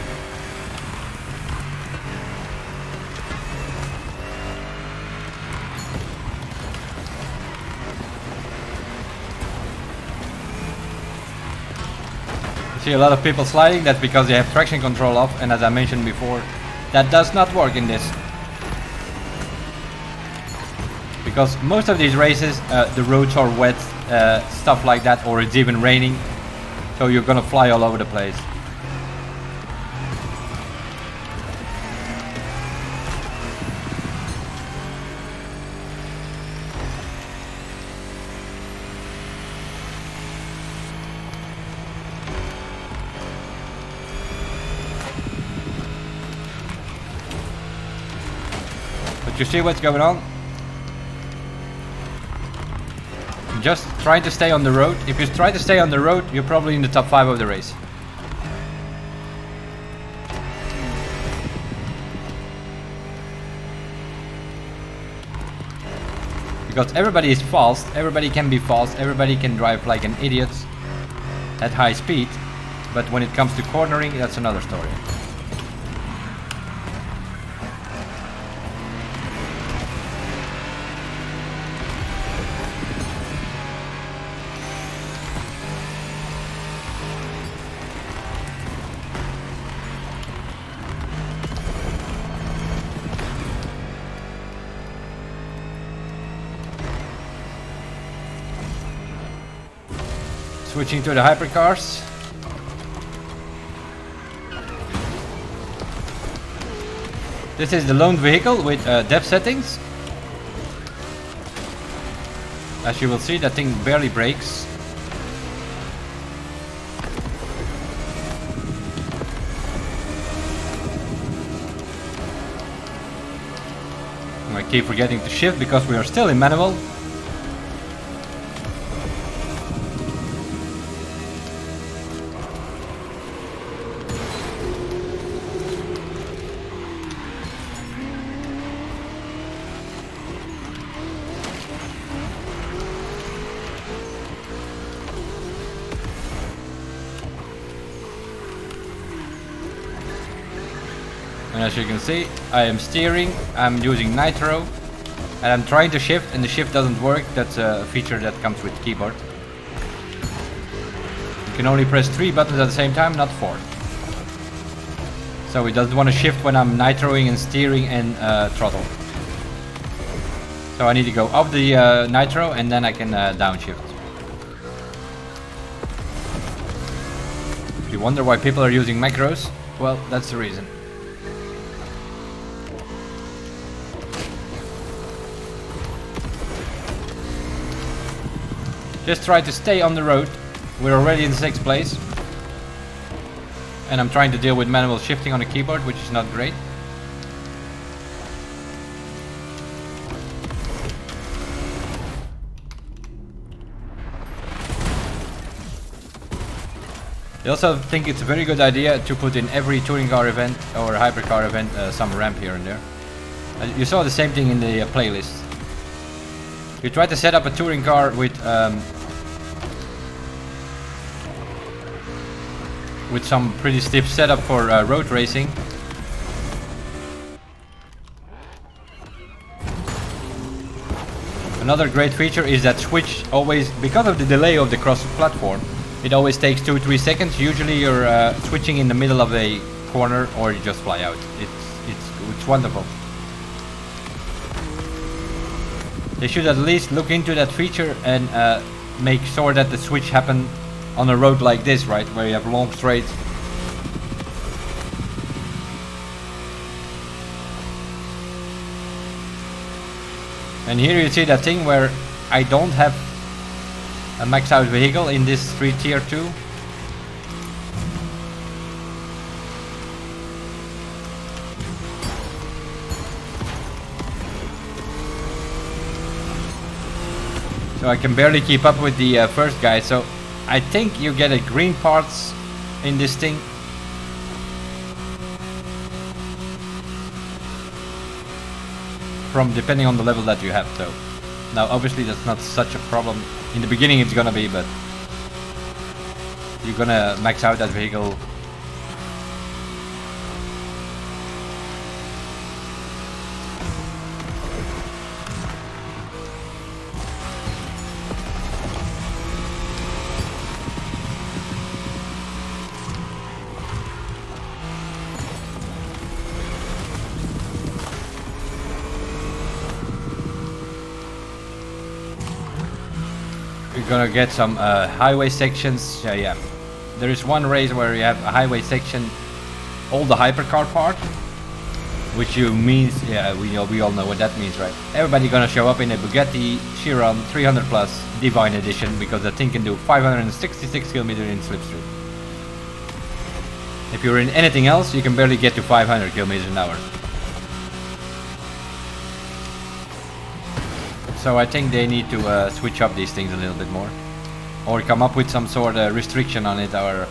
You see a lot of people sliding. That's because they have traction control off, and as I mentioned before, that does not work in this. Because most of these races, the roads are wet, stuff like that, or it's even raining. So you're gonna fly all over the place. But you see what's going on? Just trying to stay on the road. If you try to stay on the road, you're probably in the top 5 of the race. Because everybody is fast, everybody can be fast, everybody can drive like an idiot at high speed. but when it comes to cornering, that's another story. Switching to the hypercars. This is the lone vehicle with depth settings. As you will see, that thing barely brakes. I keep forgetting to shift because we are still in manual. And as you can see, I am steering, I'm using nitro, and I'm trying to shift and the shift doesn't work. That's a feature that comes with the keyboard. You can only press 3 buttons at the same time, not 4. So it doesn't want to shift when I'm nitroing and steering and throttle. So I need to go up the nitro and then I can downshift. If you wonder why people are using macros, well, that's the reason. Just try to stay on the road. We're already in 6th place. And I'm trying to deal with manual shifting on the keyboard, which is not great. I also think it's a very good idea to put in every touring car event or hypercar event some ramp here and there. You saw the same thing in the playlist. You try to set up a touring car with some pretty stiff setup for road racing. Another great feature is that switch always, because of the delay of the cross platform, it always takes 2-3 seconds. Usually you're switching in the middle of a corner or you just fly out. It's wonderful. They should at least look into that feature and make sure that the switch happen on a road like this, right, where you have long straights. And here you see that thing where I don't have a max out vehicle in this street tier 2. So I can barely keep up with the first guy. So I think you get a green parts in this thing. From depending on the level that you have. So now obviously that's not such a problem. In the beginning it's gonna be, but you're gonna max out that vehicle. You're gonna get some highway sections. Yeah. There is one race where you have a highway section, all the hypercar part, which means, yeah, we all know what that means, right? Everybody gonna show up in a Bugatti Chiron 300 Plus Divine Edition because the thing can do 566 km in slipstream. If you're in anything else, you can barely get to 500 km an hour. So I think they need to switch up these things a little bit more, or come up with some sort of restriction on it, or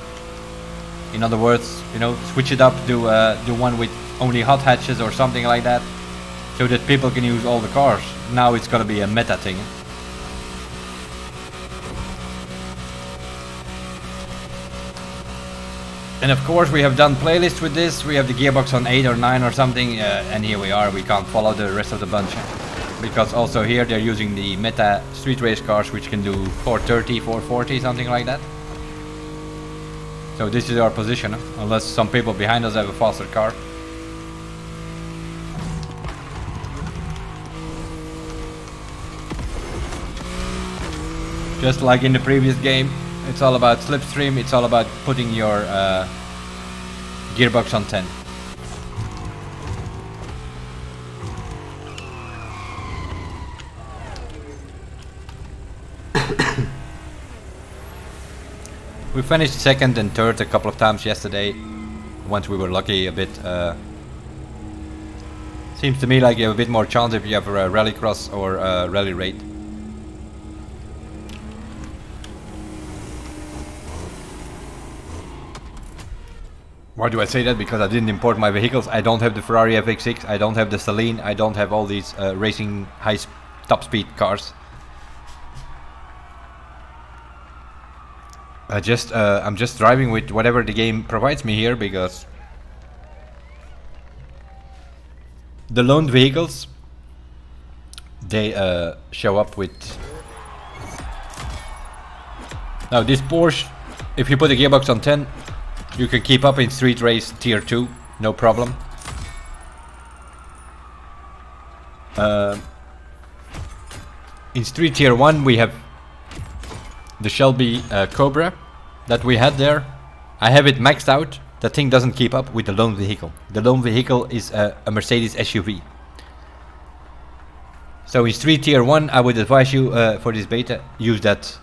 in other words, you know, switch it up, do one with only hot hatches or something like that, so that people can use all the cars. Now it's gonna be a meta thing. And of course we have done playlists with this. We have the gearbox on 8 or 9 or something, and here we are. We can't follow the rest of the bunch. Because also here they're using the meta street race cars, which can do 430, 440, something like that. So this is our position, unless some people behind us have a faster car. Just like in the previous game, it's all about slipstream, it's all about putting your gearbox on 10. We finished second and third a couple of times yesterday, once we were lucky a bit. Seems to me like you have a bit more chance if you have a rallycross or a rally raid. Why do I say that? Because I didn't import my vehicles. I don't have the Ferrari FX6, I don't have the Saleen, I don't have all these racing top speed cars. I'm just driving with whatever the game provides me here, because the loaned vehicles, they show up with. Now this Porsche, if you put the gearbox on 10, you can keep up in street race tier 2, no problem. In street tier 1 we have the Shelby Cobra that we had there. I have it maxed out. That thing doesn't keep up with the loan vehicle. The loan vehicle is a Mercedes SUV. So in street tier 1 I would advise you for this beta, use that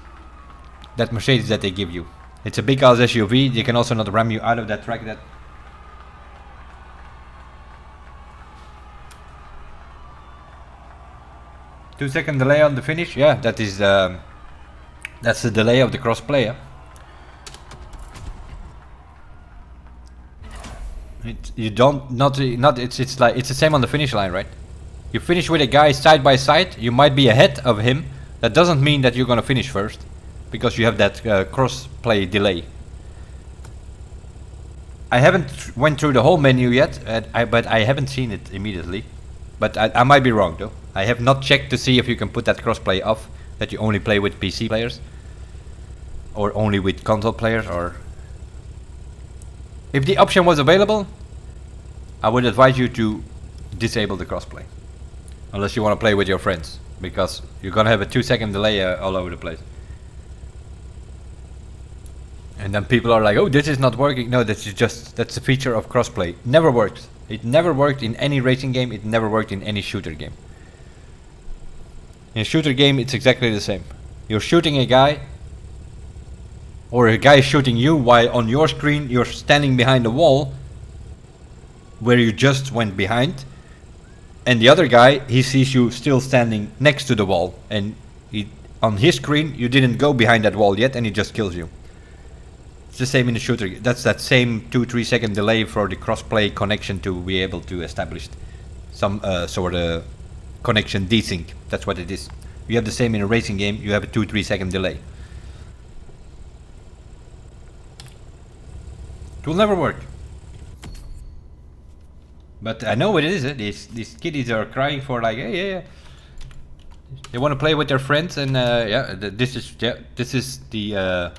Mercedes that they give you. It's a big ass SUV, they can also not ram you out of that track. That 2-second delay on the finish, yeah, that is that's the delay of the crossplay. Yeah? It's like it's the same on the finish line, right? You finish with a guy side by side, you might be ahead of him. That doesn't mean that you're gonna finish first, because you have that crossplay delay. I haven't went through the whole menu yet, but I haven't seen it immediately. But I might be wrong though. I have not checked to see if you can put that crossplay off, that you only play with PC players or only with console players. Or if the option was available, I would advise you to disable the crossplay, unless you want to play with your friends, because you're gonna have a 2-second delay all over the place. And then people are like, oh, this is not working. No, that's a feature of crossplay. Never worked. It never worked in any racing game, it never worked in any shooter game. In a shooter game it's exactly the same. You're shooting a guy, or a guy is shooting you, while on your screen you're standing behind a wall where you just went behind, and the other guy, he sees you still standing next to the wall, and on his screen you didn't go behind that wall yet, and he just kills you. It's the same in the shooter. That's that same 2-3 second delay for the crossplay connection to be able to establish some sort of connection desync. That's what it is. You have the same in a racing game. You have a 2-3 second delay. It will never work. But I know what it is. These kiddies are crying for like, hey, yeah. They want to play with their friends, and yeah, this is the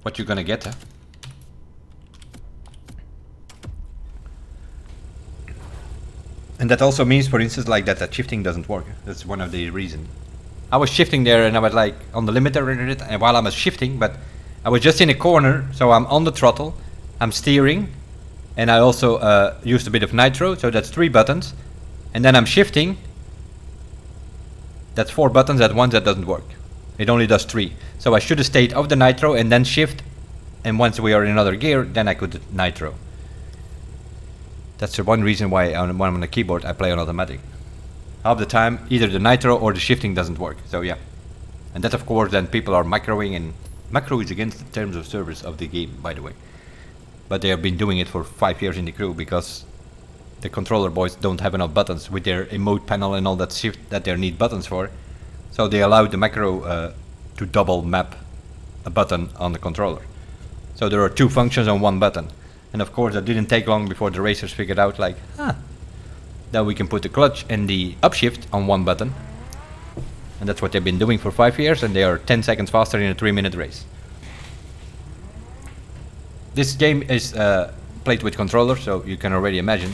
what you're gonna get. And that also means, for instance, like that shifting doesn't work. That's one of the reasons. I was shifting there, and I was like on the limiter in it, and while I was shifting, but I was just in a corner, so I'm on the throttle, I'm steering, and I also used a bit of nitro, so that's 3 buttons, and then I'm shifting. That's 4 buttons at once. That doesn't work. It only does 3. So I should have stayed off the nitro and then shift, and once we are in another gear, then I could nitro. That's the one reason why when I'm on the keyboard I play on automatic. Half the time either the nitro or the shifting doesn't work. So yeah. And that of course then people are macroing, and macro is against the terms of service of the game, by the way. But they have been doing it for 5 years in the crew, because the controller boys don't have enough buttons with their emote panel and all that shift that they need buttons for. So they allowed the macro to double map a button on the controller. So there are two functions on one button. And of course that didn't take long before the racers figured out like, that we can put the clutch and the upshift on one button. And that's what they've been doing for 5 years, and they are 10 seconds faster in a 3-minute race. This game is played with controller, so you can already imagine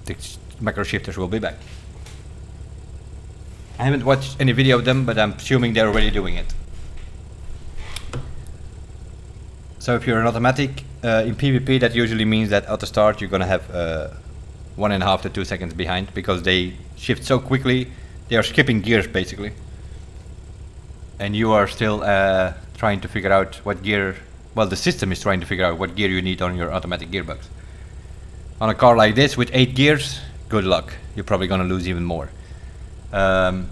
the macro shifters will be back. I haven't watched any video of them, but I'm assuming they're already doing it. So if you're an automatic, in PvP that usually means that at the start you're gonna have 1.5 to 2 seconds behind, because they shift so quickly, they are skipping gears basically. And you are still trying to figure out what gear, well, the system is trying to figure out what gear you need on your automatic gearbox. On a car like this with 8 gears, good luck. You're probably gonna lose even more. Yeah,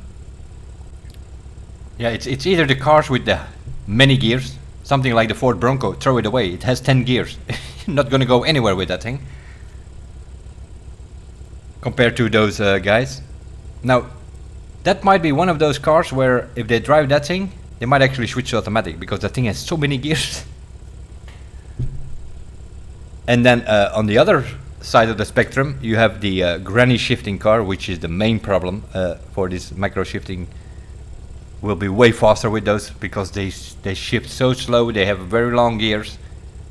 it's either the cars with the many gears, something like the Ford Bronco, throw it away. It has 10 gears. You're not gonna go anywhere with that thing. Compared to those guys. Now, that might be one of those cars where if they drive that thing, they might actually switch to automatic, because that thing has so many gears. And then on the other side of the spectrum, you have the granny shifting car, which is the main problem for this macro shifting. Will be way faster with those, because they shift so slow, they have very long gears,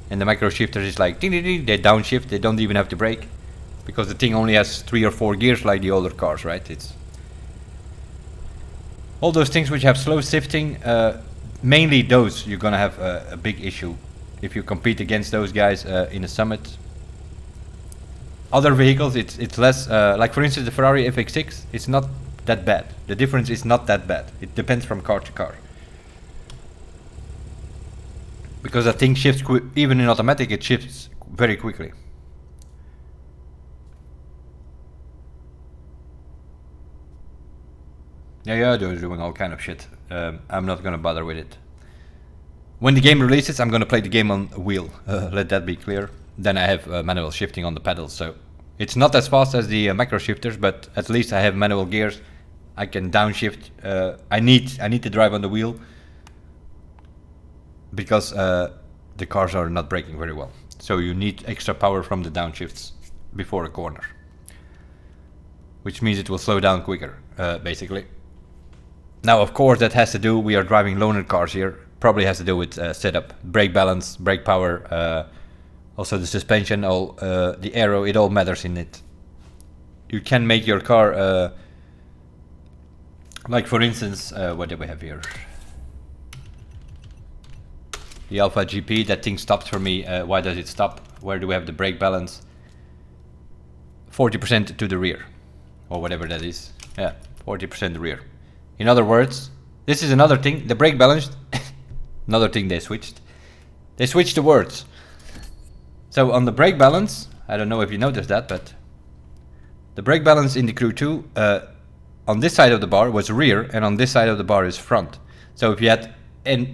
and the macro shifter is like ding, ding, ding, they downshift, they don't even have to brake, because the thing only has 3 or 4 gears like the older cars, right? It's all those things which have slow shifting, mainly those you're gonna have a big issue if you compete against those guys in a summit. Other vehicles, it's less, like for instance the Ferrari FX6, it's not that bad. The difference is not that bad. It depends from car to car. Because that thing shifts, even in automatic it shifts very quickly. Yeah, they're doing all kind of shit. I'm not gonna bother with it. When the game releases, I'm gonna play the game on wheel. Let that be clear. Then I have manual shifting on the pedals, so it's not as fast as the macro shifters, but at least I have manual gears. I can downshift. I need to drive on the wheel because the cars are not braking very well. So you need extra power from the downshifts before a corner, which means it will slow down quicker, basically. Now, of course, that has to do, we are driving loaner cars here, probably has to do with setup, brake balance, brake power, also the suspension, all the aero, it all matters in it. You can make your car, like for instance, what do we have here? The Alpha GP, that thing stopped for me. Why does it stop? Where do we have the brake balance? 40% to the rear, or whatever that is. Yeah, 40% rear. In other words, this is another thing, the brake balance, another thing they switched. They switched the words. So on the brake balance, I don't know if you noticed that, but the brake balance in the Crew 2, on this side of the bar was rear, and on this side of the bar is front. So if you had,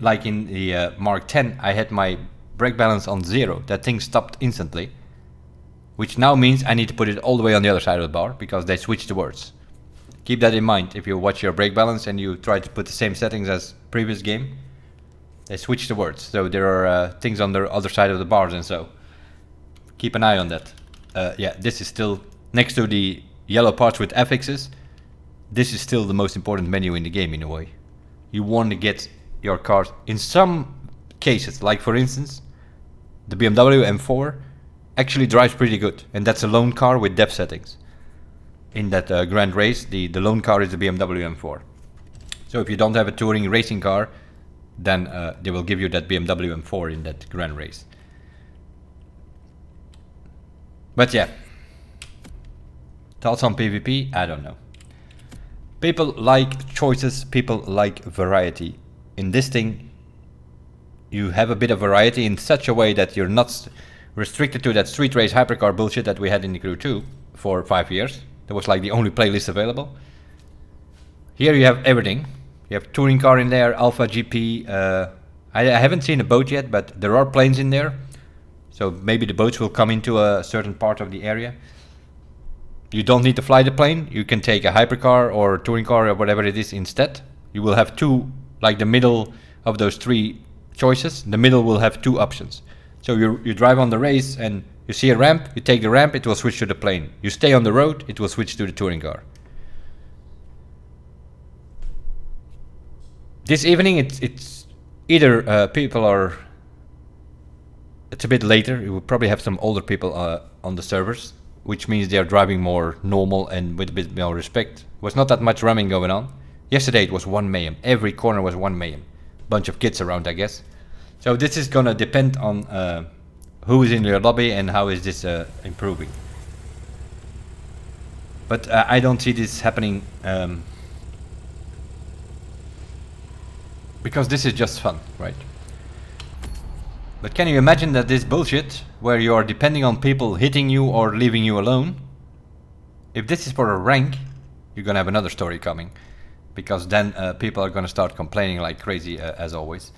like in the Mark 10, I had my brake balance on 0, that thing stopped instantly. Which now means I need to put it all the way on the other side of the bar, because they switched the words. Keep that in mind if you watch your brake balance and you try to put the same settings as previous game. They switch the words, so there are things on the other side of the bars, and so keep an eye on that. Yeah, this is still next to the yellow parts with affixes. This is still the most important menu in the game in a way. You want to get your cars in some cases, like for instance, the BMW M4 actually drives pretty good, and that's a lone car with depth settings. In that grand race, the lone car is the BMW M4. So if you don't have a touring racing car, then they will give you that BMW M4 in that grand race. But yeah, thoughts on PvP? I don't know. People like choices, people like variety. In this thing, you have a bit of variety in such a way that you're not restricted to that street race hypercar bullshit that we had in the Crew 2 for 5 years. That was like the only playlist available. Here you have everything. You have touring car in there, Alpha GP. I haven't seen a boat yet, but there are planes in there. So maybe the boats will come into a certain part of the area. You don't need to fly the plane. You can take a hypercar or a touring car or whatever it is instead. You will have two, like the middle of those three choices. The middle will have 2 options. So you drive on the race and you see a ramp, you take the ramp, it will switch to the plane. You stay on the road, it will switch to the touring car. This evening it's either people are... It's a bit later, you will probably have some older people on the servers, which means they are driving more normal and with a bit more respect. Was not that much ramming going on. Yesterday it was one mayhem. Every corner was one mayhem. Bunch of kids around, I guess. So this is gonna depend on who is in your lobby and how is this improving. But I don't see this happening because this is just fun, right? But can you imagine that this bullshit, where you are depending on people hitting you or leaving you alone, if this is for a rank, you're gonna have another story coming. Because then people are gonna start complaining like crazy, as always.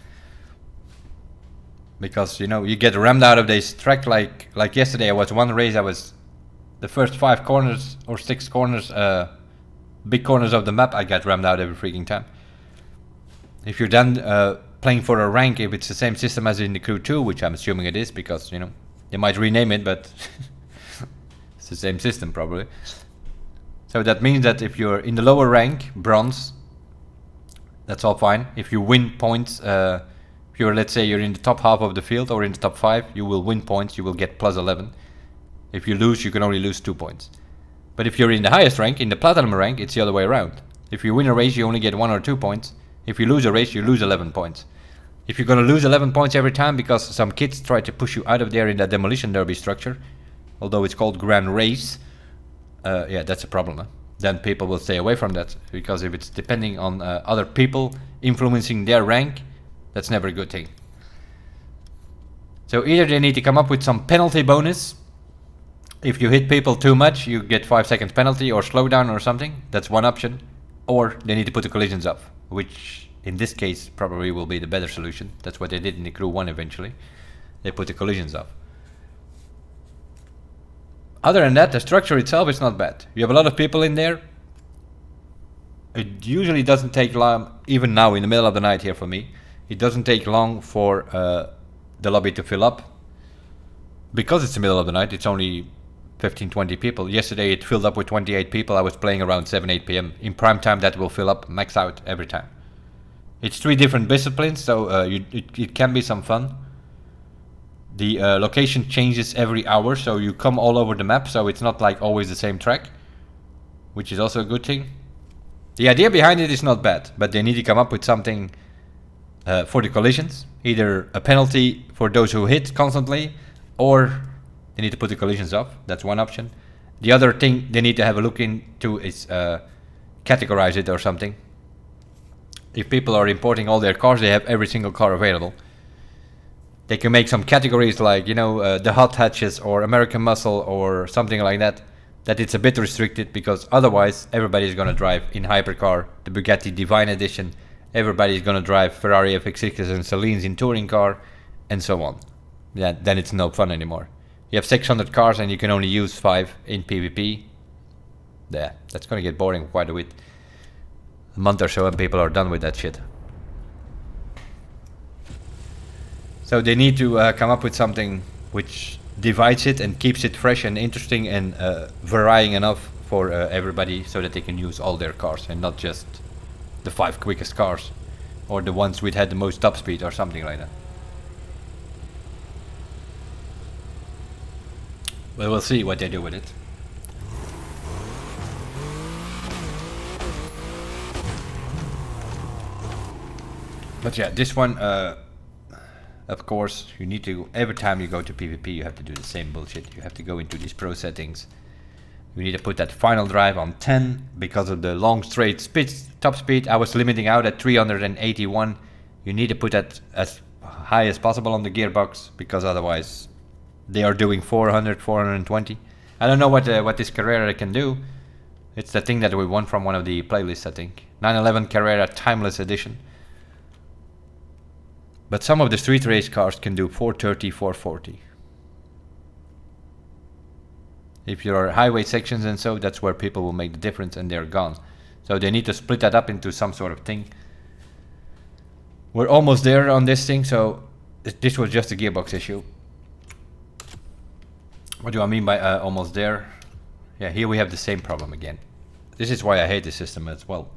Because, you know, you get rammed out of this track like yesterday. I was one race, I was the first 5 corners or 6 corners, big corners of the map, I got rammed out every freaking time. If you're then playing for a rank, if it's the same system as in the Crew 2, which I'm assuming it is, because, you know, they might rename it, but it's the same system probably. So that means that if you're in the lower rank, bronze, that's all fine. If you win points, if you're, let's say you're in the top half of the field or in the top 5, you will win points, you will get plus 11. If you lose, you can only lose 2 points. But if you're in the highest rank, in the platinum rank, it's the other way around. If you win a race, you only get 1 or 2 points. If you lose a race, you lose 11 points. If you're gonna lose 11 points every time because some kids try to push you out of there in that demolition derby structure, although it's called Grand Race, yeah, that's a problem. Huh? Then people will stay away from that, because if it's depending on other people influencing their rank, that's never a good thing. So either they need to come up with some penalty bonus. If you hit people too much, you get 5 seconds penalty or slowdown or something. That's one option. Or they need to put the collisions off, which in this case probably will be the better solution. That's what they did in the Crew 1 eventually. They put the collisions off. Other than that, the structure itself is not bad. You have a lot of people in there. It usually doesn't take long, even now in the middle of the night here for me, it doesn't take long for the lobby to fill up. Because it's the middle of the night, it's only 15-20 people. Yesterday it filled up with 28 people. I was playing around 7-8 PM. In prime time that will fill up, max out every time. It's 3 different disciplines, so it can be some fun. The location changes every hour, so you come all over the map, so it's not like always the same track, which is also a good thing. The idea behind it is not bad, but they need to come up with something for the collisions. Either a penalty for those who hit constantly, or they need to put the collisions off. That's one option. The other thing they need to have a look into is categorize it or something. If people are importing all their cars, they have every single car available. They can make some categories like, you know, the hot hatches or American muscle or something like that. That it's a bit restricted, because otherwise everybody's gonna drive in hypercar, the Bugatti Divine Edition. Everybody's gonna drive Ferrari FX6s and Salines in touring car, and so on. Yeah, then it's no fun anymore. You have 600 cars and you can only use 5 in PvP. Yeah, that's gonna get boring quite a bit. A month or so and people are done with that shit. So they need to come up with something which divides it and keeps it fresh and interesting and varying enough for everybody, so that they can use all their cars and not just the 5 quickest cars or the ones which had the most top speed or something like that. But we'll see what they do with it. But yeah, this one, of course, you need to, every time you go to PvP, you have to do the same bullshit. You have to go into these pro settings. You need to put that final drive on 10 because of the long straight speed, top speed. I was limiting out at 381. You need to put that as high as possible on the gearbox, because otherwise they are doing 400, 420. I don't know what this Carrera can do. It's the thing that we won from one of the playlists, I think. 911 Carrera Timeless Edition. But some of the street race cars can do 430, 440. If you are highway sections and so, that's where people will make the difference and they're gone. So they need to split that up into some sort of thing. We're almost there on this thing, so this was just a gearbox issue. What do I mean by almost there? Yeah, here we have the same problem again. This is why I hate this system as well.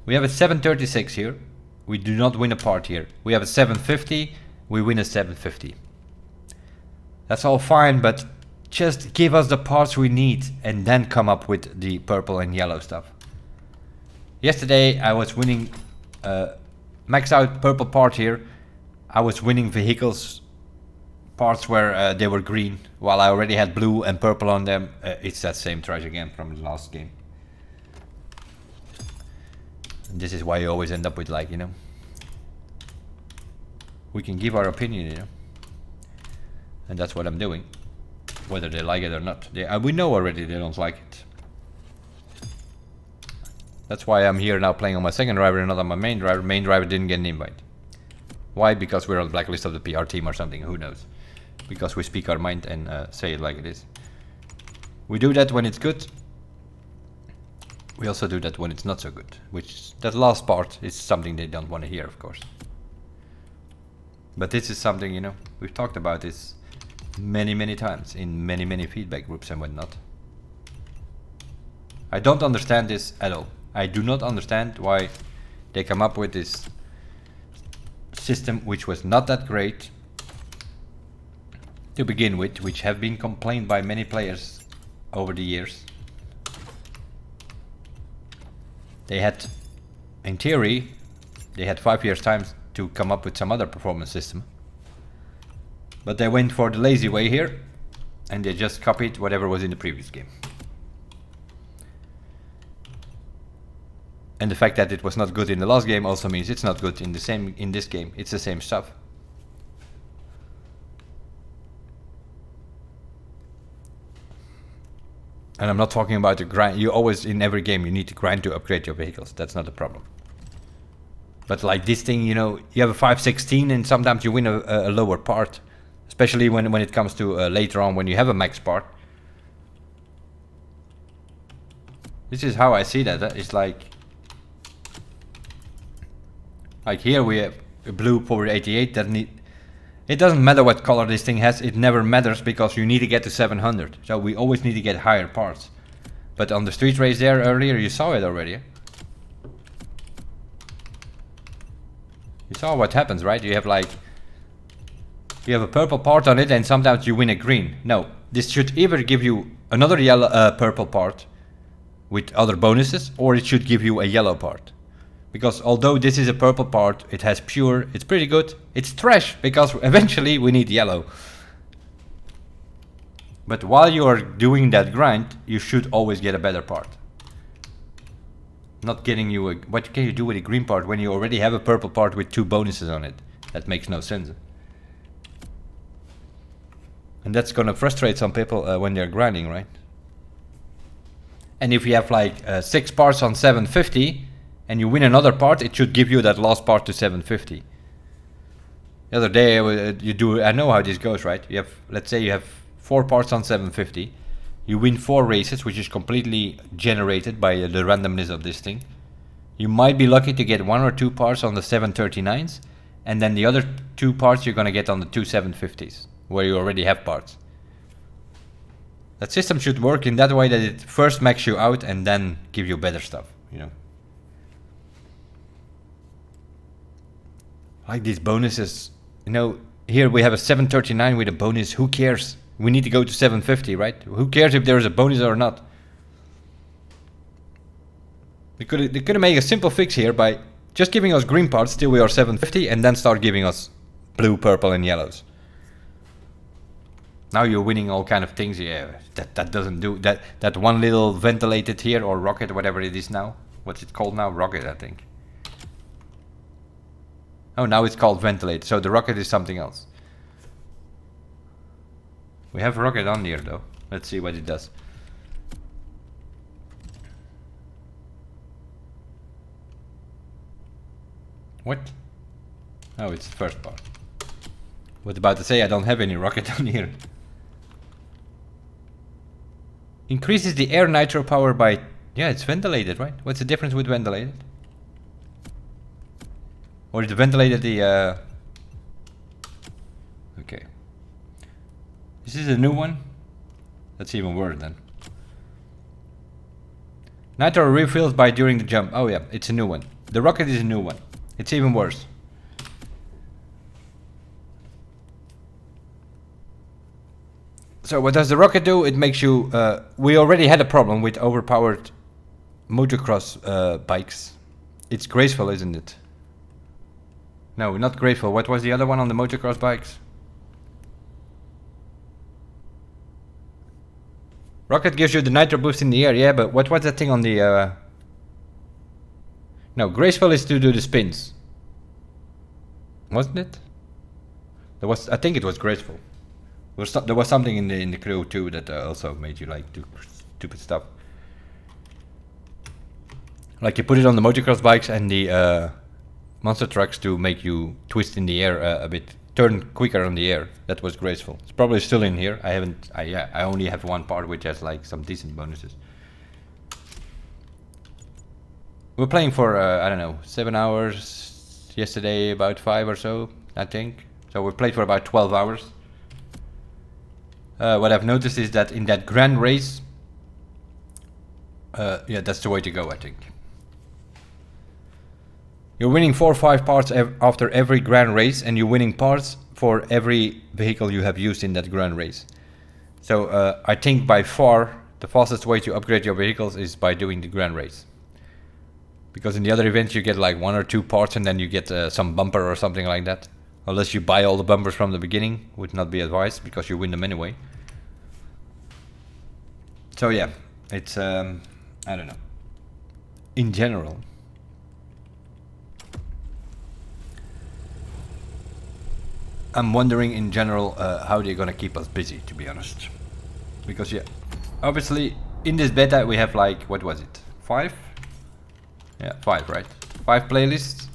We have a 736 here. We do not win a part here. We have a 750. We win a 750. That's all fine, but just give us the parts we need and then come up with the purple and yellow stuff. Yesterday I was winning max out purple part here. I was winning vehicles parts where they were green while I already had blue and purple on them. It's that same trash again from the last game. And this is why you always end up with, like, you know, we can give our opinion, you know, and that's what I'm doing, whether they like it or not. We know already they don't like it. That's why I'm here now playing on my second driver and not on my main driver. Main driver didn't get an invite. Why? Because we're on the blacklist of the PR team or something, who knows. Because we speak our mind and say it like it is. We do that when it's good. We also do that when it's not so good. Which, that last part is something they don't want to hear, of course. But this is something, you know, we've talked about this many times in many feedback groups and whatnot. I don't understand this at all. I do not understand why they come up with this system which was not that great to begin with, which have been complained by many players over the years. They had, in theory, they had 5 years time to come up with some other performance system. But they went for the lazy way here, and they just copied whatever was in the previous game. And the fact that it was not good in the last game also means it's not good in this game. It's the same stuff. And I'm not talking about the grind. You always, in every game, you need to grind to upgrade your vehicles. That's not a problem. But like this thing, you know, you have a 516 and sometimes you win a lower part. Especially when it comes to later on when you have a max part. This is how I see that. It's like here we have a blue for 88. It doesn't matter what color this thing has, it never matters because you need to get to 700. So we always need to get higher parts. But on the street race there earlier, you saw it already. You saw what happens, right? You have a purple part on it and sometimes you win a green. No, this should either give you another yellow purple part with other bonuses, or it should give you a yellow part. Because although this is a purple part, it has pure, it's pretty good. It's trash, because eventually we need yellow. But while you are doing that grind, you should always get a better part. Not getting you a... What can you do with a green part when you already have a purple part with 2 bonuses on it? That makes no sense. And that's gonna frustrate some people when they're grinding, right? And if you have like 6 parts on 750... and you win another part, it should give you that last part to 750. The other day, I know how this goes, right? You have, let's say you have 4 parts on 750. You win 4 races, which is completely generated by the randomness of this thing. You might be lucky to get 1 or 2 parts on the 739s, and then the other 2 parts you're gonna get on the 2 750s, where you already have parts. That system should work in that way that it first maxes you out and then give you better stuff, you know. Like these bonuses, you know, here we have a 739 with a bonus. Who cares? We need to go to 750, right? Who cares if there is a bonus or not? They could make a simple fix here by just giving us green parts till we are 750 and then start giving us blue, purple and yellows. Now you're winning all kind of things. Yeah, that doesn't do that. That one little ventilated here, or rocket, whatever it is now. What's it called now? Rocket, I think. Oh, now it's called ventilate, so the rocket is something else. We have a rocket on here though. Let's see what it does. What? Oh, it's the first part. Was about to say I don't have any rocket on here. Increases the air nitro power by... Yeah, it's ventilated, right? What's the difference with ventilated? Or is it ventilated the... Okay. Is this a new one? That's even worse then. Nitro refills by during the jump. Oh yeah, it's a new one. The rocket is a new one. It's even worse. So what does the rocket do? It makes you... we already had a problem with overpowered motocross bikes. It's graceful, isn't it? No, not graceful. What was the other one on the motocross bikes? Rocket gives you the nitro boost in the air, yeah, but what was that thing on the... No, graceful is to do the spins. Wasn't it? There was, I think it was graceful. There was something in the crew too that also made you like do stupid stuff. Like you put it on the motocross bikes and the monster trucks to make you twist in the air a bit, turn quicker on the air. That was graceful. It's probably still in here. I only have one part which has like some decent bonuses. We're playing for I don't know, 7 hours. Yesterday about 5 or so, I think. So we played for about 12 hours. What I've noticed is that in that grand race, yeah, that's the way to go, I think. You're winning 4 or 5 parts after every grand race, and you're winning parts for every vehicle you have used in that grand race. So I think by far the fastest way to upgrade your vehicles is by doing the grand race. Because in the other events you get like 1 or 2 parts and then you get some bumper or something like that. Unless you buy all the bumpers from the beginning, would not be advised because you win them anyway. So yeah, it's I don't know. In general, I'm wondering in general how they're gonna keep us busy, to be honest. Because yeah, obviously in this beta we have like, what was it? 5? Yeah, 5, right? 5 playlists.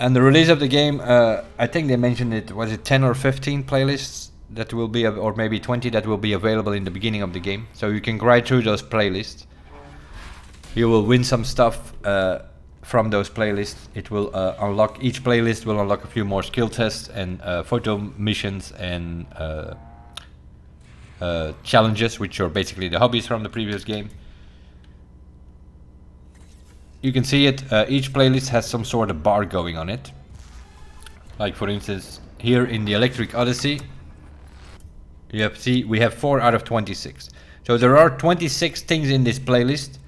And the release of the game, I think they mentioned it, was it 10 or 15 playlists that will be, or maybe 20 that will be available in the beginning of the game. So you can grind through those playlists. You will win some stuff from those playlists. It will unlock, each playlist will unlock a few more skill tests and photo missions and challenges, which are basically the hobbies from the previous game. You can see it, each playlist has some sort of bar going on it. Like for instance, here in the Electric Odyssey, we have 4 out of 26. So there are 26 things in this playlist,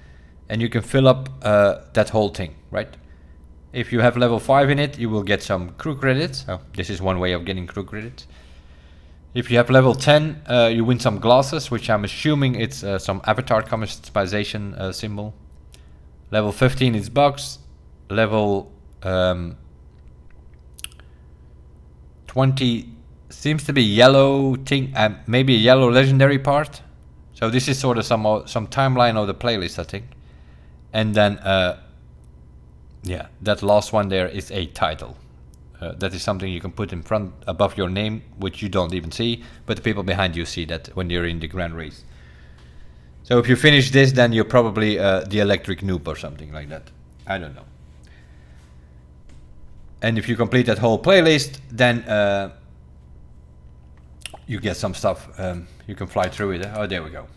and you can fill up that whole thing, right? If you have level 5 in it, you will get some crew credits. Oh, this is one way of getting crew credits. If you have level 10, you win some glasses, which I'm assuming it's some avatar customization symbol. Level 15 is bugs. Level 20 seems to be yellow thing, maybe a yellow legendary part. So this is sort of some timeline of the playlist, I think. And then yeah, that last one there is a title. That is something you can put in front above your name, which you don't even see, but the people behind you see that when you're in the grand race. So if you finish this, then you're probably the electric noob or something like that. I don't know. And if you complete that whole playlist, then you get some stuff. You can fly through it. Oh, there we go.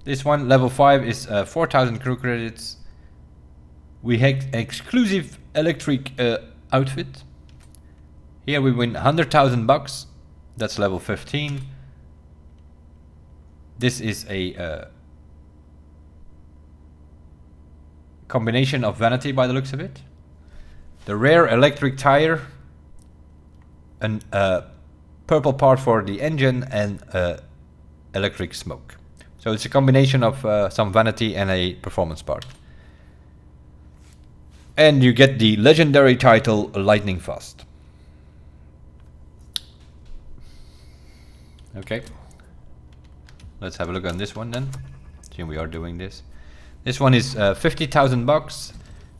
This one, level 5, is 4,000 crew credits. We have exclusive electric outfit. Here we win 100,000 bucks. That's level 15. This is a combination of vanity by the looks of it. The rare electric tire, an purple part for the engine, and electric smoke. So it's a combination of some vanity and a performance part. And you get the legendary title Lightning Fast. Okay. Let's have a look on this one then. See, we are doing this. This one is 50,000 bucks.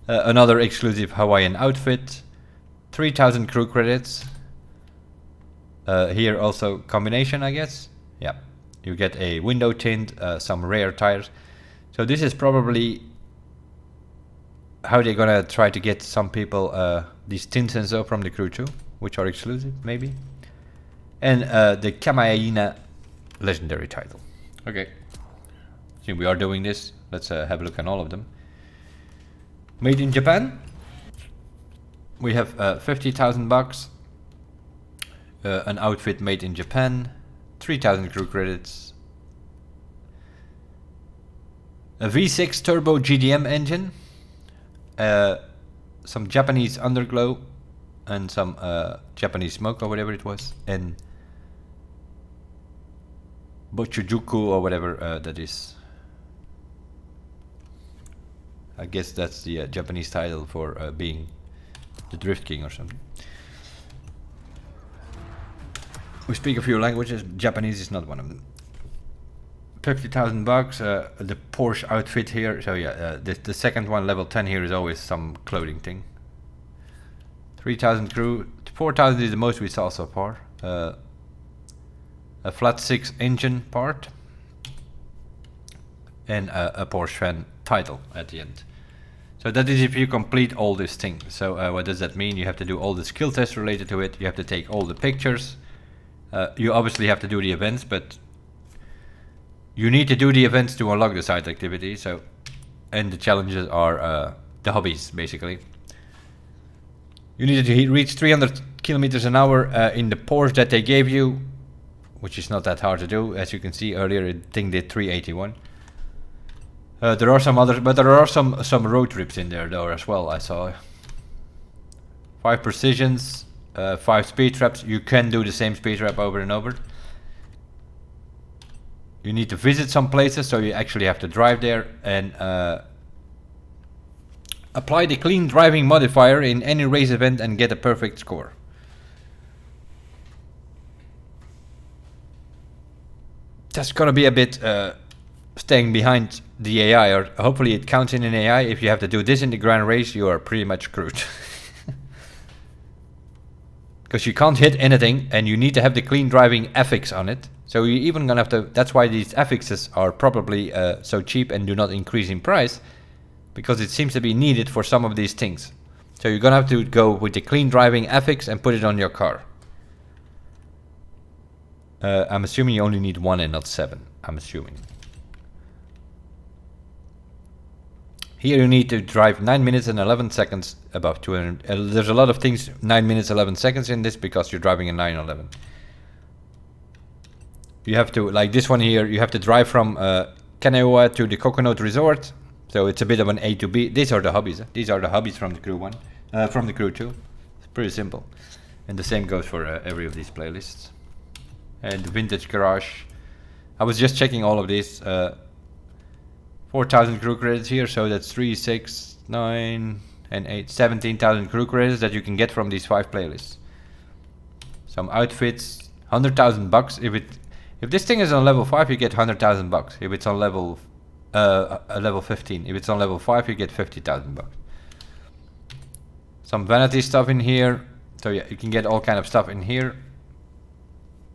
Another exclusive Hawaiian outfit. 3,000 crew credits. Here also combination, I guess. Yeah. You get a window tint, some rare tires. So this is probably how they're gonna try to get some people these tins and so from the Crew 2, which are exclusive, maybe. And the Kamaina legendary title. Okay. So we are doing this. Let's have a look on all of them. Made in Japan. We have 50,000 bucks. An outfit made in Japan. 3,000 crew credits. A V6 turbo GDM engine. Some Japanese underglow. And some Japanese smoke or whatever it was. And Bochujuku or whatever that is. I guess that's the Japanese title for being the Drift King or something. We speak a few languages. Japanese is not one of them. 50,000 bucks. The Porsche outfit here. So yeah, the second one, level 10 here, is always some clothing thing. 3,000 crew. 4,000 is the most we saw so far. A flat 6 engine part. And a Porsche fan title at the end. So that is if you complete all these things. So what does that mean? You have to do all the skill tests related to it. You have to take all the pictures. You obviously have to do the events, but you need to do the events to unlock the side activity. So, and the challenges are the hobbies basically. You need to reach 300 kilometers an hour in the Porsche that they gave you, which is not that hard to do. As you can see earlier, the thing did 381. There are some others, but there are some road trips in there though as well. I saw 5 precisions, 5 speed traps. You can do the same speed trap over and over. You need to visit some places, so you actually have to drive there and apply the clean driving modifier in any race event and get a perfect score. That's gonna be a bit staying behind the AI, or hopefully it counts in an AI. If you have to do this in the grand race, you are pretty much screwed. Because you can't hit anything and you need to have the clean driving affix on it. So you're even gonna have to, that's why these affixes are probably so cheap and do not increase in price, because it seems to be needed for some of these things. So you're gonna have to go with the clean driving affix and put it on your car. I'm assuming you only need 1 and not 7. I'm assuming. Here you need to drive 9 minutes and 11 seconds above 200. There's a lot of things 9 minutes 11 seconds in this because you're driving a 911. You have to, like this one here, you have to drive from Kaneohe to the Coconut Resort. So it's a bit of an A to B. These are the hobbies. These are the hobbies from the Crew 1, from the Crew 2. It's pretty simple. And the same goes for every of these playlists. And the Vintage Garage. I was just checking all of these. 4,000 crew credits here, so that's 3, 6, 9, and 8, 17,000 crew credits that you can get from these 5 playlists. Some outfits, 100,000 bucks. If this thing is on level 5, you get 100,000 bucks. If it's on level 15, if it's on level 5, you get 50,000 bucks. Some vanity stuff in here. So yeah, you can get all kind of stuff in here.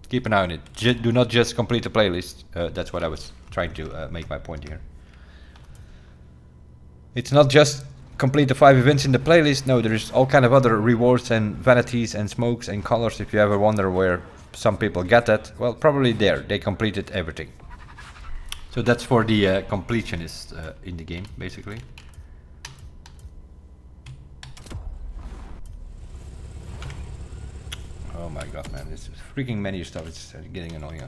Keep an eye on it. Do not just complete the playlist. That's what I was trying to make my point here. It's not just complete the 5 events in the playlist. No, there's all kind of other rewards and vanities and smokes and colors. If you ever wonder where some people get that, well, probably there. They completed everything. So that's for the completionists in the game, basically. Oh my god, man, this is freaking menu stuff. It's getting annoying.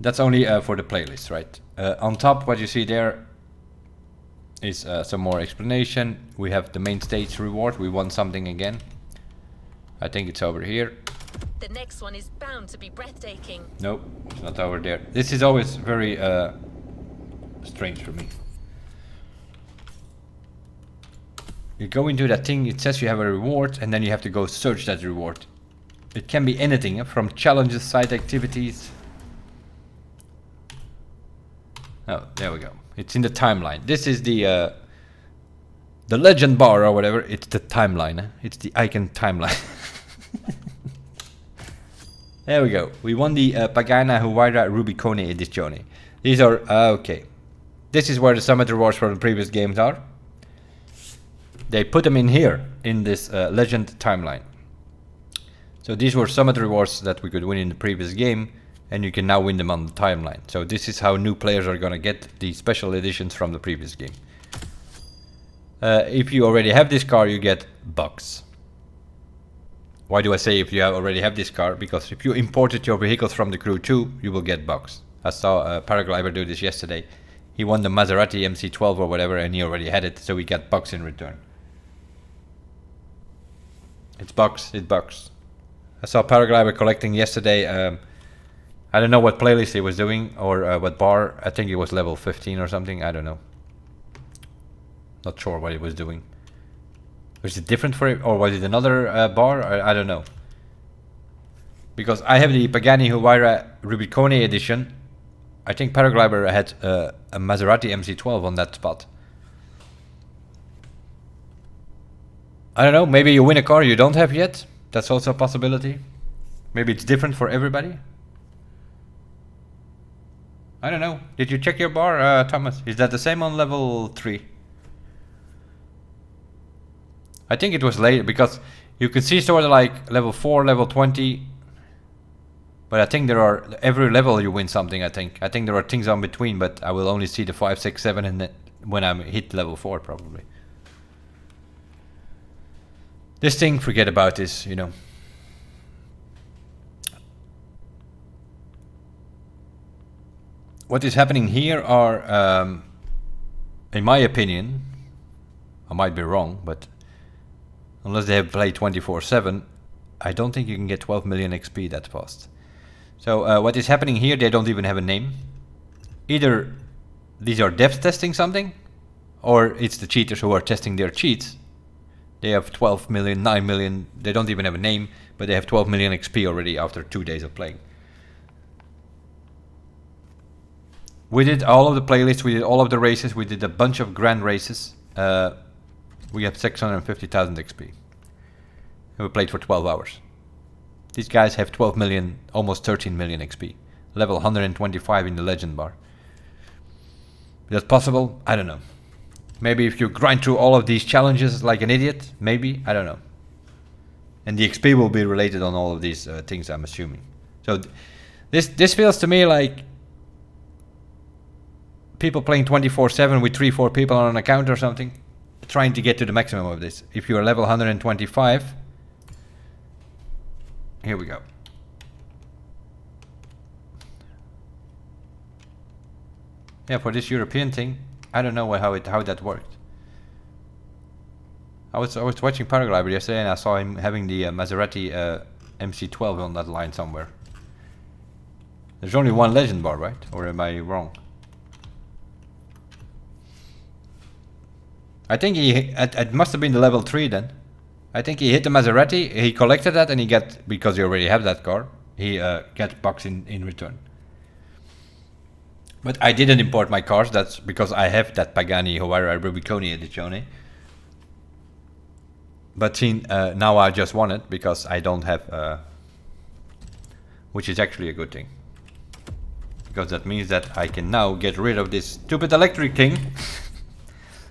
That's only for the playlist, right? On top, what you see there is some more explanation. We have the main stage reward. We won something again. I think it's over here. The next one is bound to be breathtaking. Nope, it's not over there. This is always very strange for me. You go into that thing, it says you have a reward, and then you have to go search that reward. It can be anything, from challenges, side activities. Oh, there we go. It's in the timeline. This is the legend bar or whatever. It's the timeline. It's the icon timeline. There we go. We won the Pagana Huayra Rubicone Edizione. These are okay. This is where the summit rewards from the previous games are. they put them in here in this legend timeline. So these were some of the rewards that we could win in the previous game, and you can now win them on the timeline. So this is how new players are gonna get the special editions from the previous game. If you already have this car, you get bucks. Why do I say if you already have this car? Because if you imported your vehicles from the Crew 2, you will get bucks. I saw a Paraglider do this yesterday. He won the Maserati MC12 or whatever, and he already had it, so he got bucks in return. It's bucks, it's bucks. I saw Paraglider collecting yesterday. I don't know what playlist he was doing or what bar. I think it was level 15 or something. I don't know. Not sure what he was doing. Was it different for him, or was it another bar? I don't know. Because I have the Pagani Huayra Rubicone edition. I think Paraglider had a Maserati MC12 on that spot. I don't know, maybe you win a car you don't have yet. That's also a possibility. Maybe it's different for everybody. I don't know. Did you check your bar, Thomas? Is that the same on level 3? I think it was later, because you can see sort of like level 4, level 20. But I think there are, every level you win something, I think. I think there are things on between, but I will only see the 5, 6, 7 and when I hit level 4 probably. This thing, forget about this, you know. What is happening here are, in my opinion, I might be wrong, but unless they have played 24/7, I don't think you can get 12 million XP that fast. So what is happening here, they don't even have a name. Either these are devs testing something, or it's the cheaters who are testing their cheats. They have 12 million, 9 million, they don't even have a name, but they have 12 million XP already after 2 days of playing. We did all of the playlists, we did all of the races, we did a bunch of grand races. We have 650,000 XP. And we played for 12 hours. These guys have 12 million, almost 13 million XP. Level 125 in the legend bar. Is that possible? I don't know. Maybe if you grind through all of these challenges like an idiot, maybe, I don't know. And the XP will be related on all of these things, I'm assuming. So this feels to me like people playing 24/7 with 3-4 people on an account or something, trying to get to the maximum of this. If you're level 125, here we go. Yeah, for this European thing, I don't know how that worked. I was watching Paraglider yesterday and I saw him having the Maserati MC12 on that line somewhere. There's only one legend bar, right? Or am I wrong? I think it must have been the level 3 then. I think he hit the Maserati, he collected that, and he got, because you already have that car, he got bucks in return. But I didn't import my cars, that's because I have that Pagani Huayra Rubicone Edizione. But see, now I just won it because I don't have, which is actually a good thing. Because that means that I can now get rid of this stupid electric thing.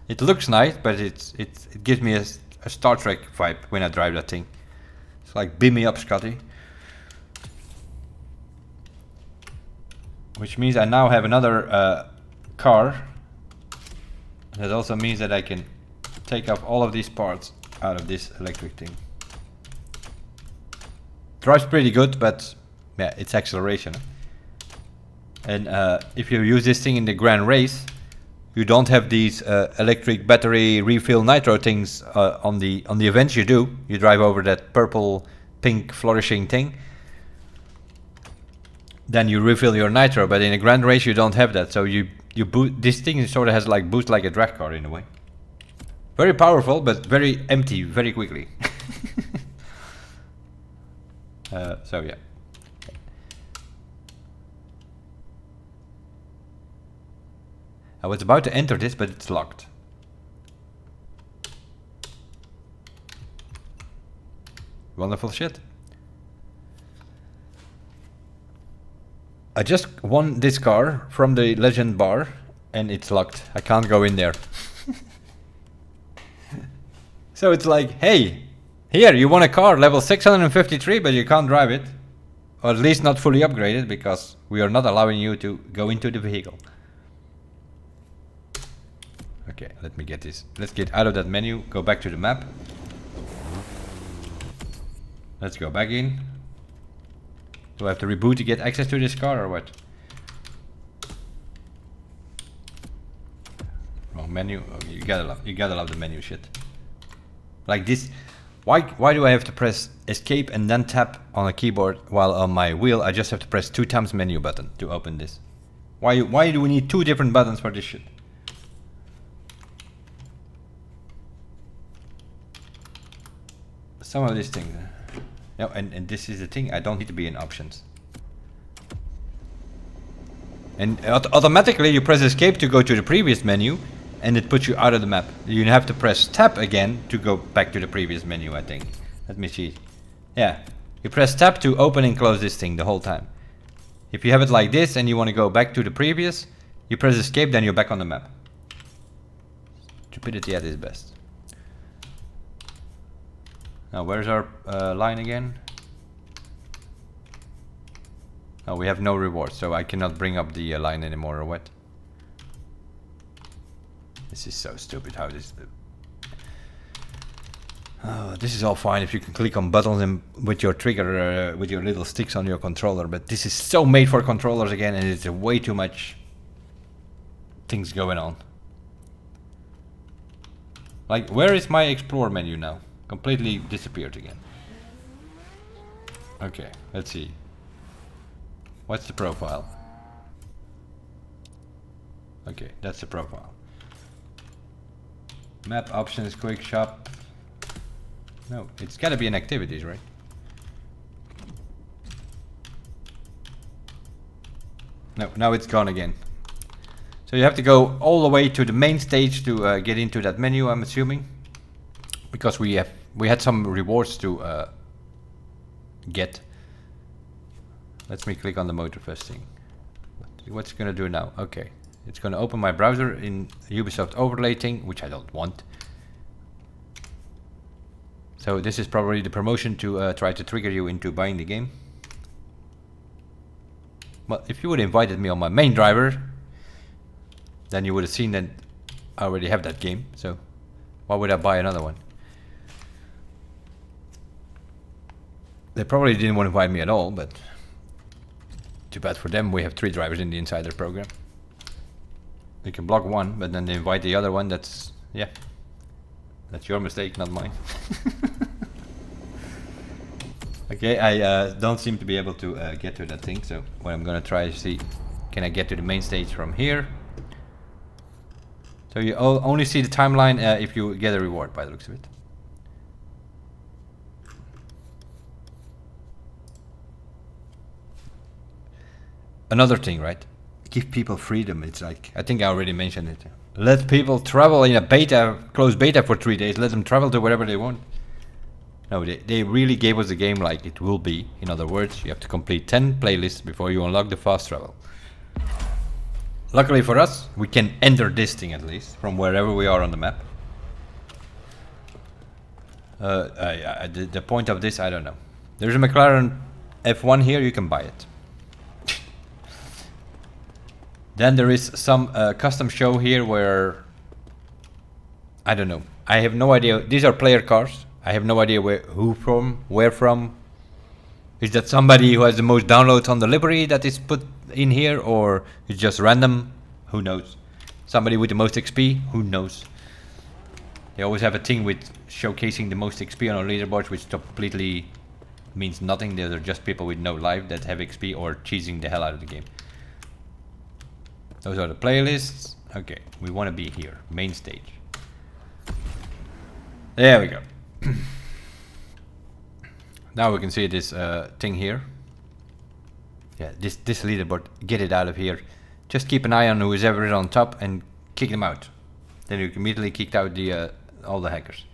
It looks nice, but it gives me a Star Trek vibe when I drive that thing. It's like, beam me up, Scotty. Which means I now have another car. That also means that I can take off all of these parts out of this electric thing. Drives pretty good, but yeah, it's acceleration. And if you use this thing in the grand race, you don't have these electric battery refill nitro things on the events. You do. You drive over that purple, pink, flourishing thing. Then you refill your nitro. But in a grand race, you don't have that. So you boot. This thing sort of has like boost like a drag car in a way. Very powerful, but very empty very quickly. So yeah. I was about to enter this, but it's locked. Wonderful shit. I just won this car from the legend bar and it's locked. I can't go in there. So it's like, hey, here, you want a car level 653, but you can't drive it. Or at least not fully upgraded, because we are not allowing you to go into the vehicle. Okay, let me get this. Let's get out of that menu, go back to the map. Let's go back in. Do I have to reboot to get access to this car or what? Wrong menu. Oh, you gotta love the menu shit. Like this. Why do I have to press escape and then tap on a keyboard while on my wheel I just have to press 2 times menu button to open this? Why do we need 2 different buttons for this shit? Some of these things. No, and this is the thing, I don't need to be in options. And automatically you press escape to go to the previous menu, and it puts you out of the map. You have to press tab again to go back to the previous menu, I think. Let me see. Yeah, you press tab to open and close this thing the whole time. If you have it like this and you want to go back to the previous, you press escape, then you're back on the map. Stupidity at its best. Now where's our line again? Oh, we have no reward, so I cannot bring up the line anymore or what? This is so stupid how this... this is all fine if you can click on buttons and with your trigger, with your little sticks on your controller, but this is so made for controllers again, and it's way too much things going on. Like, where is my explore menu now? Completely disappeared again. Okay, let's see. What's the profile? Okay, that's the profile. Map options, quick shop. No, it's gotta be in activities, right? No, now it's gone again. So you have to go all the way to the main stage to get into that menu, I'm assuming. Because we had some rewards to get. Let me click on the Motorfest thing. What's it gonna do now? Okay. It's gonna open my browser in Ubisoft overlay thing, which I don't want. So this is probably the promotion to try to trigger you into buying the game. Well, if you would have invited me on my main driver, then you would have seen that I already have that game. So why would I buy another one? They probably didn't want to invite me at all, but too bad for them. We have 3 drivers in the insider program. You can block one, but then they invite the other one. That's, yeah, that's your mistake, not mine. Okay, I don't seem to be able to get to that thing, so what I'm gonna try is see, can I get to the main stage from here? So you only see the timeline if you get a reward, by the looks of it. Another thing, right? Give people freedom. It's like, I think I already mentioned it. Let people travel in a beta, closed beta for 3 days. Let them travel to wherever they want. No, they really gave us the game like it will be. In other words, you have to complete 10 playlists before you unlock the fast travel. Luckily for us, we can enter this thing at least from wherever we are on the map. The point of this, I don't know. There's a McLaren F1 here, you can buy it. Then there is some custom show here where, I don't know. I have no idea. These are player cars. I have no idea who from, where from. Is that somebody who has the most downloads on the library that is put in here, or it's just random? Who knows? Somebody with the most XP? Who knows? They always have a thing with showcasing the most XP on our leaderboards, which completely means nothing. They're just people with no life that have XP or cheesing the hell out of the game. Those are the playlists. Okay, we want to be here, main stage. There we go. Now we can see this thing here. Yeah, this leaderboard. Get it out of here. Just keep an eye on whoever is on top and kick them out. Then you immediately kicked out the all the hackers.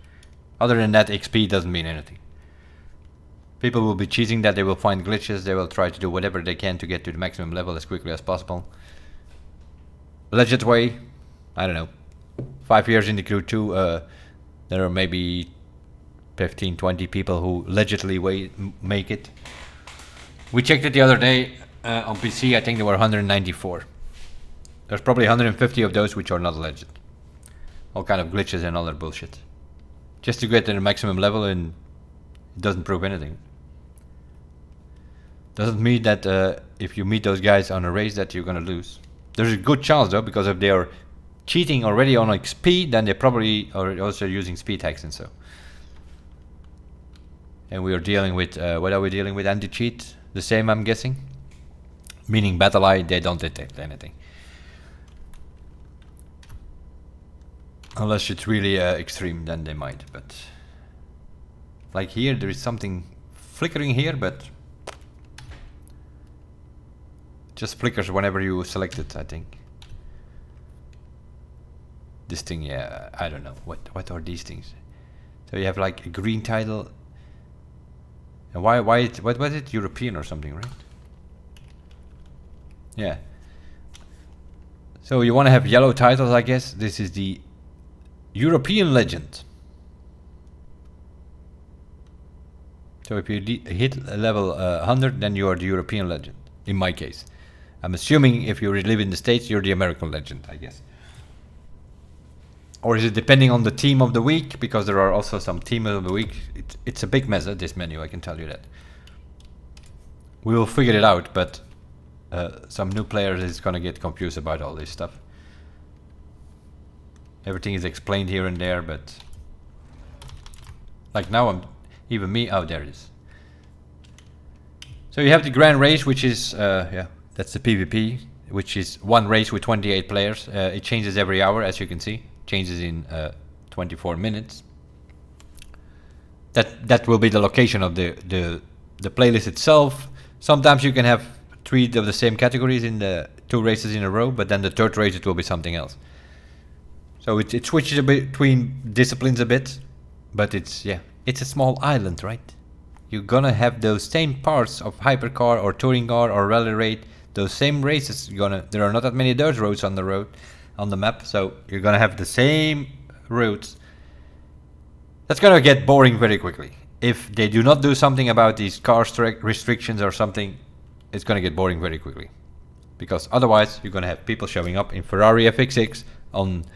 Other than that, XP doesn't mean anything. People will be cheating that. They will find glitches. They will try to do whatever they can to get to the maximum level as quickly as possible. Legit way, I don't know. 5 years in the Crew 2, there are maybe 15, 20 people who allegedly make it. We checked it the other day on PC. I think there were 194. There's probably 150 of those which are not alleged. All kind of glitches and other bullshit. Just to get to the maximum level, and it doesn't prove anything. Doesn't mean that if you meet those guys on a race that you're gonna lose. There's a good chance though, because if they are cheating already on like speed, then they probably are also using speed hacks and so. And we are dealing with, what are we dealing with? Anti-cheat? The same, I'm guessing? Meaning Battle Eye, they don't detect anything. Unless it's really extreme, then they might, but... Like here, there is something flickering here, but... Just flickers whenever you select it, I think. This thing, yeah, I don't know. What are these things? So you have like a green title. And why what was it? European or something, right? Yeah. So you want to have yellow titles, I guess. This is the European Legend. So if you hit level 100, then you are the European Legend, in my case. I'm assuming if you live in the States, you're the American Legend, I guess. Or is it depending on the team of the week? Because there are also some team of the week. It's a big mess, this menu, I can tell you that. We will figure it out, but some new players is gonna get confused about all this stuff. Everything is explained here and there, but... Like now even me, oh there it is. So you have the Grand Race, which is, yeah, that's the PvP, which is one race with 28 players. It changes every hour, as you can see. Changes in 24 minutes. That will be the location of the playlist itself. Sometimes you can have 3 of the same categories in the 2 races in a row, but then the 3rd race it will be something else. So it switches a bit between disciplines a bit, but it's a small island, right? You're gonna have those same parts of hypercar or touring car or rally raid, those same races. There are not that many dirt roads on the map, so you're gonna have the same routes. That's gonna get boring very quickly. If they do not do something about these car restrictions or something, it's gonna get boring very quickly. Because otherwise, you're gonna have people showing up in Ferrari FX6 on...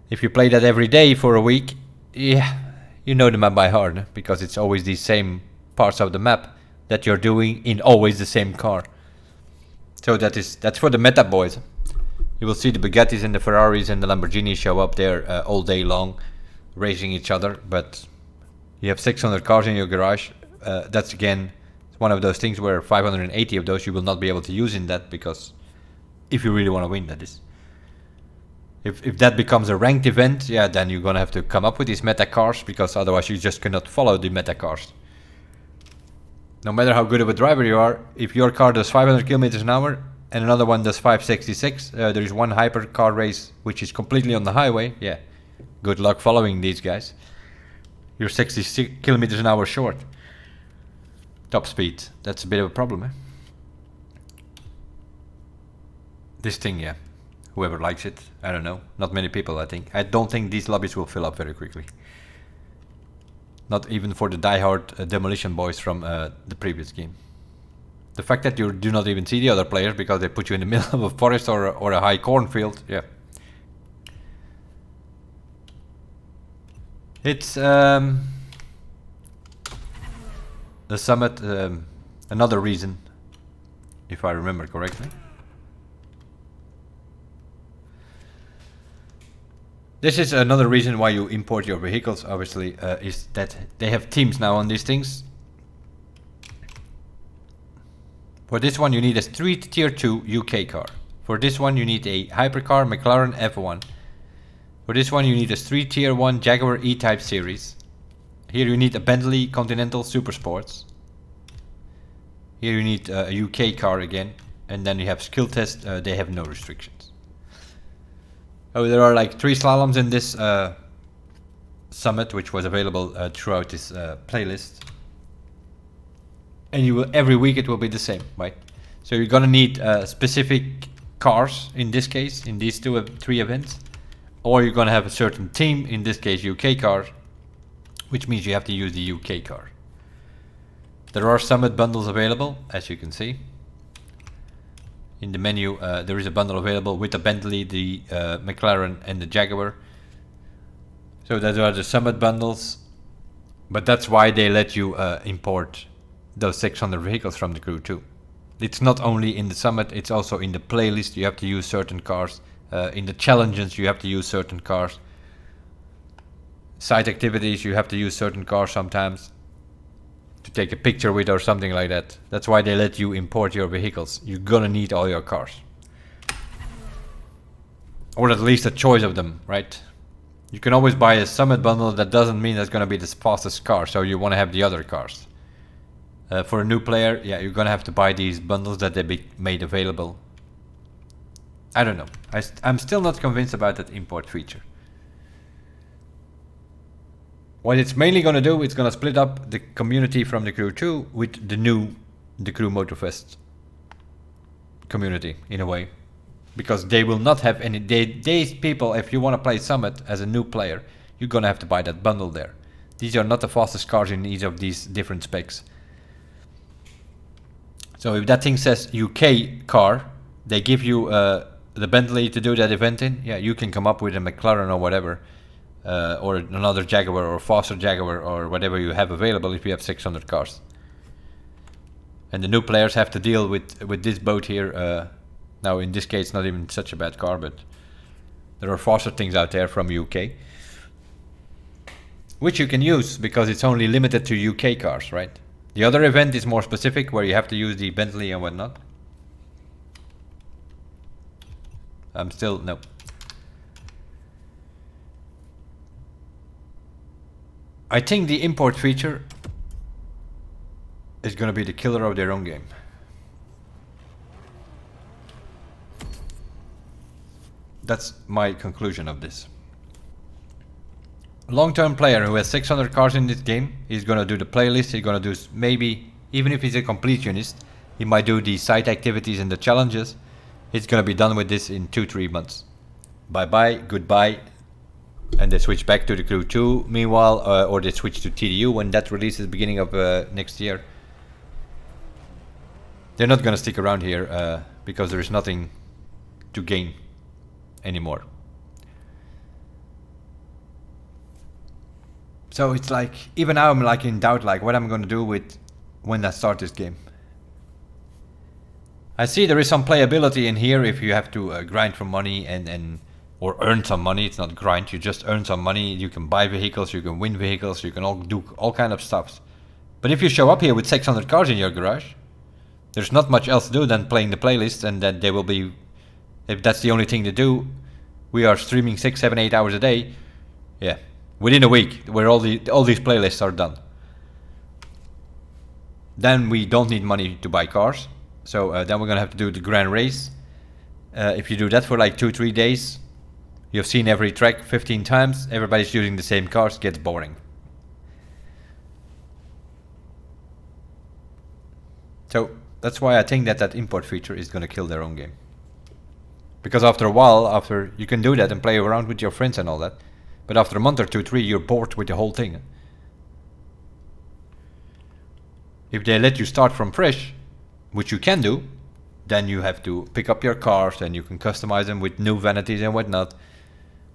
If you play that every day for a week, yeah, you know the map by heart, because it's always these same parts of the map that you're doing in always the same car. So that's for the meta boys. You will see the Bugattis and the Ferraris and the Lamborghinis show up there all day long, racing each other. But you have 600 cars in your garage. That's again one of those things where 580 of those you will not be able to use in that, because if you really want to win, that is. If that becomes a ranked event, yeah, then you're gonna have to come up with these meta cars, because otherwise you just cannot follow the meta cars. No matter how good of a driver you are, if your car does 500 kilometers an hour and another one does 566, there is one hypercar race which is completely on the highway, yeah, good luck following these guys. You're 66 kilometers an hour short. Top speed, that's a bit of a problem, eh? This thing, yeah, whoever likes it, I don't know, not many people I think. I don't think these lobbies will fill up very quickly. Not even for the diehard demolition boys from the previous game. The fact that you do not even see the other players because they put you in the middle of a forest or a high cornfield, yeah. It's the summit, another reason, if I remember correctly. This is another reason why you import your vehicles, obviously, is that they have teams now on these things. For this one you need a Street Tier 2 UK car. For this one you need a hypercar McLaren F1. For this one you need a Street Tier 1 Jaguar E-Type series. Here you need a Bentley Continental Super Sports. Here you need a UK car again. And then you have skill test, they have no restrictions. Oh, there are like 3 slaloms in this summit, which was available throughout this playlist. And you will, every week it will be the same, right? So you're gonna need specific cars in this case, in these 3 events, or you're gonna have a certain team, in this case UK cars, which means you have to use the UK car. There are Summit bundles available, as you can see. In the menu, there is a bundle available with the Bentley, the McLaren and the Jaguar. So those are the Summit bundles. But that's why they let you import those 600 vehicles from the Crew too. It's not only in the Summit, it's also in the playlist. You have to use certain cars. In the challenges, you have to use certain cars. Side activities, you have to use certain cars sometimes to take a picture with or something like that. That's why they let you import your vehicles. You're gonna need all your cars. Or at least a choice of them, right? You can always buy a Summit bundle. That doesn't mean that's gonna be the fastest car, so you wanna have the other cars. For a new player, yeah, you're gonna have to buy these bundles that they made available. I don't know. I'm still not convinced about that import feature. What it's mainly gonna do, it's gonna split up the community from the Crew 2 with the Crew Motorfest community in a way. Because they will not have any, these people, if you wanna play Summit as a new player, you're gonna have to buy that bundle there. These are not the fastest cars in each of these different specs. So if that thing says UK car, they give you the Bentley to do that event in, yeah, you can come up with a McLaren or whatever. Or another Jaguar or faster Jaguar or whatever you have available if you have 600 cars. And the new players have to deal with this boat here. Now in this case not even such a bad car, but there are faster things out there from UK. Which you can use because it's only limited to UK cars, right? The other event is more specific where you have to use the Bentley and whatnot. No. I think the import feature is gonna be the killer of their own game. That's my conclusion of this. A long-term player who has 600 cars in this game, he's gonna do the playlist, he's gonna do maybe, even if he's a completionist, he might do the side activities and the challenges. He's gonna be done with this in 2-3 months. Bye bye, goodbye. And they switch back to the Crew 2 meanwhile, or they switch to TDU when that releases beginning of next year. They're not gonna stick around here because there is nothing to gain anymore. So it's like, even now I'm like in doubt, like what I'm gonna do with when I start this game. I see there is some playability in here if you have to grind for money and or earn some money. It's not grind, you just earn some money. You can buy vehicles, you can win vehicles, you can all do all kind of stuff. But if you show up here with 600 cars in your garage, there's not much else to do than playing the playlist, and then they will be, if that's the only thing to do, we are streaming 6, 7, 8 hours a day. Yeah, within a week where all these playlists are done. Then we don't need money to buy cars. So then we're gonna have to do the grand race. If you do that for like 2-3 days, you've seen every track 15 times, everybody's using the same cars, gets boring. So that's why I think that import feature is gonna kill their own game. Because after a while, after you can do that and play around with your friends and all that, but after a month or 2, 3, you're bored with the whole thing. If they let you start from fresh, which you can do, then you have to pick up your cars and you can customize them with new vanities and whatnot.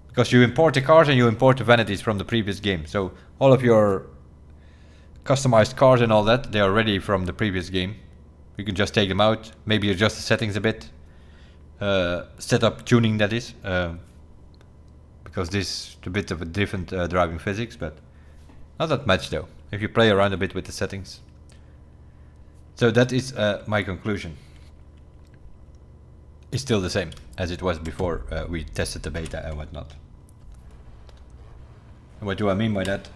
Because you import the cars and you import the vanities from the previous game. So all of your customized cars and all that, they are ready from the previous game. You can just take them out, maybe adjust the settings a bit. Set up tuning, that is. Because this is a bit of a different driving physics, but not that much though, if you play around a bit with the settings. So that is my conclusion. It's still the same as it was before we tested the beta and whatnot. What do I mean by that?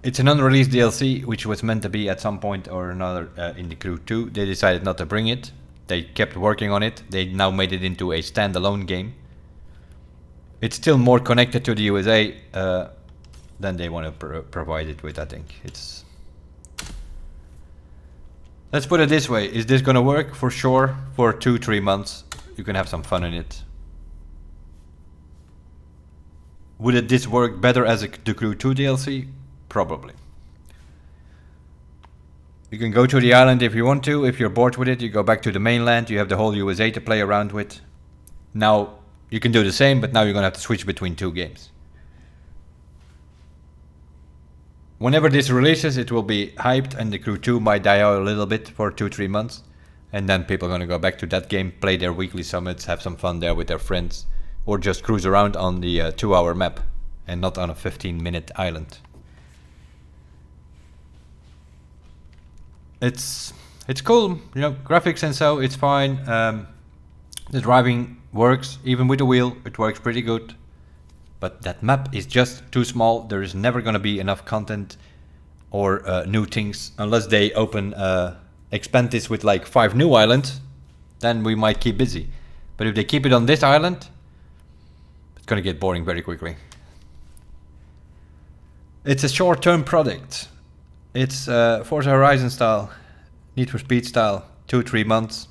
It's an unreleased DLC which was meant to be at some point or another in the Crew 2. They decided not to bring it. They kept working on it. They now made it into a standalone game. It's still more connected to the USA than they want to provide it with, I think. It's... Let's put it this way, is this gonna work? For sure, for 2-3 months. You can have some fun in it. Would this work better as the Crew 2 DLC? Probably. You can go to the island if you want to. If you're bored with it, you go back to the mainland. You have the whole USA to play around with. Now, you can do the same, but now you're going to have to switch between 2 games. Whenever this releases, it will be hyped, and the Crew 2 might die out a little bit for 2-3 months. And then people are going to go back to that game, play their weekly summits, have some fun there with their friends. Or just cruise around on the 2-hour map, and not on a 15-minute island. It's cool, you know, graphics and so, it's fine. The driving works, even with the wheel, it works pretty good. But that map is just too small. There is never going to be enough content or new things unless they expand this with like 5 new islands. Then we might keep busy. But if they keep it on this island, it's going to get boring very quickly. It's a short-term product. It's Forza Horizon style, Need for Speed style, 2-3 months.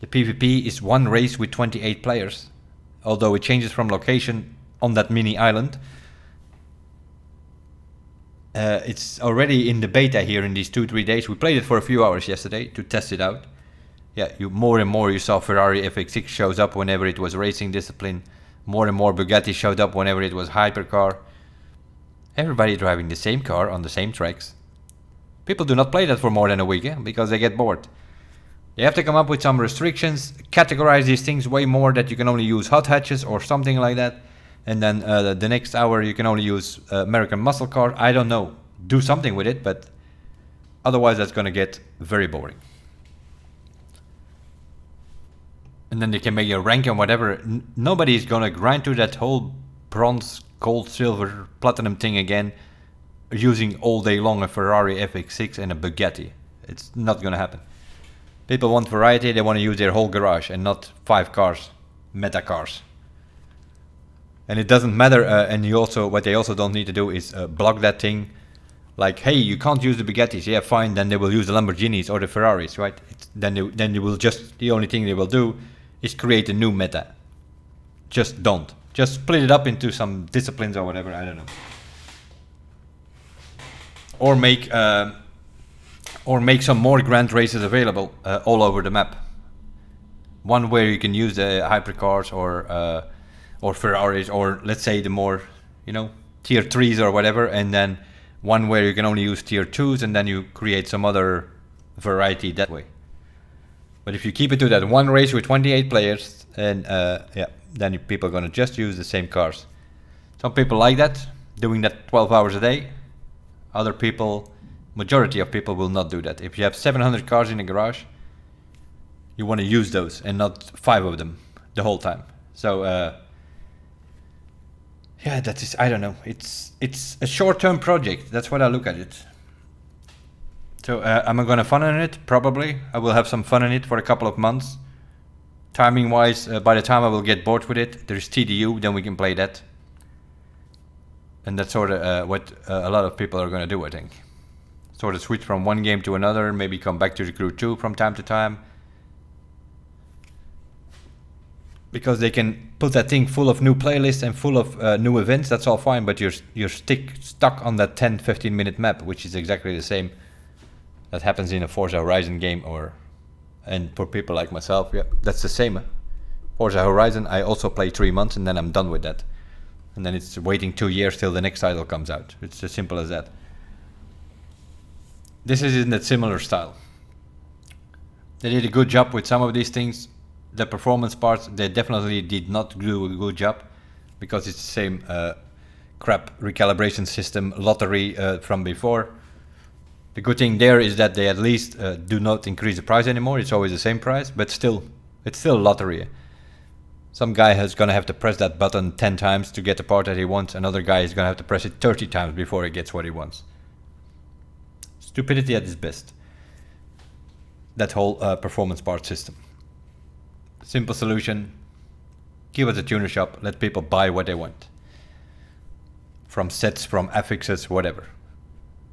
The PvP is 1 race with 28 players, although it changes from location on that mini island. It's already in the beta here in these 2-3 days. We played it for a few hours yesterday to test it out. Yeah, more and more you saw Ferrari FX6 shows up whenever it was racing discipline. More and more Bugatti showed up whenever it was hypercar. Everybody driving the same car on the same tracks. People do not play that for more than a week, because they get bored. They have to come up with some restrictions, categorize these things way more, that you can only use hot hatches or something like that. And then the next hour you can only use American muscle car. I don't know. Do something with it, but otherwise that's going to get very boring. And then they can make a rank and whatever. Nobody's going to grind through that whole bronze, gold, silver, platinum thing again using all day long a Ferrari FX6 and a Bugatti. It's not going to happen. People want variety. They want to use their whole garage and not 5 cars, meta cars. And it doesn't matter, and what they also don't need to do is block that thing. Like, hey, you can't use the Bugattis. Yeah, fine. Then they will use the Lamborghinis or the Ferraris, right? Then they will just, the only thing they will do is create a new meta. Just don't. Just split it up into some disciplines or whatever. I don't know. Or make some more grand races available all over the map. One where you can use the hypercars or Ferraris, or let's say the more, tier 3s or whatever, and then one where you can only use tier 2s, and then you create some other variety that way. But if you keep it to that 1 race with 28 players, and then people are going to just use the same cars. Some people like that, doing that 12 hours a day. Other people, majority of people will not do that. If you have 700 cars in a garage, you want to use those and not 5 of them the whole time. So yeah, that is, I don't know. It's a short-term project. That's what I look at it. So am I gonna fun in it? Probably. I will have some fun in it for a couple of months. Timing-wise, by the time I will get bored with it, there's TDU, then we can play that. And that's sort of what a lot of people are gonna do, I think. Sort of switch from one game to another, maybe come back to the Crew 2 from time to time. Because they can put that thing full of new playlists and full of new events, that's all fine, but you're stuck on that 10-15 minute map, which is exactly the same that happens in a Forza Horizon game, and for people like myself, yeah, that's the same. Forza Horizon, I also play 3 months and then I'm done with that. And then it's waiting 2 years till the next title comes out. It's as simple as that. This is in that similar style. They did a good job with some of these things. The performance parts, they definitely did not do a good job, because it's the same crap recalibration system lottery from before. The good thing there is that they at least do not increase the price anymore. It's always the same price, but still, it's still lottery. Some guy is gonna have to press that button 10 times to get the part that he wants. Another guy is gonna have to press it 30 times before he gets what he wants. Stupidity at its best. That whole performance part system. Simple solution. Give us a tuner shop. Let people buy what they want. From sets, from affixes, whatever.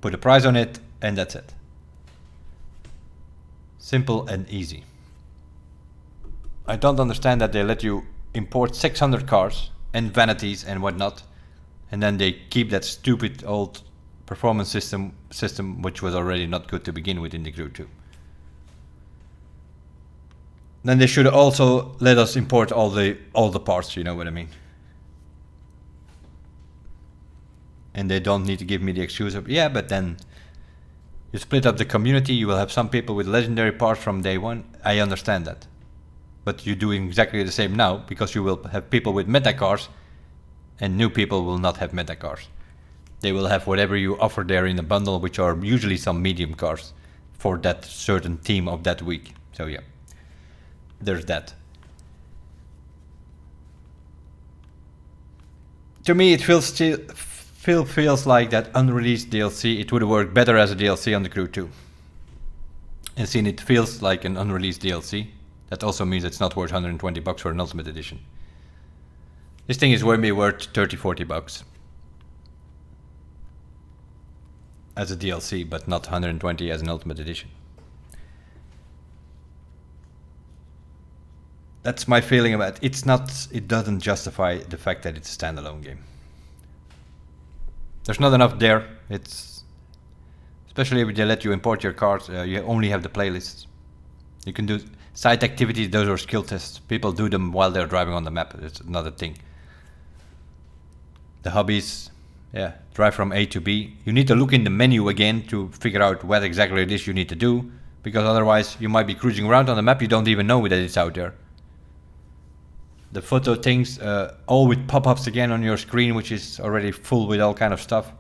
Put a price on it, and that's it. Simple and easy. I don't understand that they let you import 600 cars and vanities and whatnot, and then they keep that stupid old performance system which was already not good to begin with in the Crew 2. Then they should also let us import all the parts, you know what I mean. And they don't need to give me the excuse of, yeah, but then you split up the community, you will have some people with legendary parts from day one. I understand that. But you're doing exactly the same now, because you will have people with meta cars and new people will not have meta cars. They will have whatever you offer there in the bundle, which are usually some medium cars for that certain team of that week. So yeah, there's that. To me, it feels like that unreleased DLC. It would have worked better as a DLC on the Crew 2. And seeing it feels like an unreleased DLC, that also means it's not worth $120 for an Ultimate Edition. This thing is maybe worth $30-40 as a DLC, but not 120 as an Ultimate Edition. That's my feeling about it. It doesn't justify the fact that it's a standalone game. There's not enough there. It's especially if they let you import your cars. You only have the playlists. You can do side activities. Those are skill tests. People do them while they're driving on the map. It's another thing. The hobbies, yeah, drive from A to B. You need to look in the menu again to figure out what exactly it is you need to do, because otherwise you might be cruising around on the map. You don't even know that it's out there. The photo things, all with pop-ups again on your screen, which is already full with all kind of stuff.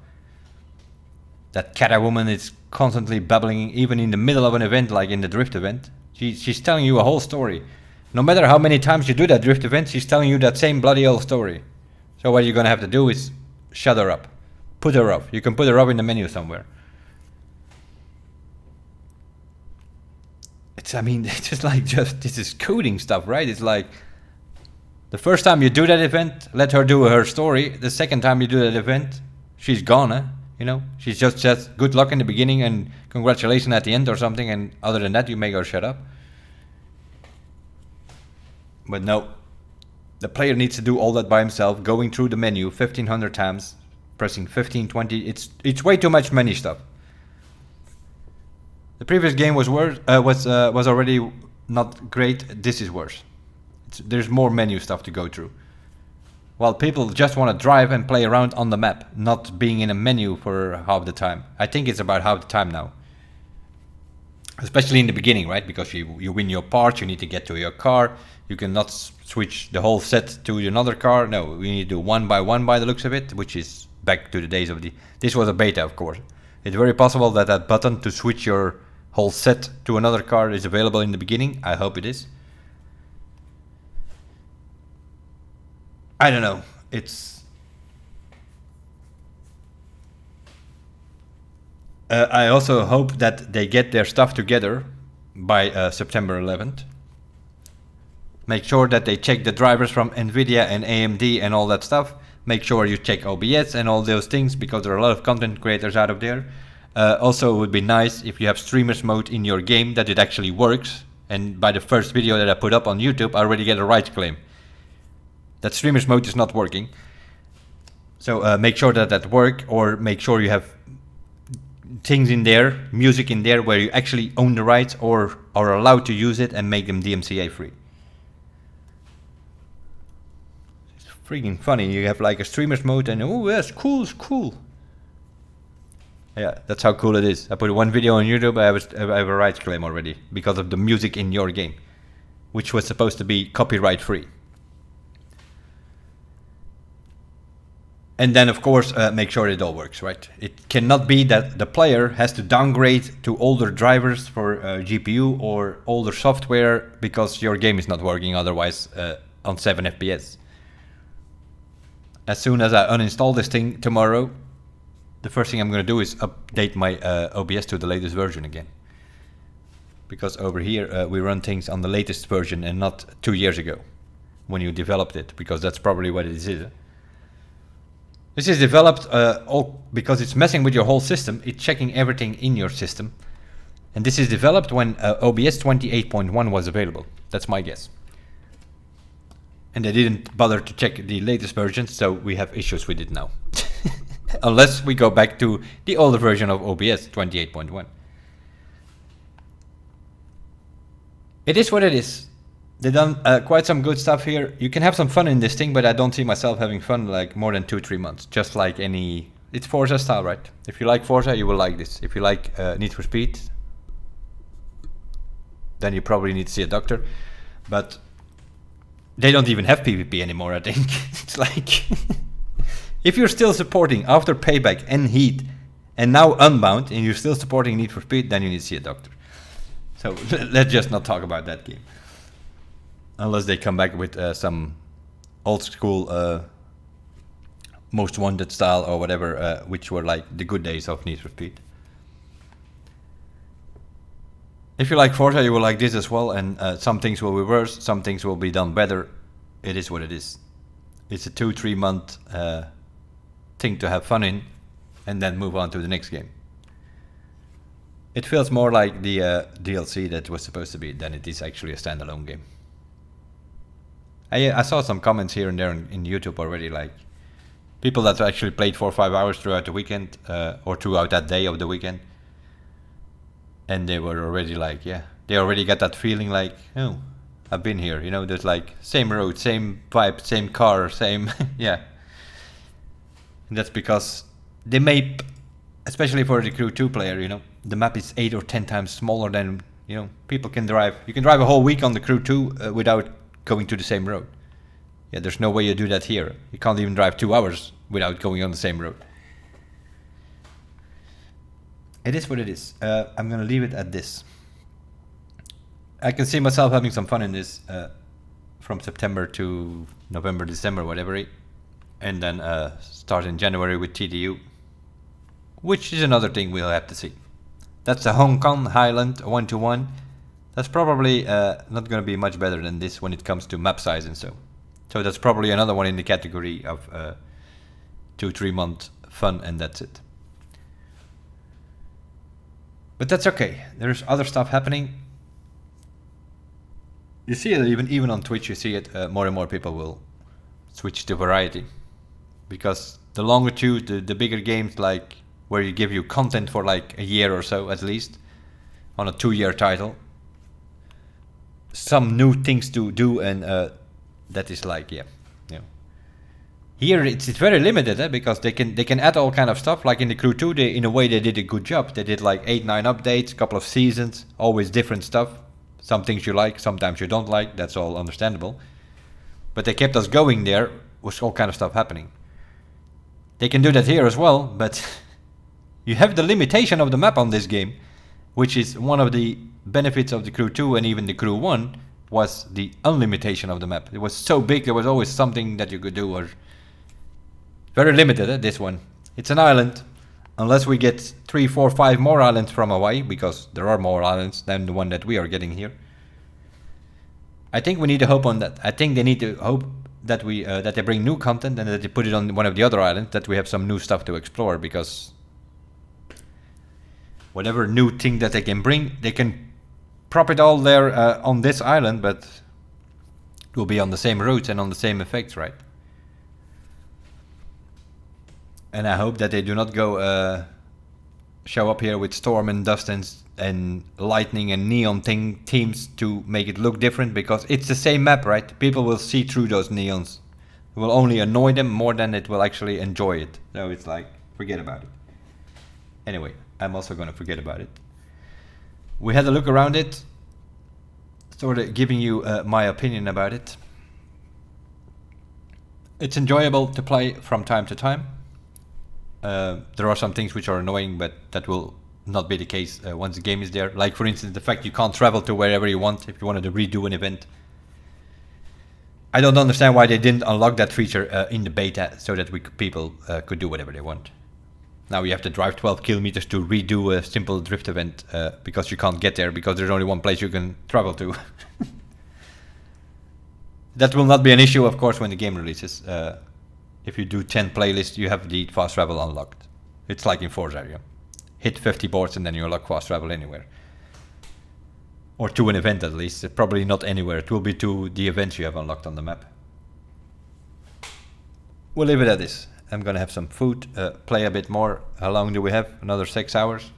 That Catwoman is constantly babbling, even in the middle of an event, like in the drift event. She's telling you a whole story. No matter how many times you do that drift event, she's telling you that same bloody old story. So what you're gonna have to do is shut her up. Put her off. You can put her up in the menu somewhere. It's just this is coding stuff, right? It's like, the first time you do that event, let her do her story. The second time you do that event, she's gone, eh? You know? She's just says good luck in the beginning and congratulations at the end or something, and other than that you make her shut up. But no. The player needs to do all that by himself, going through the menu 1500 times, pressing 15, 20. It's way too much menu stuff. The previous game was already not great. This is worse. There's more menu stuff to go through. While people just want to drive and play around on the map, not being in a menu for half the time. I think it's about half the time now. Especially in the beginning, right? Because you win your parts, you need to get to your car. You cannot switch the whole set to another car. No, we need to do one by the looks of it, which is back to the days of this was a beta, of course. It's very possible that button to switch your whole set to another car is available in the beginning. I hope it is. I don't know. I also hope that they get their stuff together by September 11th. Make sure that they check the drivers from Nvidia and AMD and all that stuff. Make sure you check OBS and all those things, because there are a lot of content creators out of there. Also, it would be nice if you have streamers mode in your game, that it actually works. And by the first video that I put up on YouTube, I already get a rights claim. That streamers mode is not working. So make sure that works, or make sure you have things in there, music in there, where you actually own the rights or are allowed to use it and make them DMCA free. It's freaking funny. You have like a streamers mode and oh yes, cool, it's cool. Yeah, that's how cool it is. I put one video on YouTube, I have a rights claim already because of the music in your game, which was supposed to be copyright free. And then, of course, make sure it all works, right? It cannot be that the player has to downgrade to older drivers for GPU or older software because your game is not working otherwise on 7 FPS. As soon as I uninstall this thing tomorrow, the first thing I'm going to do is update my OBS to the latest version again. Because over here we run things on the latest version and not 2 years ago when you developed it, because that's probably what it is. This is developed all because it's messing with your whole system. It's checking everything in your system. And this is developed when OBS 28.1 was available. That's my guess. And they didn't bother to check the latest version, so we have issues with it now. Unless we go back to the older version of OBS 28.1. It is what it is. They've done quite some good stuff here. You can have some fun in this thing, but I don't see myself having fun like more than 2-3 months. Just like any... It's Forza style, right? If you like Forza, you will like this. If you like Need for Speed, then you probably need to see a doctor. But they don't even have PvP anymore, I think. It's like... If you're still supporting after Payback and Heat, and now Unbound, and you're still supporting Need for Speed, then you need to see a doctor. So let's just not talk about that game. Unless they come back with some old school Most Wanted style or whatever, which were like the good days of Need for Speed. If you like Forza, you will like this as well, and some things will be worse, some things will be done better. It is what it is. It's a 2-3 month thing to have fun in, and then move on to the next game. It feels more like the DLC that was supposed to be than it is actually a standalone game. I saw some comments here and there in YouTube already, like people that actually played 4 or 5 hours throughout the weekend, or throughout that day of the weekend, and they were already like, yeah, they already got that feeling like, oh, I've been here, you know, there's like same road, same vibe, same car, same, yeah. And that's because the map, especially for the Crew 2 player, you know, the map is 8 or 10 times smaller than, you know, people can drive. You can drive a whole week on the Crew 2 without going to the same road. Yeah, there's no way you do that here. You can't even drive 2 hours without going on the same road. It is what it is. I'm gonna leave it at this. I can see myself having some fun in this from September to November, December, whatever. And then start in January with TDU, which is another thing we'll have to see. That's a Hong Kong Highland 1-to-1. That's probably not going to be much better than this when it comes to map size and so. So that's probably another one in the category of 2-3 month fun, and that's it. But that's okay. There's other stuff happening. You see it even on Twitch. You see it. More and more people will switch to variety, because the longitude, the bigger games, like where you give you content for like a year or so at least on a 2-year title, some new things to do, and that is like, yeah, you know. Here it's very limited, because they can add all kind of stuff. Like in the Crew 2, in a way they did a good job. They did like 8-9 updates, a couple of seasons, always different stuff. Some things you like, sometimes you don't like. That's all understandable. But they kept us going there with all kind of stuff happening. They can do that here as well, but you have the limitation of the map on this game, which is one of the benefits of the Crew 2 and even the Crew 1, was the unlimitation of the map. It was so big, there was always something that you could do, or very limited, this one. It's an island, unless we get 3, 4, 5 more islands from Hawaii, because there are more islands than the one that we are getting here. I think we need to hope on that. I think they need to hope that we that they bring new content, and that they put it on one of the other islands, that we have some new stuff to explore, because whatever new thing that they can bring, they can prop it all there on this island, but it will be on the same routes and on the same effects, right? And I hope that they do not go show up here with storm and dust and lightning and neon themes to make it look different, because it's the same map, right? People will see through those neons. It will only annoy them more than it will actually enjoy it. So it's like, forget about it. Anyway, I'm also going to forget about it. We had a look around it, sort of giving you my opinion about it. It's enjoyable to play from time to time. There are some things which are annoying, but that will not be the case once the game is there. Like, for instance, the fact you can't travel to wherever you want if you wanted to redo an event. I don't understand why they didn't unlock that feature in the beta, so that people could do whatever they want. Now you have to drive 12 kilometers to redo a simple drift event because you can't get there, because there's only one place you can travel to. That will not be an issue, of course, when the game releases. If you do 10 playlists, you have the fast travel unlocked. It's like in Forza, yeah. Hit 50 boards and then you unlock fast travel anywhere. Or to an event at least. Probably not anywhere. It will be to the events you have unlocked on the map. we'll leave it at this. I'm gonna have some food, play a bit more. How long do we have? Another 6 hours.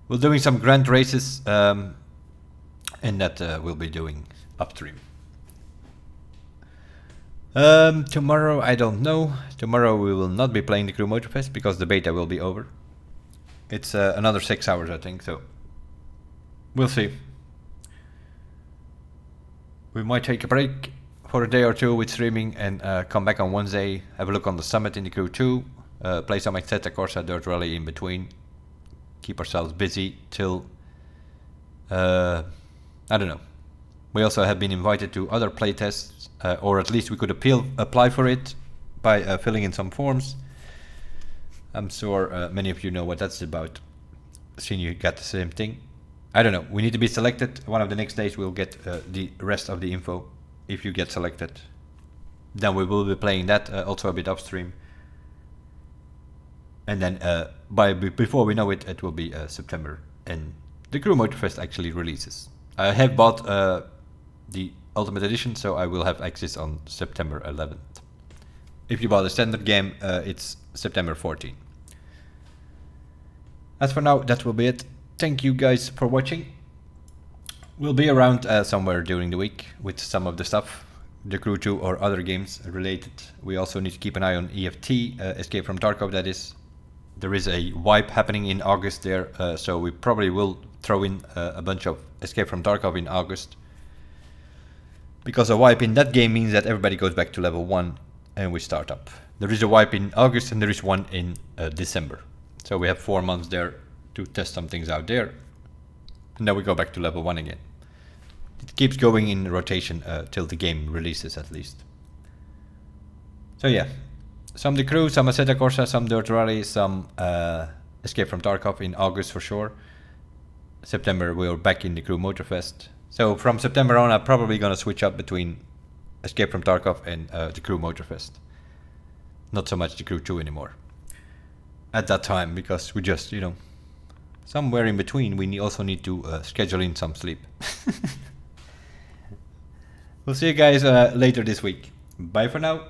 We're doing some grand races, and that we'll be doing upstream. Tomorrow, I don't know. Tomorrow we will not be playing the Crew Motorfest because the beta will be over. It's another 6 hours, I think, so we'll see. We might take a break for a day or two with streaming and come back on Wednesday, have a look on the summit in the Crew 2, play some Exeta Corsa Dirt Rally in between, keep ourselves busy till, I don't know. We also have been invited to other playtests, or at least we could apply for it by filling in some forms. I'm sure many of you know what that's about, seeing you got the same thing. I don't know, we need to be selected. One of the next days we'll get the rest of the info. If you get selected, then we will be playing that also a bit upstream. And then before we know it, it will be September and the Crew Motorfest actually releases. I have bought the Ultimate Edition, so I will have access on September 11th. If you bought the standard game, it's September 14th. As for now, that will be it. Thank you guys for watching. We'll be around somewhere during the week with some of the stuff, the Crew 2 or other games related. We also need to keep an eye on EFT, Escape from Tarkov, that is. There is a wipe happening in August there, so we probably will throw in a bunch of Escape from Tarkov in August. Because a wipe in that game means that everybody goes back to level 1 and we start up. There is a wipe in August and there is one in December. So we have 4 months there to test some things out there. And then we go back to level 1 again. It keeps going in rotation till the game releases at least. So yeah, some the Crew, some Assetto Corsa, some Dirt Rally, some Escape from Tarkov in August for sure. September we're back in the Crew Motorfest. So from September on I'm probably gonna switch up between Escape from Tarkov and the Crew Motorfest. Not so much the Crew 2 anymore. At that time, because we just, you know, somewhere in between we also need to schedule in some sleep. We'll see you guys later this week. Bye for now.